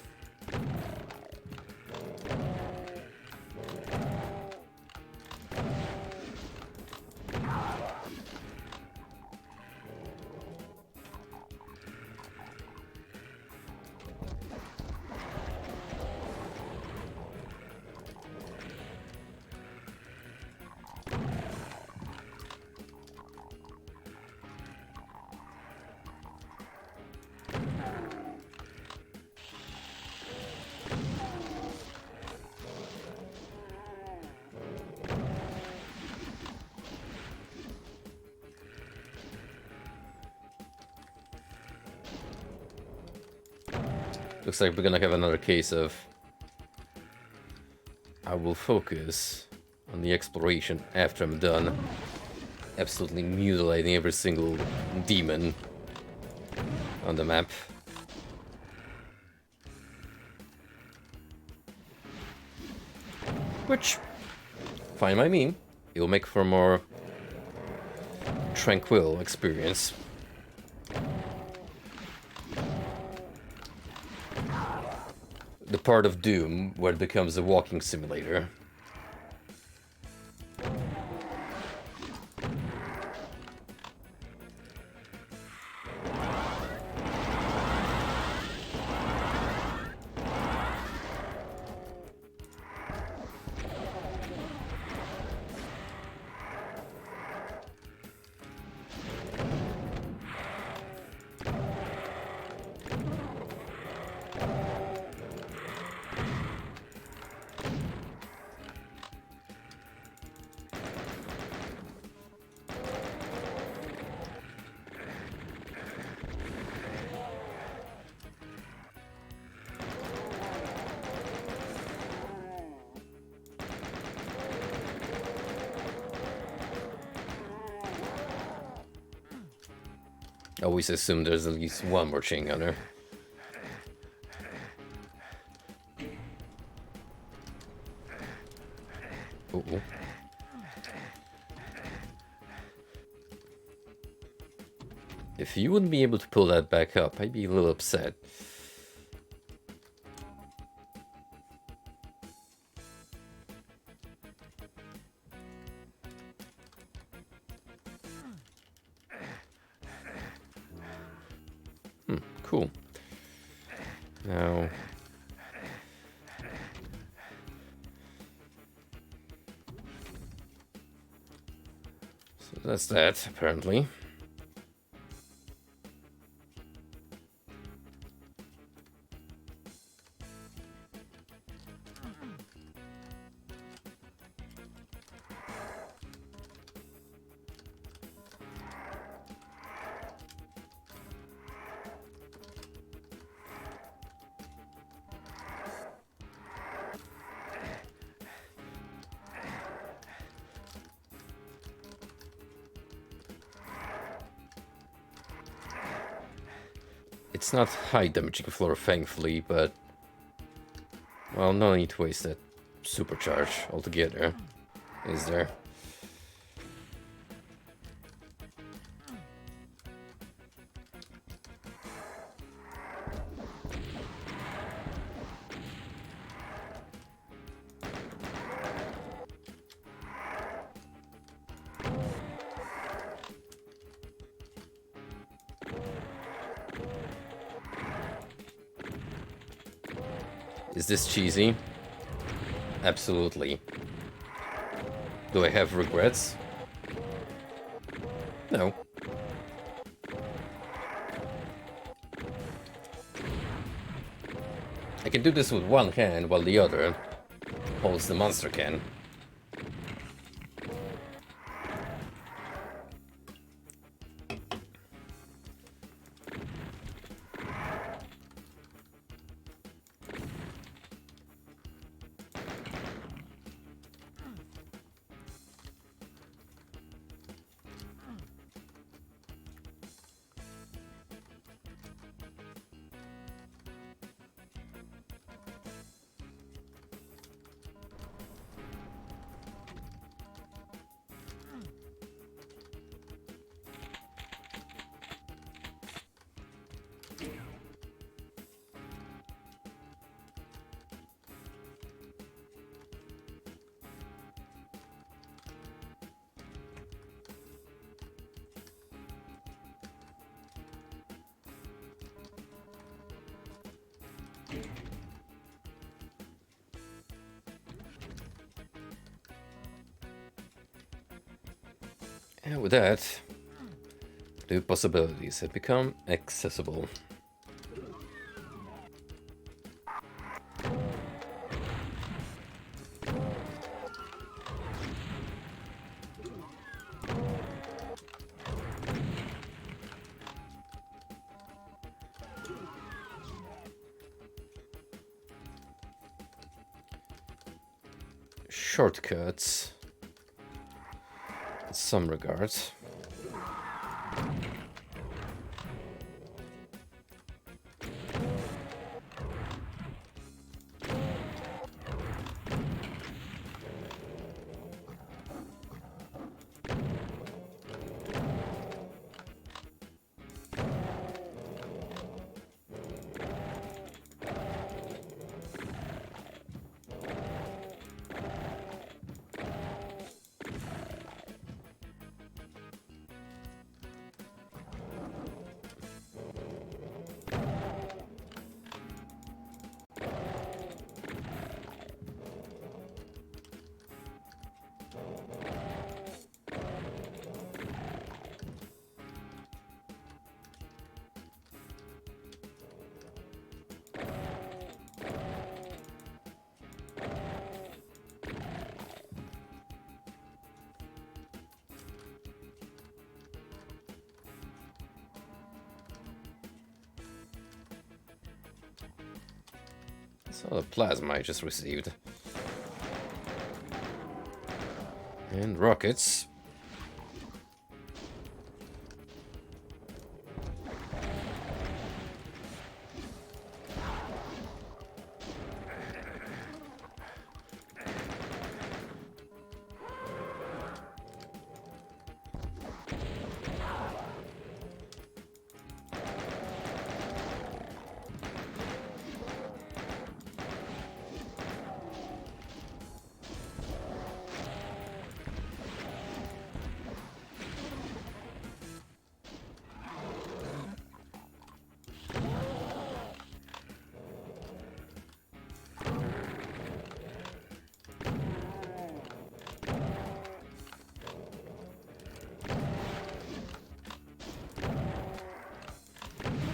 Looks like we're gonna have another case of I will focus on the exploration after I'm done absolutely mutilating every single demon on the map. Which, fine by me. It'll make for a more tranquil experience. The part of Doom where it becomes a walking simulator. I always assume there's at least one more chain gunner. Uh-oh. If you wouldn't be able to pull that back up, I'd be a little upset. Cool. Now... so that's that, apparently. It's not high damaging floor, thankfully, but... well, no need to waste that supercharge altogether, is there? Is this cheesy? Absolutely. Do I have regrets? No. I can do this with one hand while the other holds the monster can. And with that, new possibilities have become accessible. Shortcuts. In some regards. So the plasma I just received. And rockets.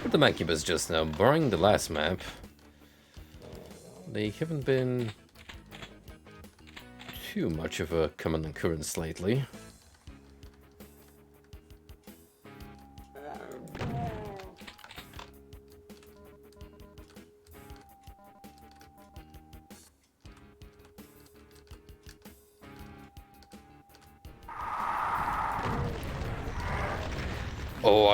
But the Macubus just now, barring the last map, they haven't been too much of a common occurrence lately. Oh,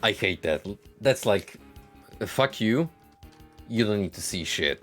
I hate that. That's like, fuck you. You don't need to see shit.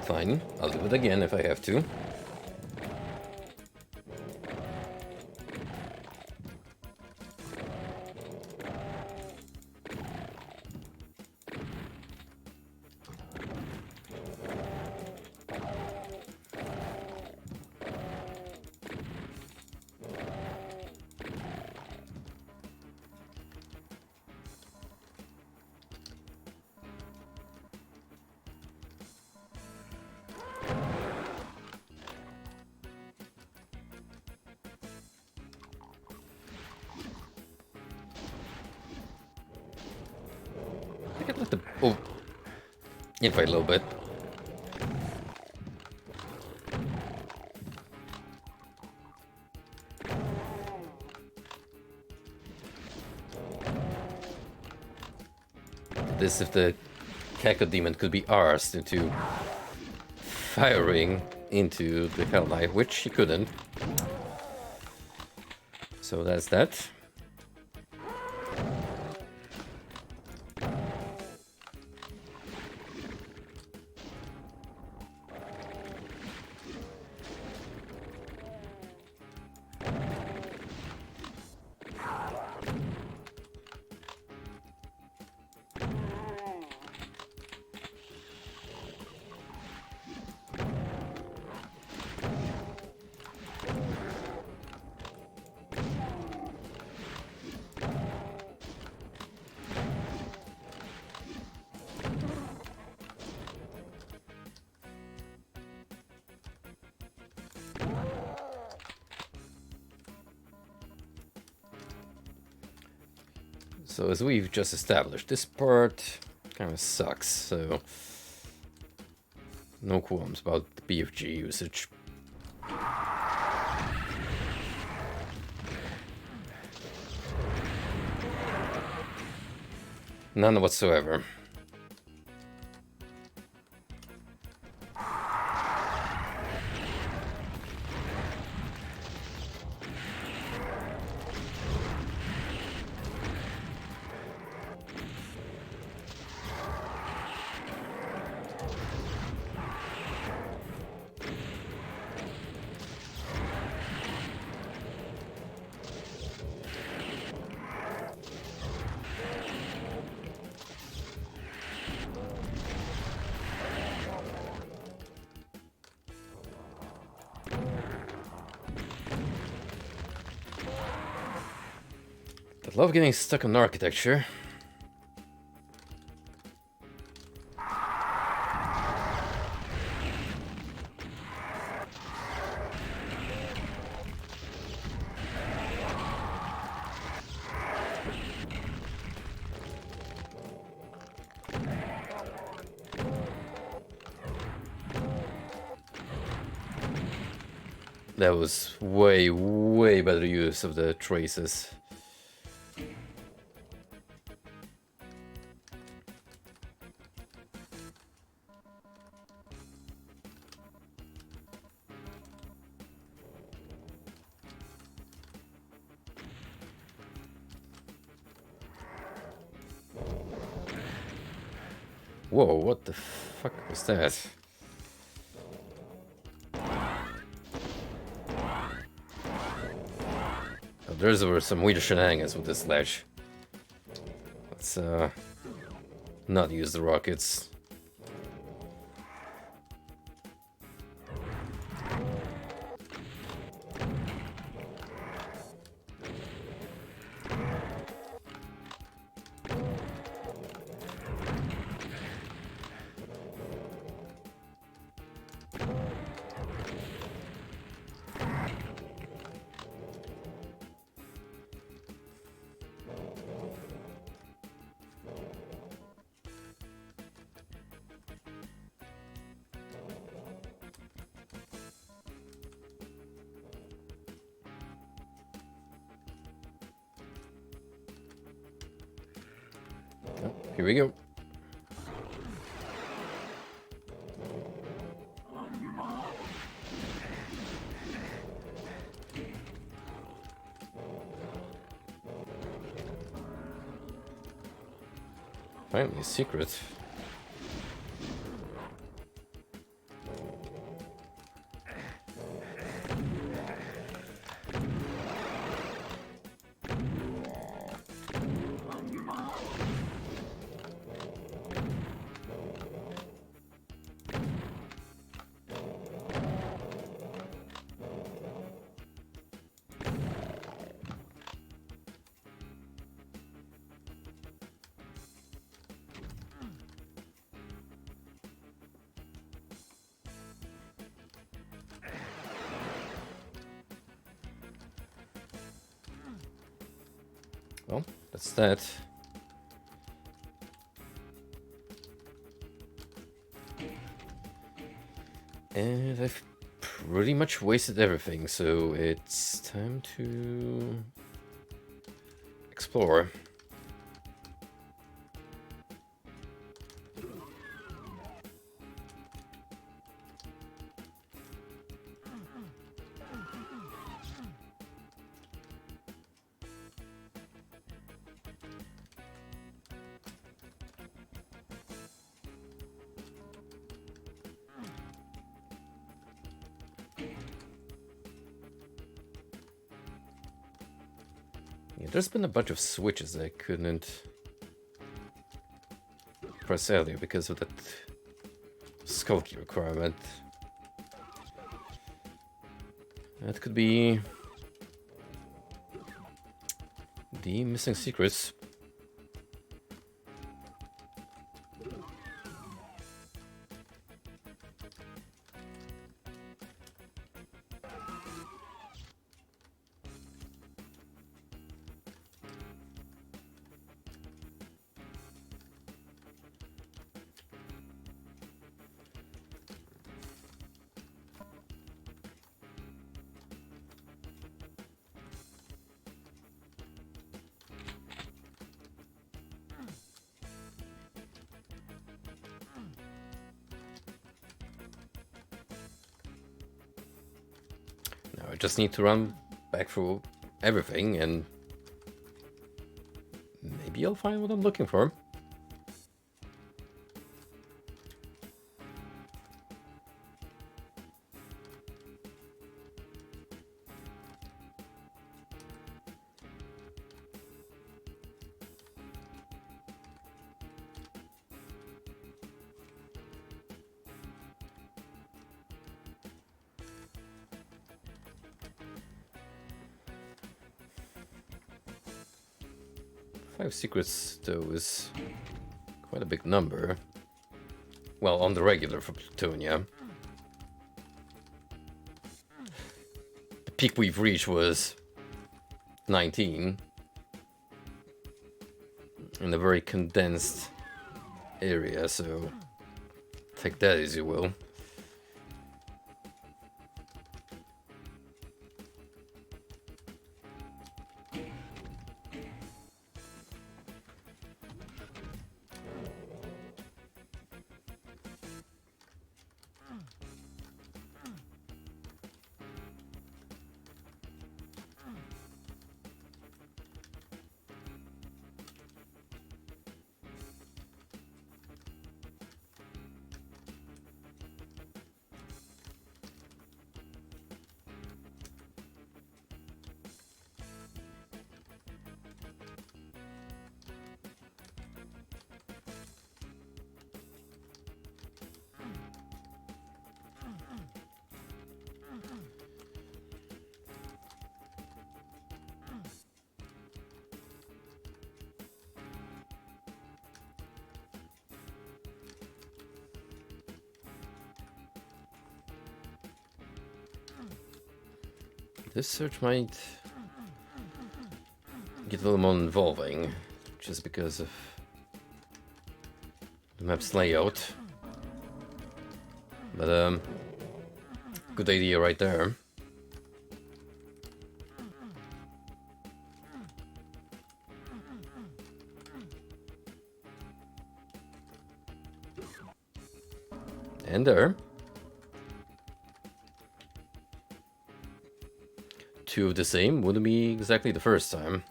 Fine, I'll do it again if I have to. I could let the... Oh. Invite a little bit. This if the Cacodemon could be arsed into firing into the Hell Knight, which he couldn't. So that's that. So as we've just established, this part kind of sucks, so no qualms about the BFG usage. None whatsoever. I love getting stuck on architecture. That was way, way better use of the traces. Whoa, what the fuck was that? Oh, there's were some weird shenanigans with this ledge. Let's not use the rockets. Oh, here we go. Finally, a secret. Well, that's that. And I've pretty much wasted everything, so it's time to explore. Yeah, there's been a bunch of switches that I couldn't press earlier because of that skull key requirement. That could be the missing secrets. Now I just need to run back through everything and maybe I'll find what I'm looking for. 5 secrets, though, is quite a big number. Well, on the regular for Plutonia. The peak we've reached was 19. In a very condensed area, so take that as you will. This search might get a little more involving, just because of the map's layout. But good idea right there. And there. 2 of the same wouldn't be exactly the first time.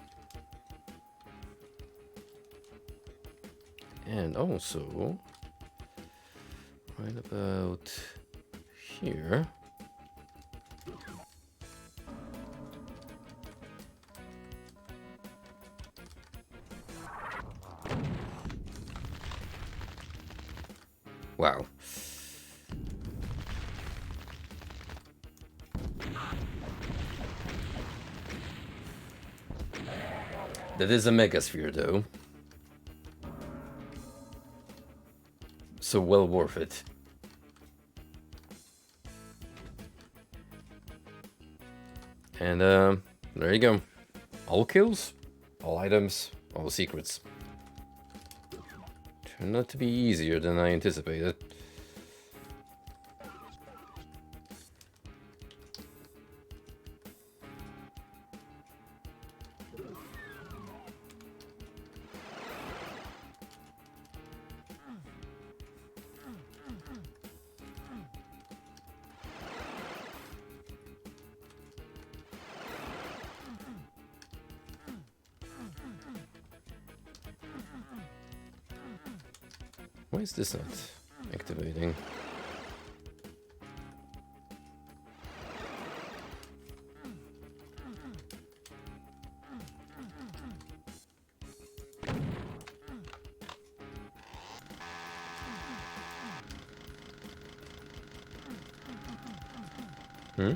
And also, right about here. Wow. That is a megasphere, though. So well worth it. And there you go. All kills, all items, all secrets. Turned out to be easier than I anticipated. Why is this not activating? Hmm?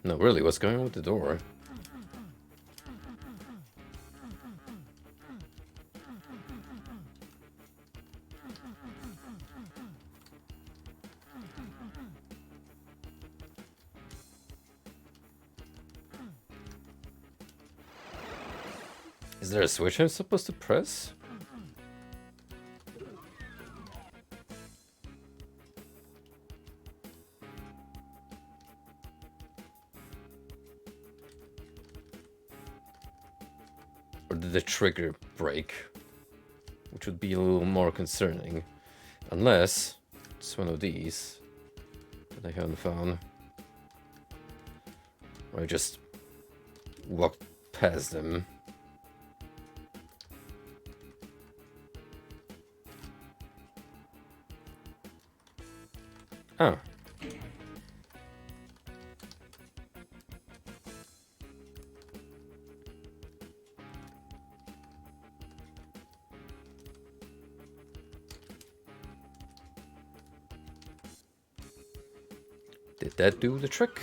No, really, what's going on with the door? Is there a switch I'm supposed to press? Or did the trigger break? Which would be a little more concerning. Unless it's one of these that I haven't found. Or I just walked past them. Oh. Did that do the trick?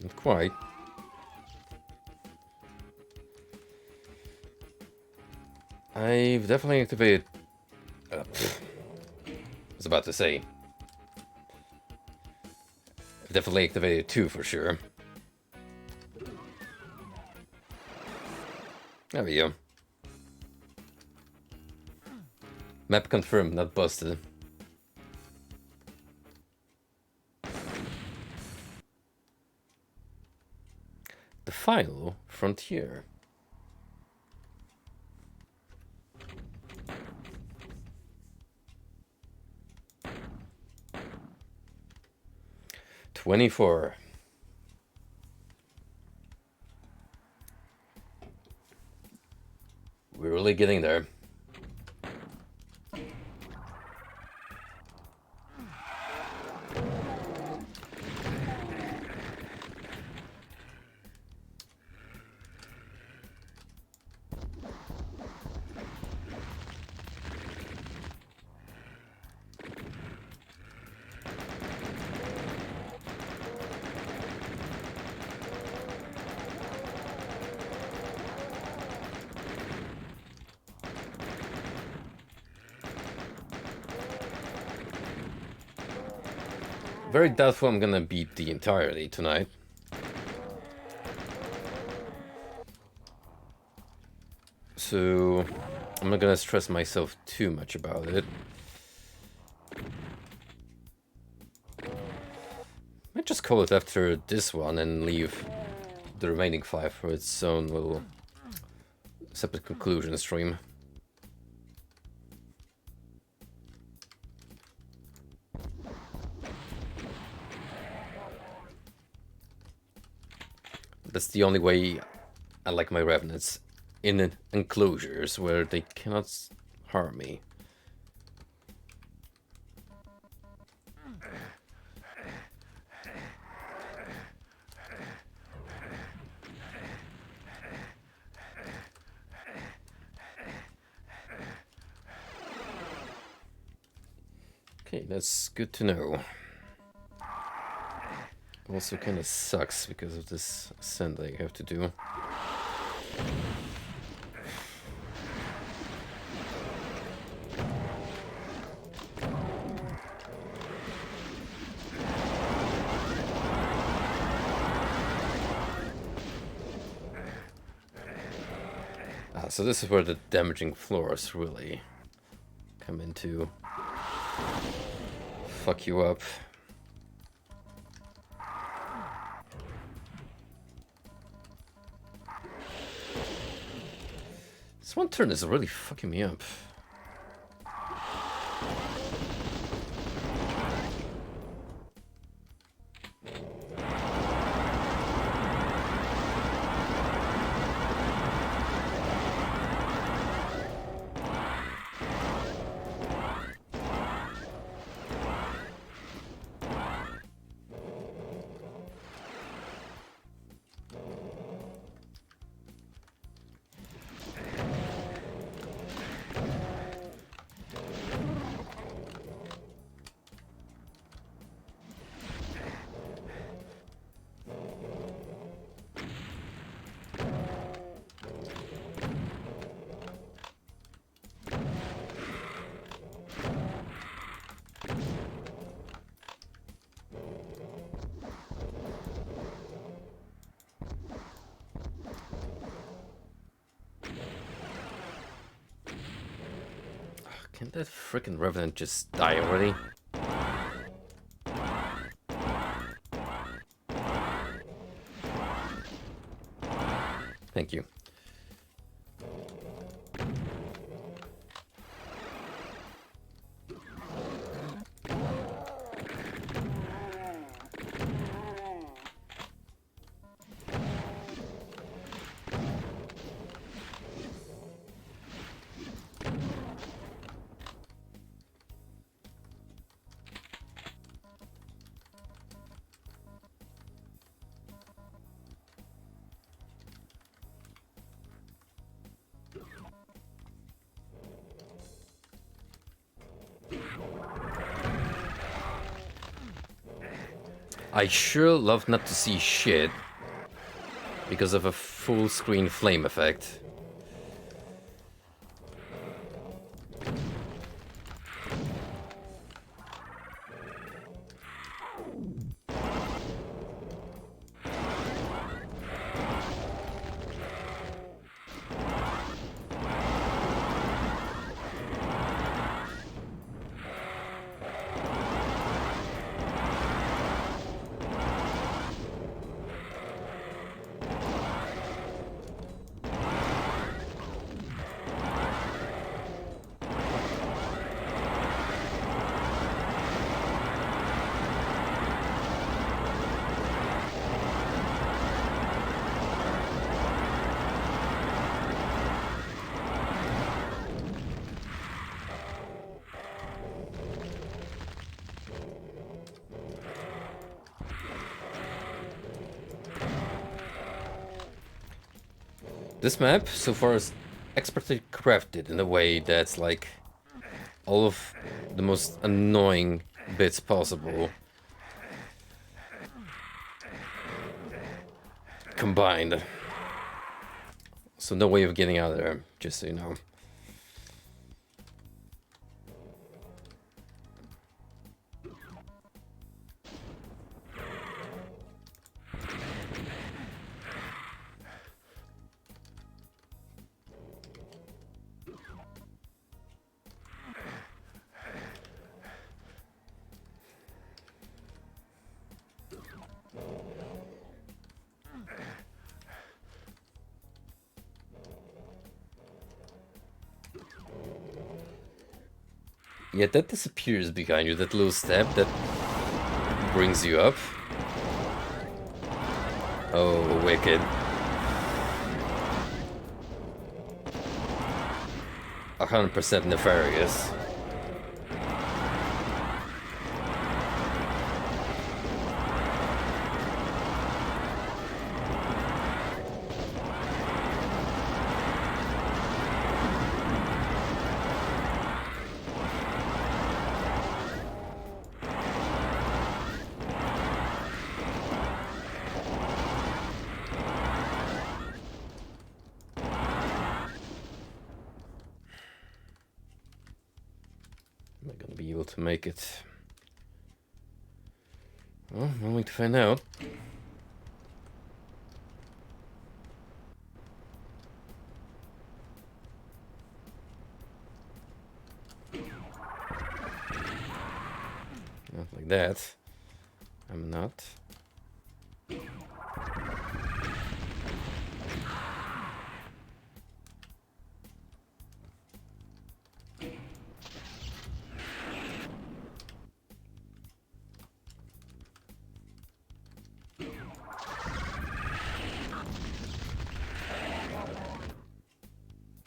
Not quite. I've definitely activated... I was about to say. I've definitely activated 2 for sure. There we go. Map confirmed, not busted. The final frontier. $24. We're really getting there. Very doubtful I'm gonna beat the entirety tonight. So I'm not gonna stress myself too much about it. Might just call it after this one and leave the remaining 5 for its own little separate conclusion stream. That's the only way I like my revenants, in enclosures where they cannot harm me. Okay, that's good to know. Also kind of sucks because of this ascent I have to do. So this is where the damaging floors really come into fuck you up. This one turn is really fucking me up. Can that frickin' Revenant just die already? Thank you. I sure love not to see shit because of a full screen flame effect. This map, so far, is expertly crafted in a way that's like all of the most annoying bits possible combined. So no way of getting out of there, just so you know. Yeah, that disappears behind you, that little step that brings you up. Oh, wicked. 100% nefarious. Am I gonna be able to make it? Well, we'll wait to find out. Not like that. I'm not.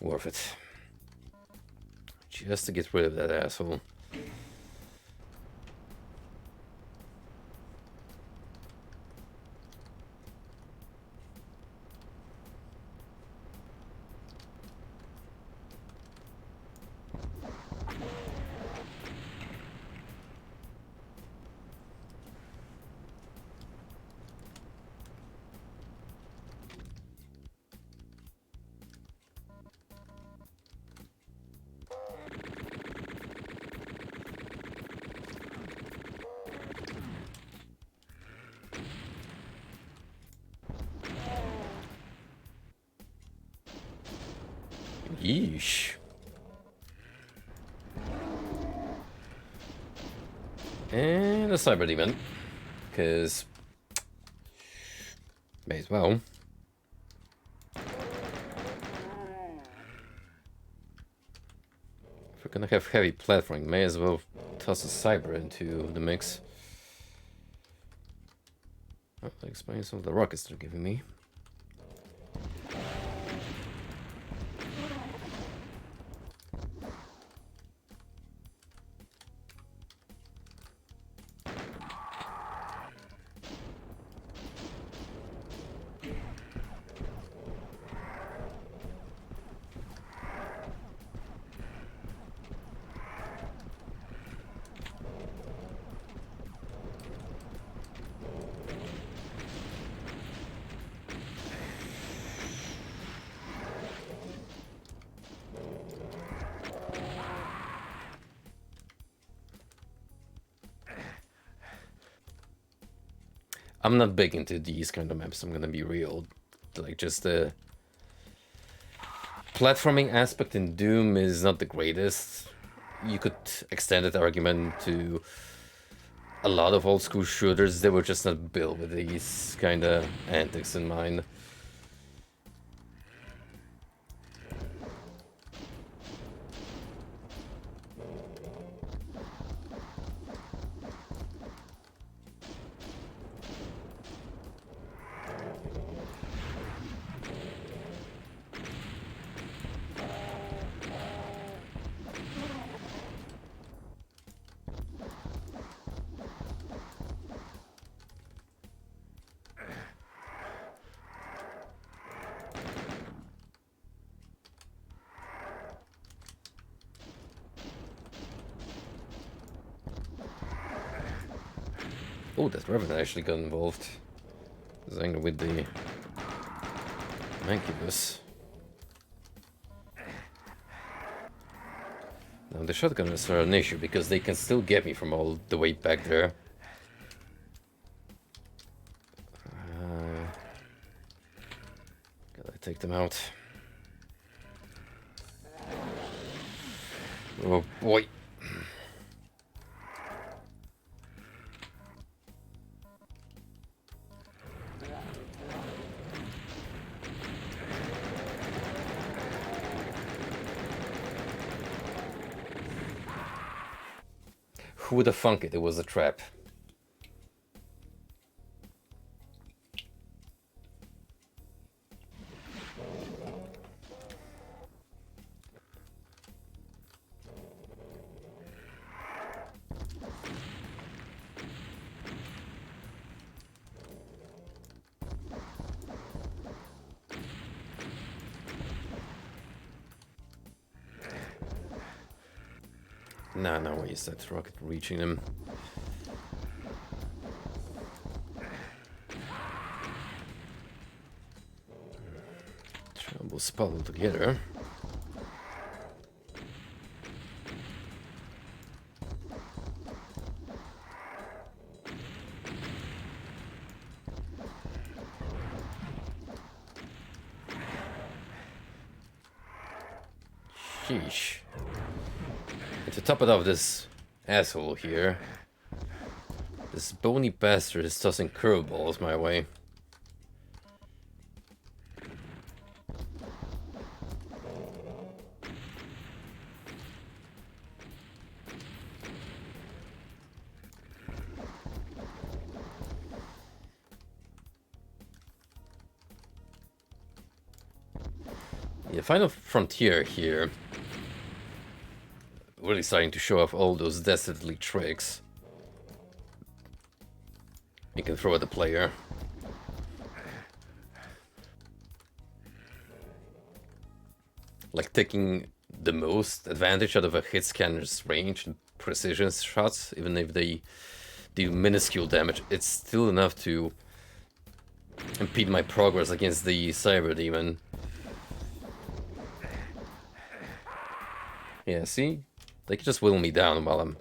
Worth it. Just to get rid of that asshole. Yeesh. And a cyber demon. Because may as well. If we're gonna have heavy platforming, may as well toss a cyber into the mix. Oh, that explains some of the rockets they're giving me. I'm not big into these kind of maps, I'm gonna be real. Like, just the platforming aspect in Doom is not the greatest. You could extend that argument to a lot of old school shooters. They were just not built with these kind of antics in mind. Oh, that Revenant actually got involved. Zang with the Mancubus. Now the shotgunners are an issue because they can still get me from all the way back there. Gotta take them out. Oh boy. Who would have thunk it? It was a trap. Nah, no way is that rocket reaching him. Trouble spot together. Sheesh. And to top it off, this asshole here, this bony bastard is tossing curveballs my way. Yeah, Final Frontier here. Really starting to show off all those dastardly tricks you can throw at the player. Like taking the most advantage out of a hit scanner's range and precision shots, even if they do minuscule damage, it's still enough to impede my progress against the Cyber Demon. Yeah, see? They can just whittle me down while I'm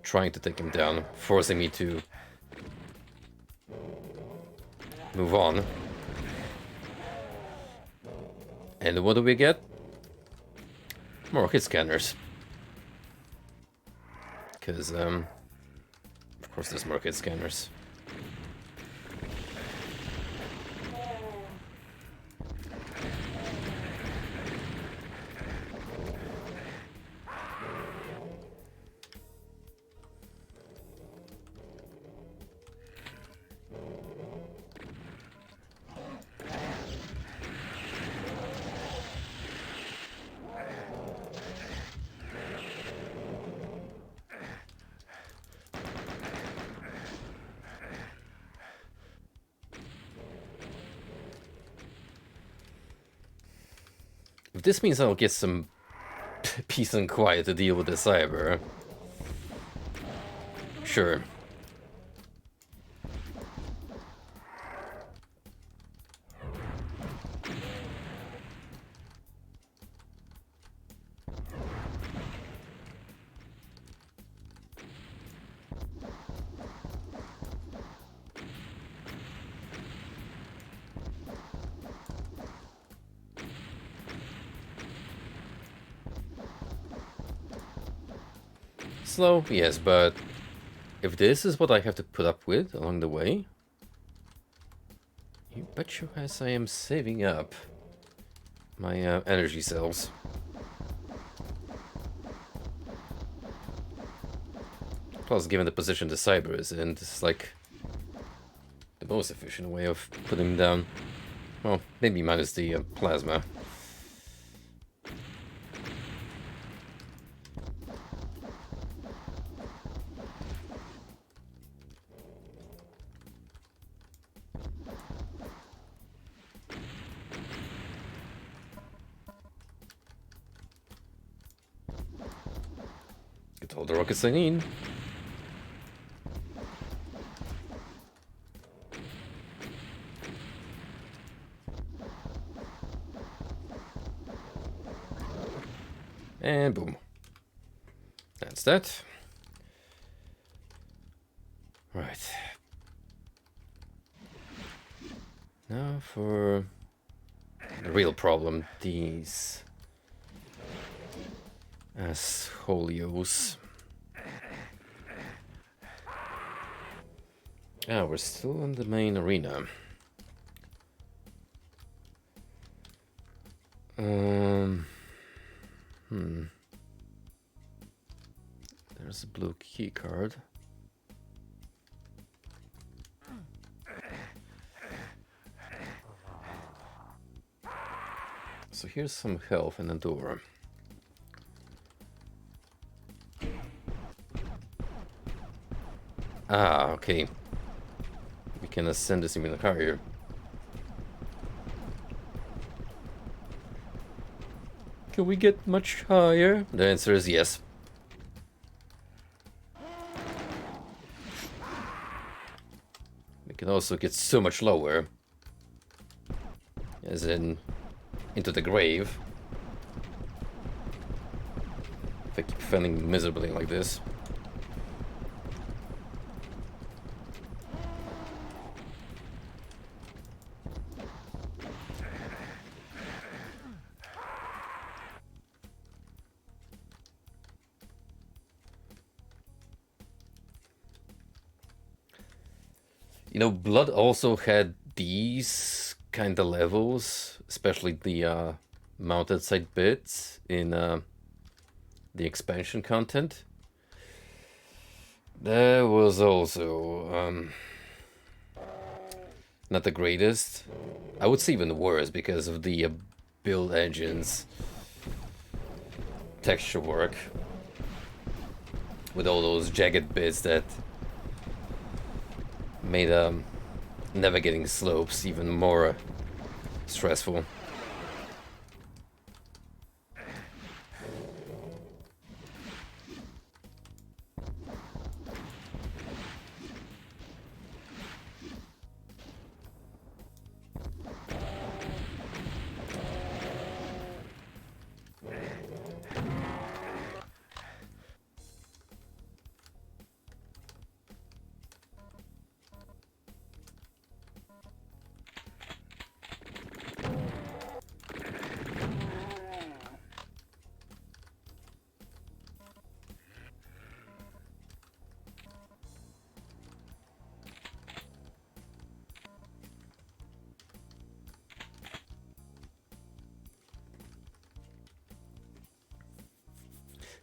trying to take him down, forcing me to move on. And what do we get? More hit scanners. Because, of course there's more hit scanners. This means I'll get some peace and quiet to deal with the Cyber. Sure. Slow, yes, but if this is what I have to put up with along the way, you bet your ass I am saving up my energy cells. Plus, given the position the cyber is in, it's like the most efficient way of putting them down. Well, maybe minus the plasma. Get all the rockets I need. And boom. That's that. Right. Now for the real problem. These assholios. Ah, we're still in the main arena. There's a blue key card. So here's some health and a door. Ah, okay. We can ascend this even higher. Can we get much higher? The answer is yes. We can also get so much lower. As in, into the grave. If I keep failing miserably like this. You know, Blood also had these kind of levels, especially the mounted side bits in the expansion content. That was also not the greatest. I would say even worse because of the build engines, texture work, with all those jagged bits that made navigating slopes even more stressful.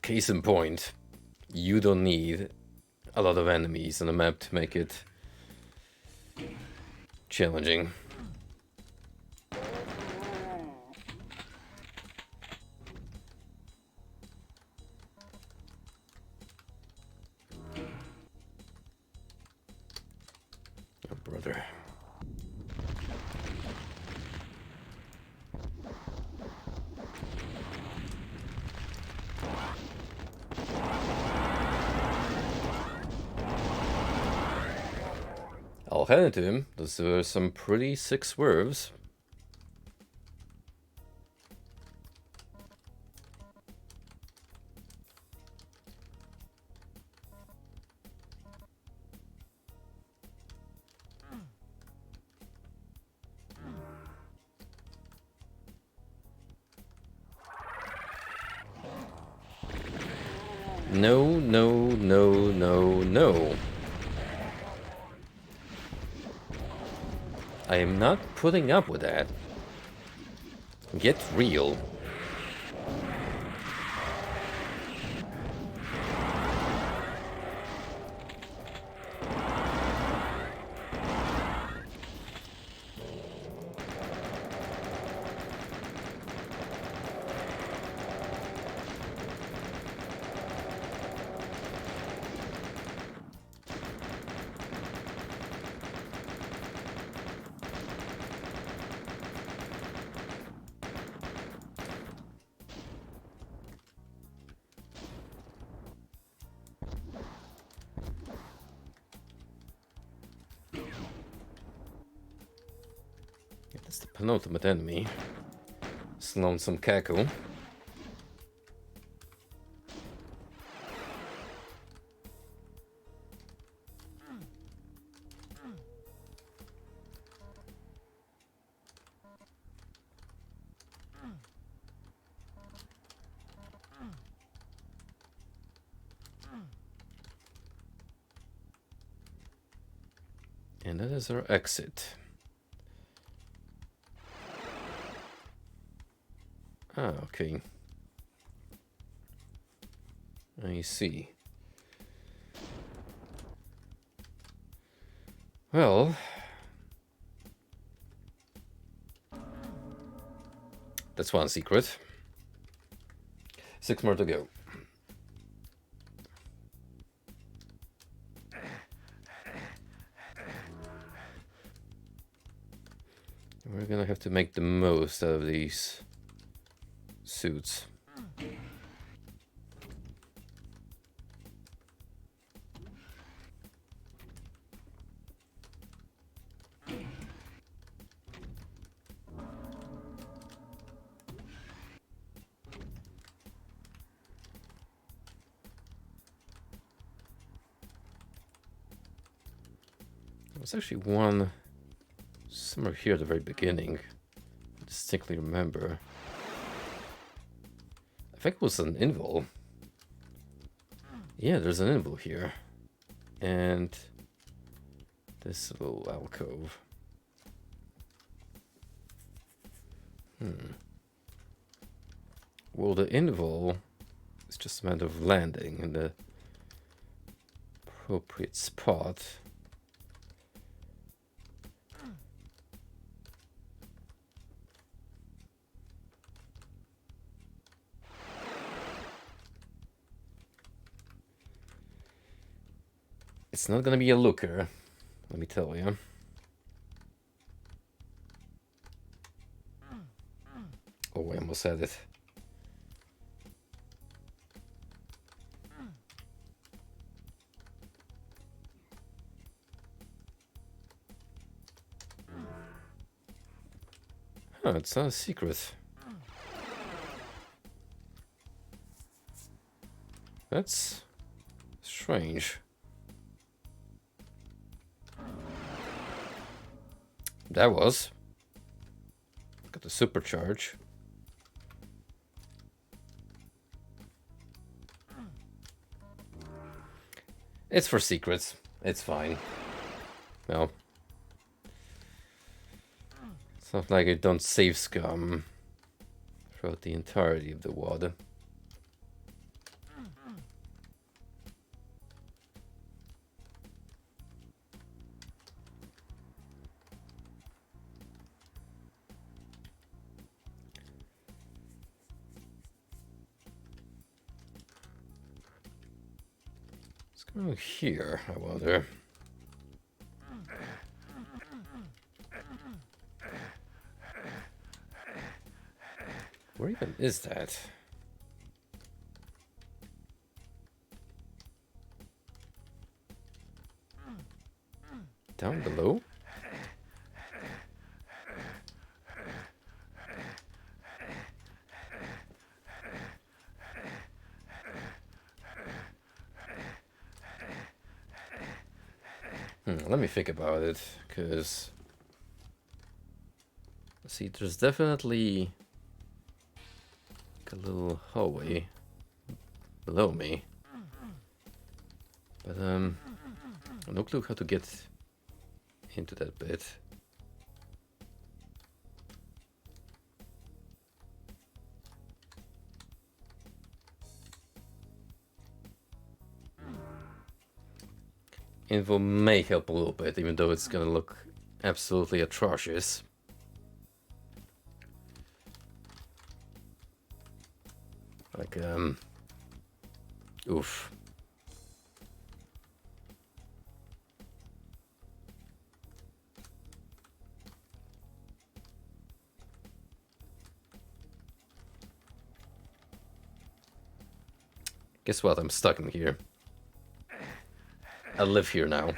Case in point, you don't need a lot of enemies on the map to make it challenging. Oh, brother. I'll hand it to him. Those were some pretty sick swerves. No, no, no, no, no. I am not putting up with that. Get real. That's the penultimate enemy. This lonesome cackle. And that is our exit. Ah, okay. I see. Well, that's one secret. 6 more to go. We're gonna have to make the most out of these suits. There's actually one somewhere here at the very beginning. I distinctly remember. I think it was an invul. Yeah, there's an invul here. And this little alcove. Well, the invul is just a matter of landing in the appropriate spot. It's not gonna be a looker, let me tell you. Oh, I almost said it. Huh, it's not a secret. That's strange. That was. Got the supercharge. It's for secrets. It's fine. Well. It's not like I don't save scum throughout the entirety of the water. Oh, here, I wonder. Where even is that? Down below? Let me think about it, because see, there's definitely a little hallway below me. But no clue how to get into that bit. Info may help a little bit, even though it's gonna look absolutely atrocious. Like, oof. Guess what? I'm stuck in here. I live here now.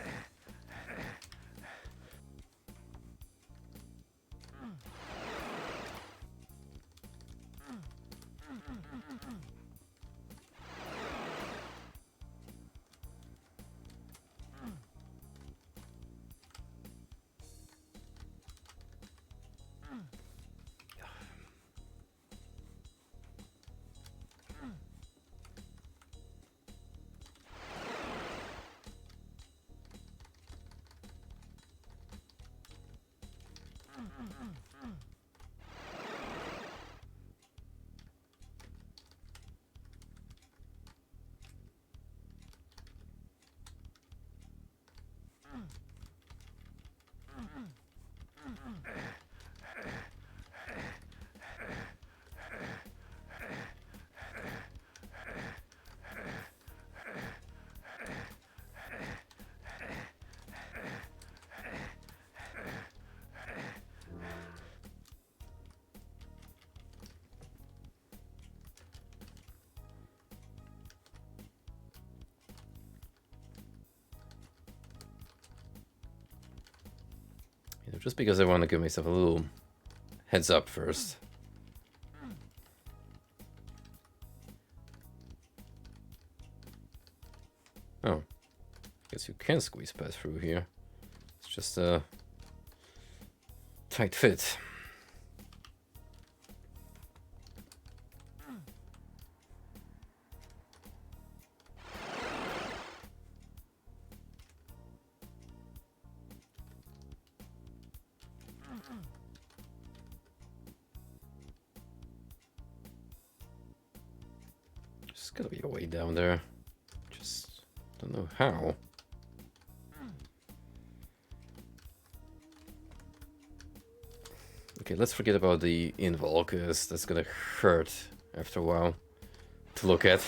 Just because I want to give myself a little heads up first. Oh, guess you can squeeze past through here. It's just a tight fit. There's gotta be a way down there. Just don't know how. Okay, let's forget about the invol, because that's gonna hurt after a while to look at.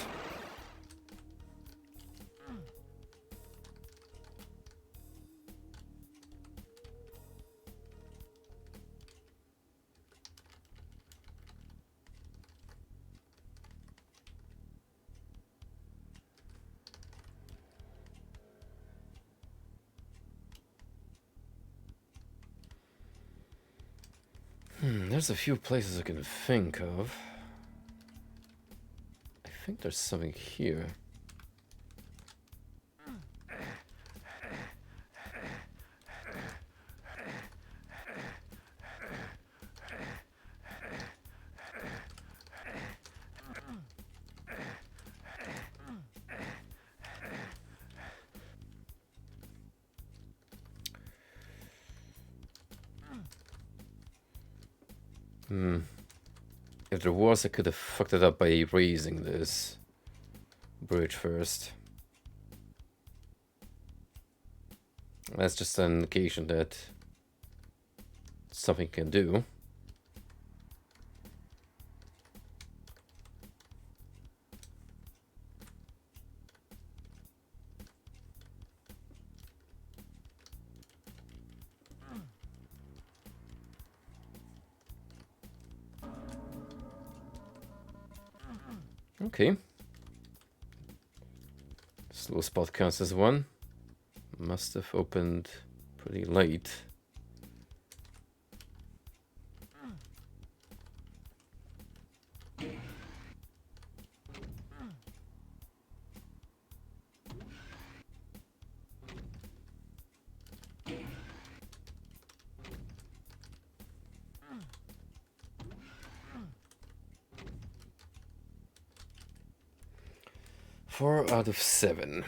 There's a few places I can think of. I think there's something here. If there was, I could have fucked it up by raising this bridge first. That's just an indication that something can do. Okay. This little spot counts as one. Must have opened pretty late. Four out of 7.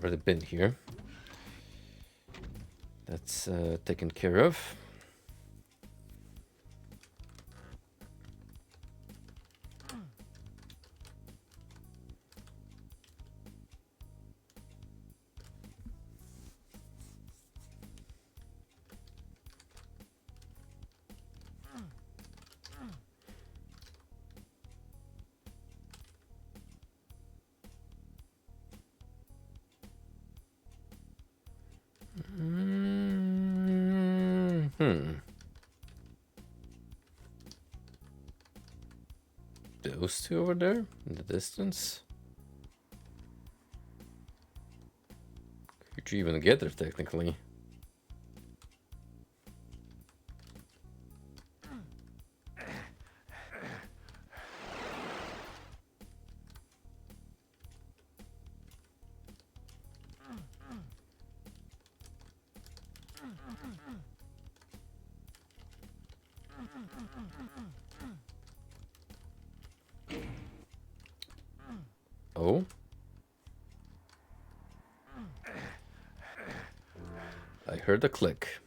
already been here. That's taken care of. Those two over there in the distance. Could you even get there technically? Oh? I heard a click.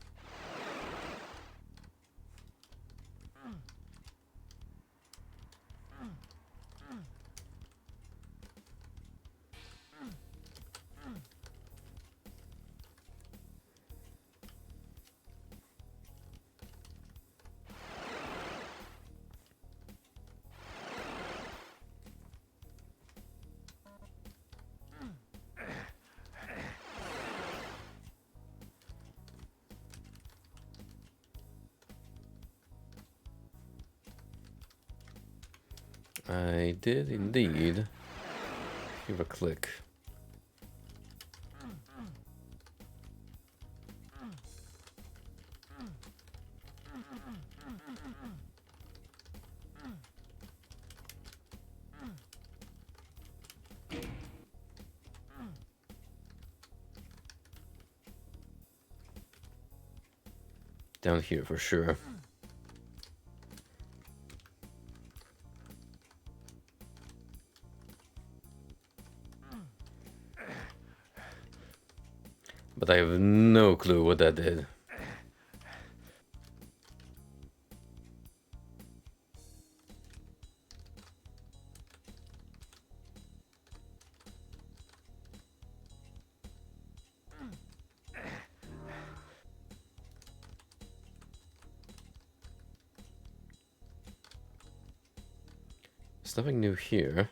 I did indeed hear a click. Down here for sure. But I have no clue what that did. There's nothing new here.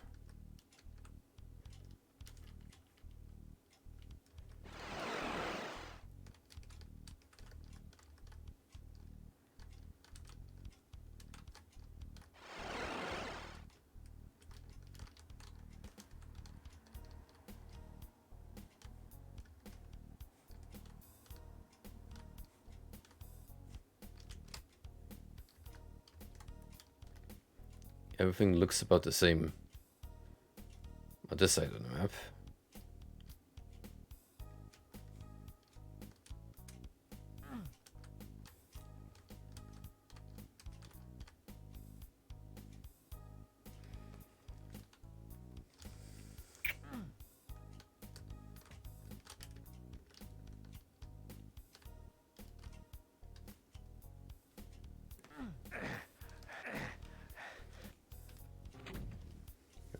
Everything looks about the same on this side of the map.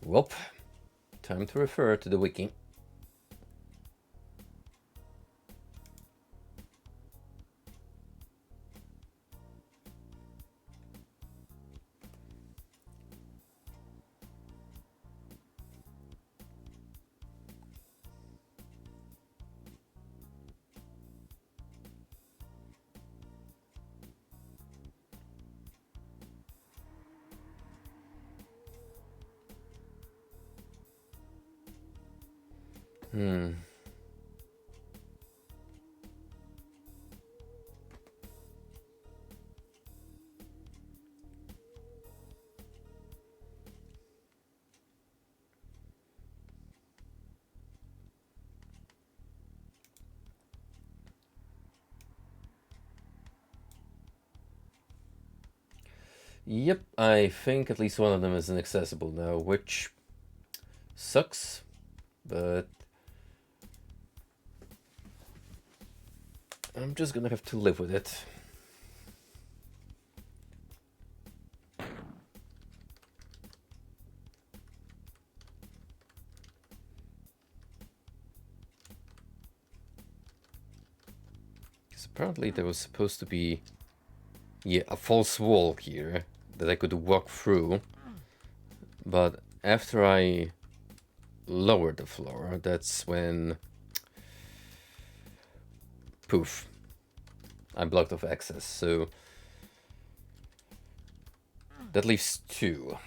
Well, time to refer to the wiki. Yep, I think at least one of them is inaccessible now, which sucks, but I'm just gonna have to live with it. Because apparently there was supposed to be, yeah, a false wall here that I could walk through. But after I lowered the floor, that's when, poof, I'm blocked off access. So that leaves 2.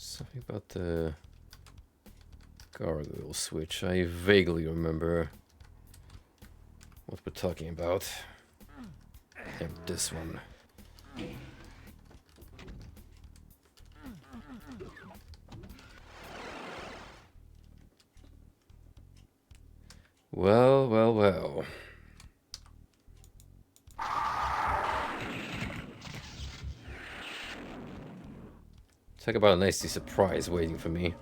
Something about the gargoyle switch. I vaguely remember what we're talking about. And this one. Well, well, well. Talk about a nasty surprise waiting for me.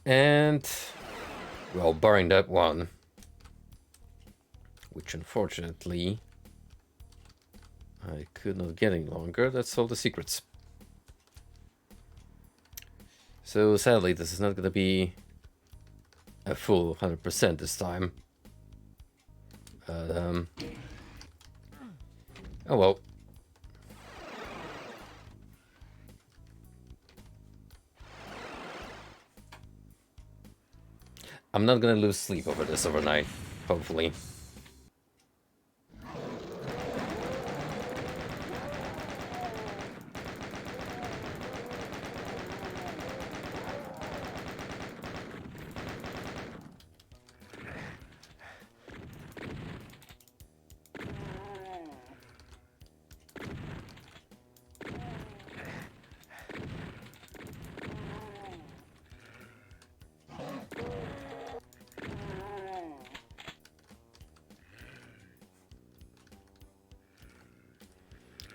And, well, barring that one, which unfortunately I could not get any longer, that's all the secrets. So sadly, this is not going to be a full 100% this time. Oh well. I'm not gonna lose sleep over this overnight, hopefully.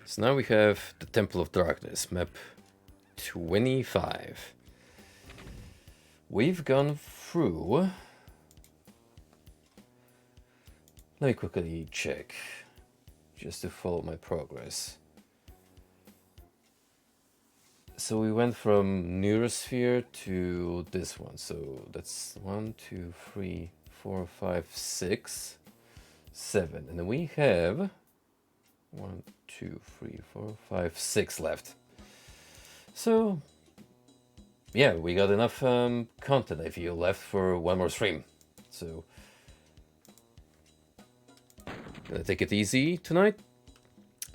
So now we have the Temple of Darkness, map 25. We've gone through... Let me quickly check, just to follow my progress. So we went from Neurosphere to this one, so that's 1, 2, 3, 4, 5, 6, 7. And then we have 1, 2, 3, 4, 5, 6 left. So, yeah, we got enough content, I feel, left for one more stream. So, gonna take it easy tonight.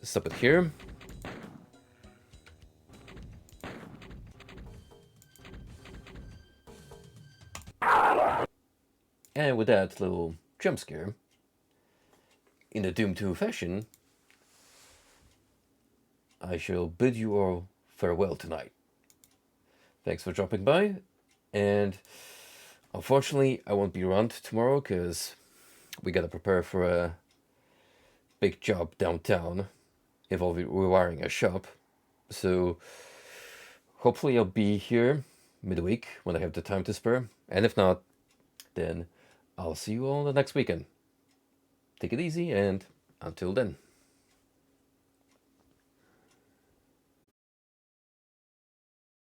Stop it here. And with that little jump scare, in the Doom 2 fashion, I shall bid you all farewell tonight. Thanks for dropping by, and unfortunately I won't be around tomorrow because we gotta prepare for a big job downtown involving rewiring a shop. So hopefully I'll be here midweek when I have the time to spare, and if not, then I'll see you all the next weekend. Take it easy, and until then.